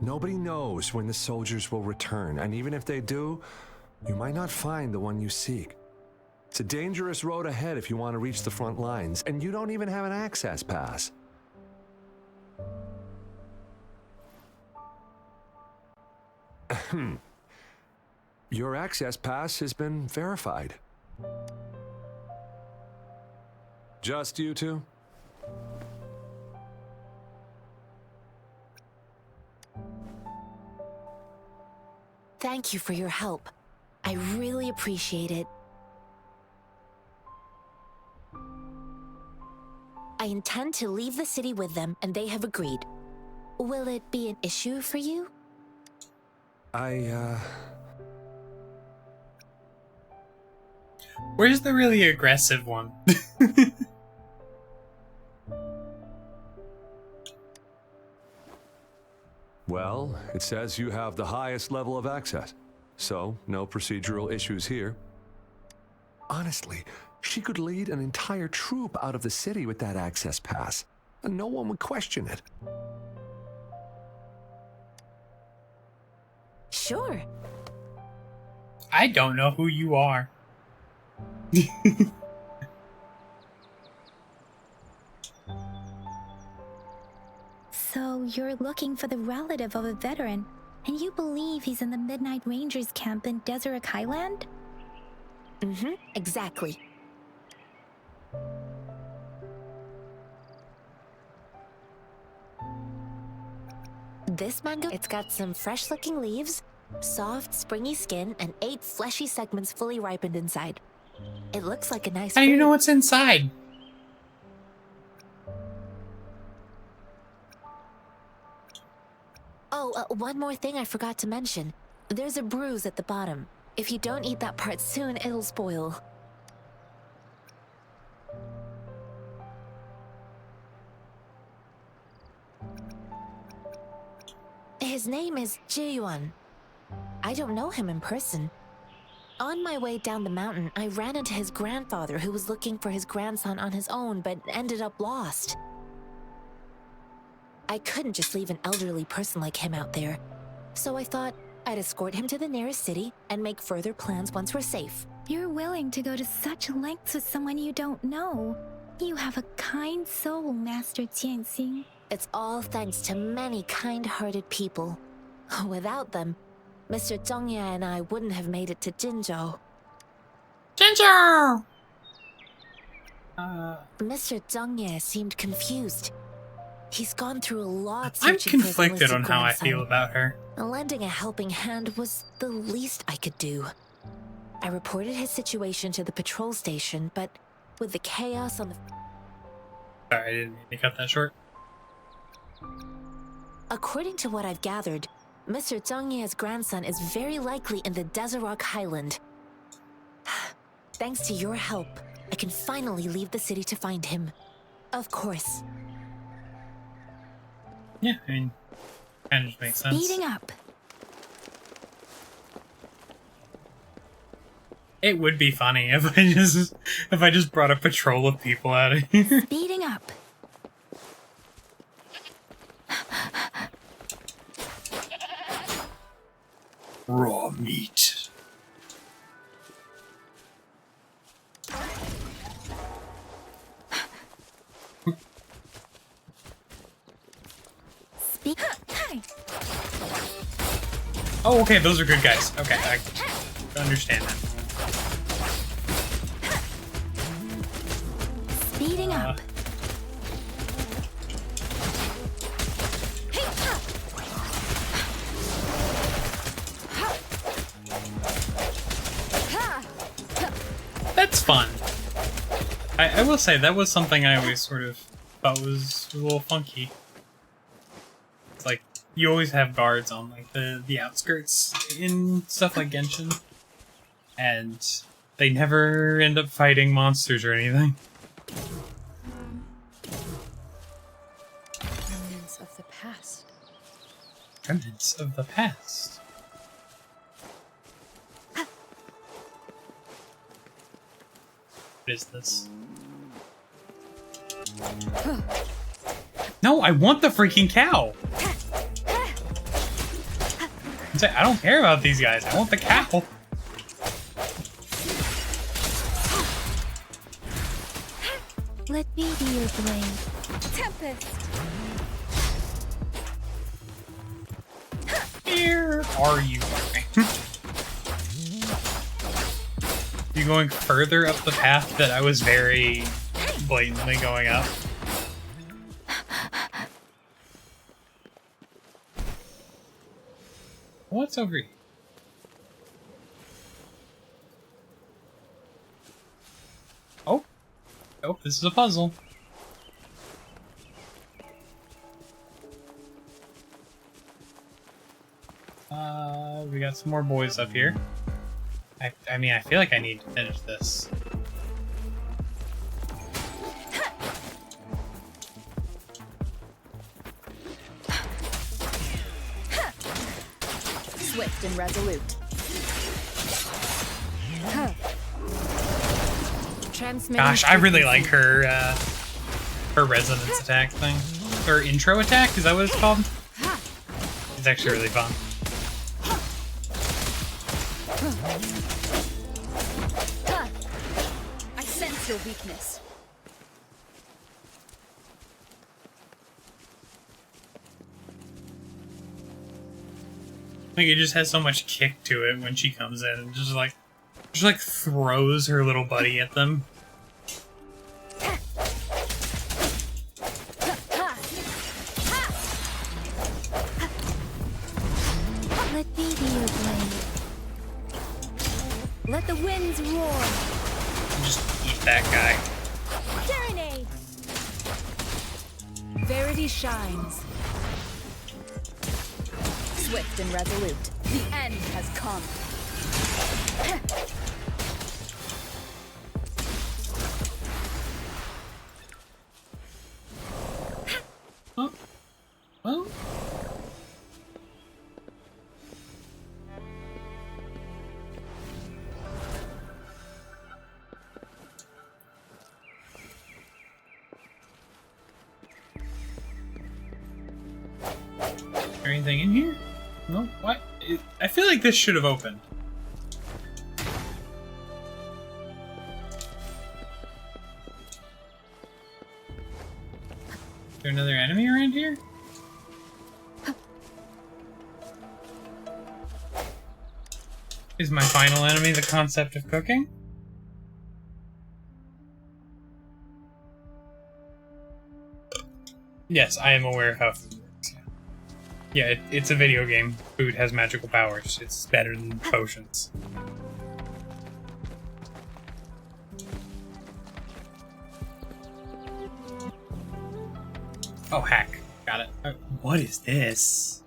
nobody knows when the soldiers will return, and even if they do, you might not find the one you seek. It's a dangerous road ahead if you want to reach the front lines, and you don't even have an access pass. Your access pass has been verified. Just you two? Thank you for your help. I really appreciate it. I intend to leave the city with them, and they have agreed. Will it be an issue for you? Where's the really aggressive one? Well, it says you have the highest level of access, so no procedural issues here. Honestly, she could lead an entire troop out of the city with that access pass, and no one would question it. Sure. I don't know who you are. So you're looking for the relative of a veteran, and you believe he's in the Midnight Rangers camp in Deseret Highland? Mm-hmm, exactly. This mango, it's got some fresh-looking leaves, soft, springy skin, and 8 fleshy segments fully ripened inside. It looks like a nice How do you fruit. know what's inside? Oh, one more thing I forgot to mention. There's a bruise at the bottom. If you don't eat that part soon, it'll spoil. His name is Ji-yuan. I don't know him in person. On my way down the mountain, I ran into his grandfather who was looking for his grandson on his own but ended up lost. I couldn't just leave an elderly person like him out there, so I thought I'd escort him to the nearest city and make further plans once we're safe. You're willing to go to such lengths with someone you don't know. You have a kind soul, Master Jianxing. It's all thanks to many kind-hearted people. Without them, Mr. Zhongye and I wouldn't have made it to Jinzhou. Jinzhou! Mr. Zhongye seemed confused. He's gone through a lot I'm searching for his conflicted on illicit how I grandson. feel about her. Lending a helping hand was the least I could do. I reported his situation to the patrol station, but with the chaos on the... Sorry, I didn't mean to cut that short. According to what I've gathered, Mr. Zhongye's grandson is very likely in the Deseret Highland. Thanks to your help, I can finally leave the city to find him. Of course. Yeah, I mean, kind of just makes sense. Speeding up. It would be funny if I just brought a patrol of people out of here. Speeding up. Raw meat. Oh, okay, those are good guys. Okay, I understand that. Speeding up. That's fun. I will say, that was something I always sort of thought was a little funky. It's like, you always have guards on like the outskirts in stuff like Genshin. And they never end up fighting monsters or anything. Remnants of the past. Remnants of the past. What is this? No, I want the freaking cow. I don't care about these guys. I want the cow. Let me be your blade. Tempest! Where are you going? You going further up the path that I was very blatantly going up? What's over here? Oh. Oh, this is a puzzle. We got some more boys up here. I mean, I feel like I need to finish this. Swift and resolute. Gosh, I really like her her resonance attack thing. Or intro attack, is that what it's called? It's actually really fun. I sense your weakness. Like, it just has so much kick to it when she comes in and just like throws her little buddy at them. Let me be your blade. Let the winds roar. Just eat that guy. Serenade. Verity shines. Swift and resolute. The end has come. Oh. Well. Is there anything in here? No? What? I feel like this should have opened. Is there another enemy around here? Is my final enemy the concept of cooking? Yes, I am aware of how food works. Yeah, it's a video game. Food has magical powers. It's better than potions. Oh, hack. Got it. What is this?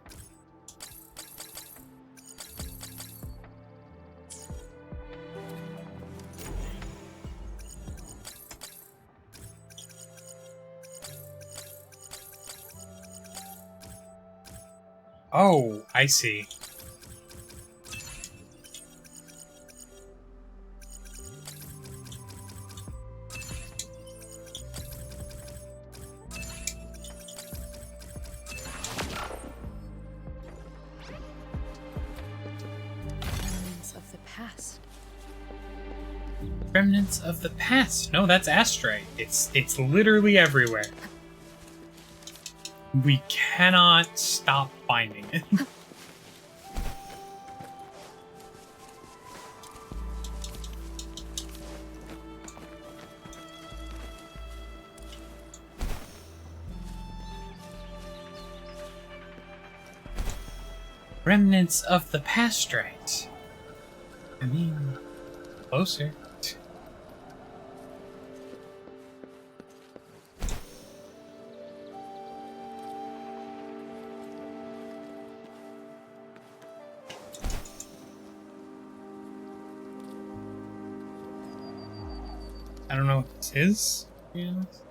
Oh, I see. Remnants of the past. Remnants of the past. No, that's Astray. It's literally everywhere. We cannot stop finding it. Remnants of the past, right? I mean, closer. I don't know what this is. To be honest.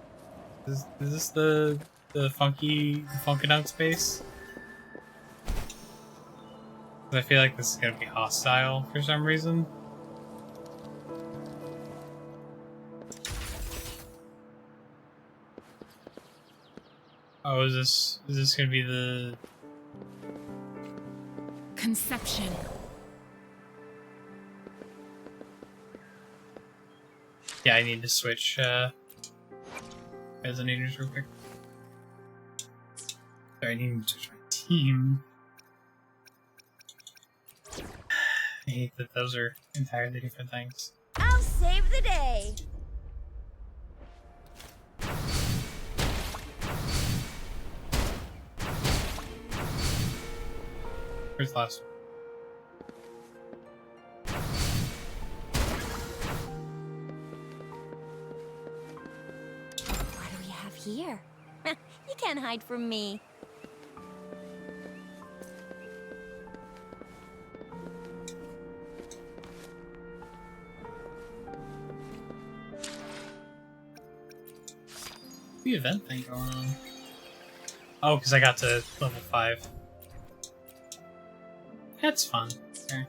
Is this the Funkadunk space? 'Cause I feel like this is gonna be hostile for some reason. Oh, is this gonna be the conception? Yeah, I need to switch resonators real quick. Sorry, I need to switch my team. I hate that those are entirely different things. I'll save the day. Where's the last one? What do we have here? You can't hide from me. The event thing going on. Oh, because I got to level 5. That's fun. Okay.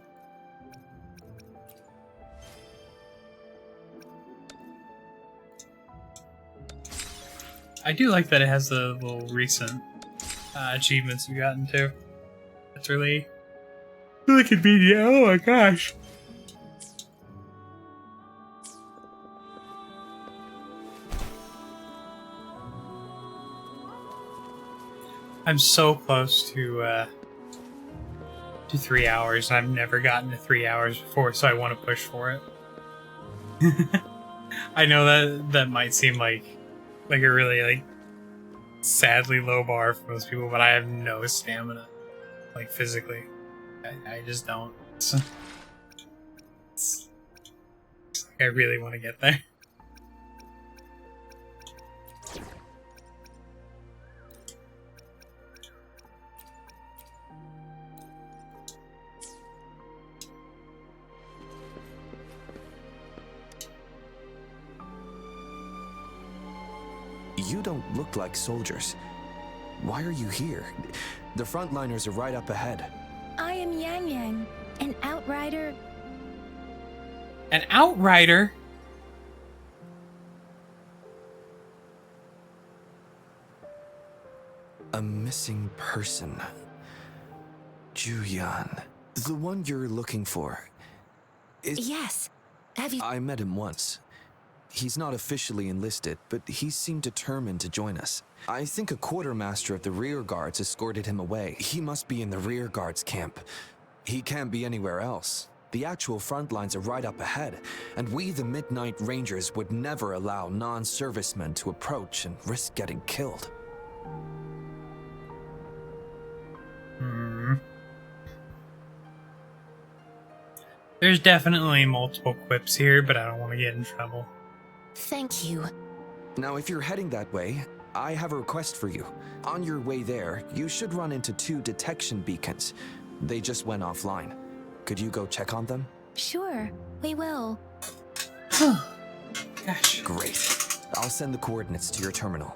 I do like that it has the little recent achievements we've gotten too. That's really convenient. Oh my gosh. I'm so close to 3 hours, and I've never gotten to 3 hours before, so I want to push for it. I know that might seem like a really sadly low bar for most people, but I have no stamina, physically. I just don't. I really want to get there. You don't look like soldiers. Why are you here? The frontliners are right up ahead. I am Yang Yang, an outrider. An outrider? A missing person. Juyan. The one you're looking for. Yes. Have you... I met him once. He's not officially enlisted, but he seemed determined to join us. I think a quartermaster of the rear guards escorted him away. He must be in the rear guards camp. He can't be anywhere else. The actual front lines are right up ahead, and we, the Midnight Rangers, would never allow non-servicemen to approach and risk getting killed. There's definitely multiple quips here, but I don't want to get in trouble. Thank you. Now, if you're heading that way, I have a request for you. On your way there, you should run into 2 detection beacons. They just went offline. Could you go check on them? Sure, we will. Gosh. Great. I'll send the coordinates to your terminal.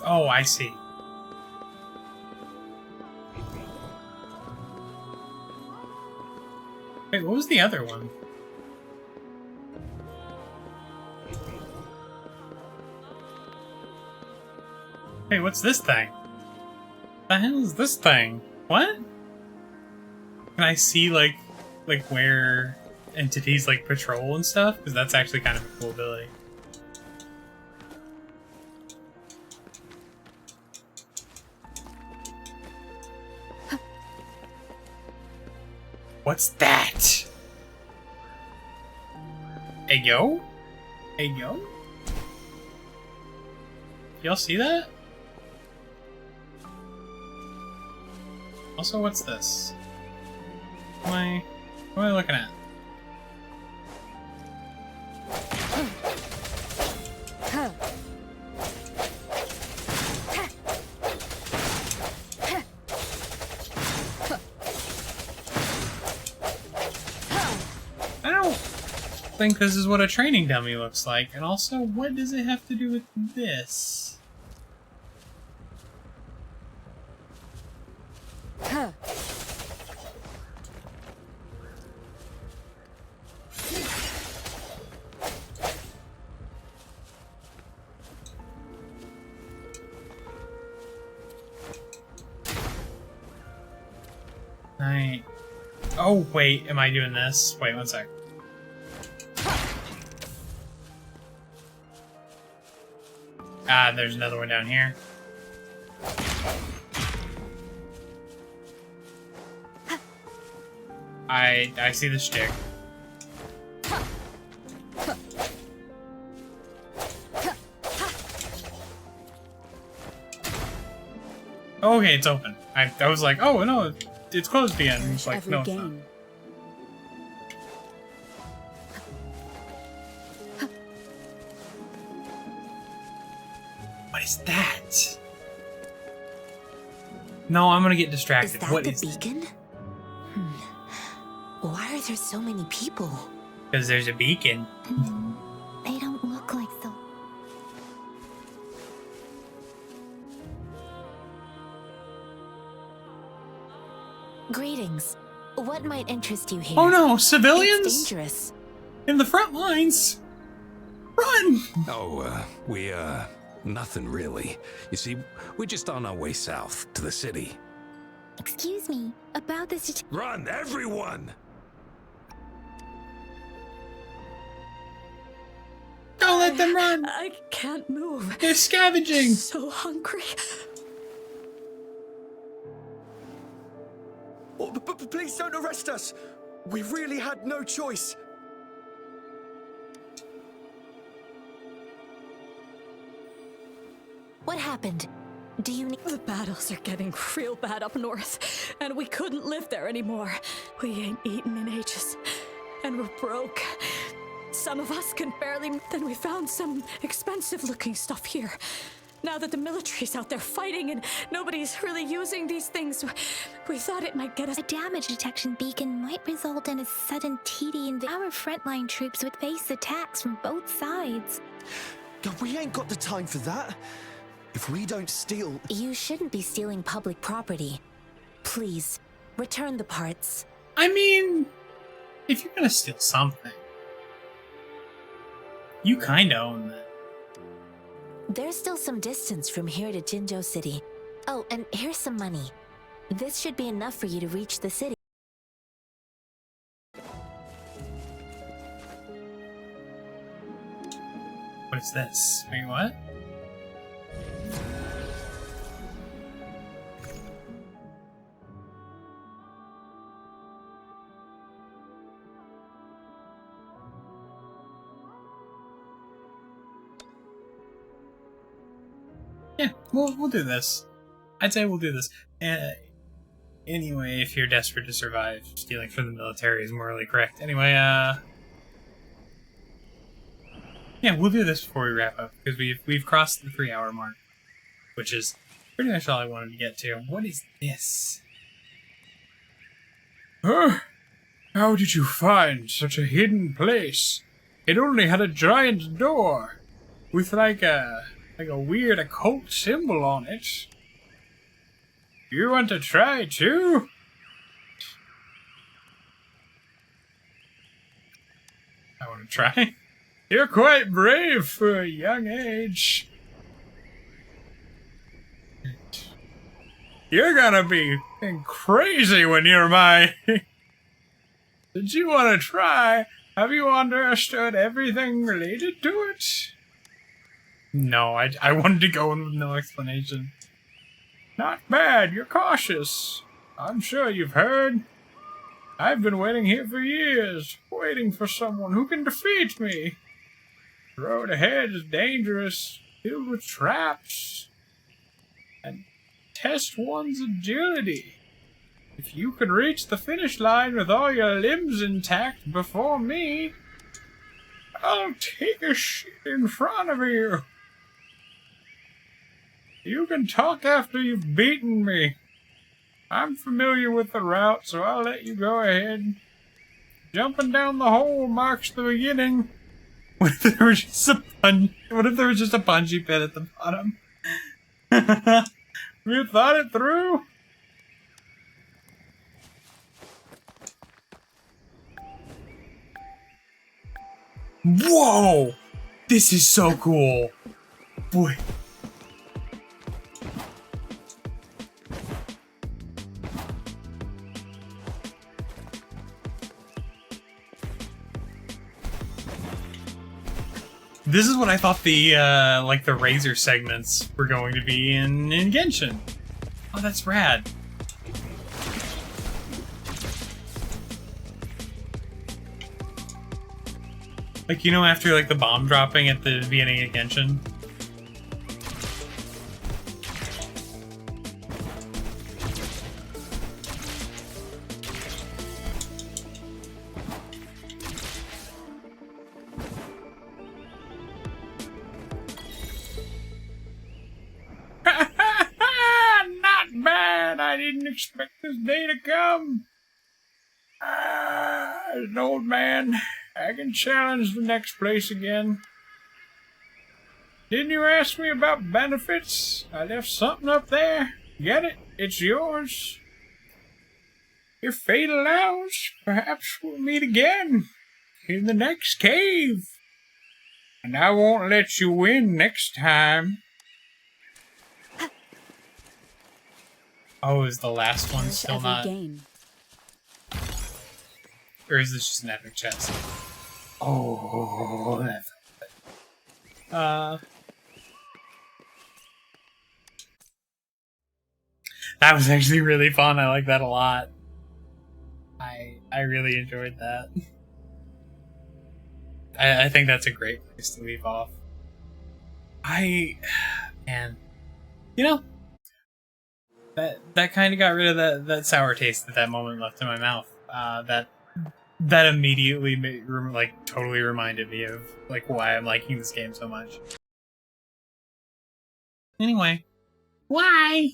Oh, I see. Wait, what was the other one? Hey, what's this thing? The hell is this thing? What? Can I see like where entities patrol and stuff? Because that's actually kind of a cool ability. What's that? Hey yo? Hey yo? Y'all see that? Also, what's this? What am I looking at? I think this is what a training dummy looks like, and also, what does it have to do with this? Oh, wait, am I doing this? Wait, one sec. Ah, there's another one down here. I see the stick. Okay, it's open. I was like, oh no, it's closed again. It's like, no, it's not. What is that? No, I'm gonna get distracted. Is that the beacon? Why are there so many people? Because there's a beacon. They don't look like the... Greetings. What might interest you here? Oh no, civilians? It's dangerous. In the front lines. Run! Oh, nothing really. You see, we're just on our way south to the city. Excuse me, about this... Run, everyone! Don't let them run! I can't move. They're scavenging! So hungry. Oh, but please don't arrest us! We really had no choice. What happened? Do you need... The battles are getting real bad up north, and we couldn't live there anymore. We ain't eaten in ages, and we're broke. Some of us can barely... Then we found some expensive-looking stuff here. Now that the military's out there fighting and nobody's really using these things, we thought it might get us... A damage detection beacon might result in a sudden TD invasion. Our frontline troops would face attacks from both sides. God, we ain't got the time for that. If we don't steal... You shouldn't be stealing public property. Please, return the parts. I mean, if you're gonna steal something, you kinda own that. There's still some distance from here to Jinzhou City. Oh, and here's some money. This should be enough for you to reach the city. What is this? Wait, what? Yeah, we'll do this. I'd say we'll do this. Anyway, if you're desperate to survive, stealing from the military is morally correct. Anyway, yeah, we'll do this before we wrap up, because we've crossed the 3-hour mark, which is pretty much all I wanted to get to. What is this? How did you find such a hidden place? It only had a giant door with like a weird occult symbol on it. You want to try too? I want to try. You're quite brave for a young age. You're gonna be crazy when you're my... Did you want to try? Have you understood everything related to it? No, I wanted to go in with no explanation. Not bad, you're cautious. I'm sure you've heard. I've been waiting here for years, waiting for someone who can defeat me. The road ahead is dangerous, filled with traps, and test one's agility. If you can reach the finish line with all your limbs intact before me, I'll take a shit in front of you. You can talk after you've beaten me. I'm familiar with the route, so I'll let you go ahead. Jumping down the hole marks the beginning. What if there was just a bungee pit at the bottom? Have you thought it through? Whoa! This is so cool. Boy. This is what I thought the like the razor segments were going to be in Genshin. Oh, that's rad. Like, you know, after like the bomb dropping at the beginning of Genshin. Not bad. I didn't expect this day to come. As an old man, I can challenge the next place again. Didn't you ask me about benefits? I left something up there. Get it? It's yours. If fate allows, perhaps we'll meet again in the next cave. And I won't let you win next time. Oh, is the last one still not? Gain. Or is this just an epic chest? Oh, that's that was actually really fun. I like that a lot. I really enjoyed that. I think that's a great place to leave off. Man, you know, that kind of got rid of that sour taste that that moment left in my mouth. That immediately like totally reminded me of like why I'm liking this game so much. Anyway, why?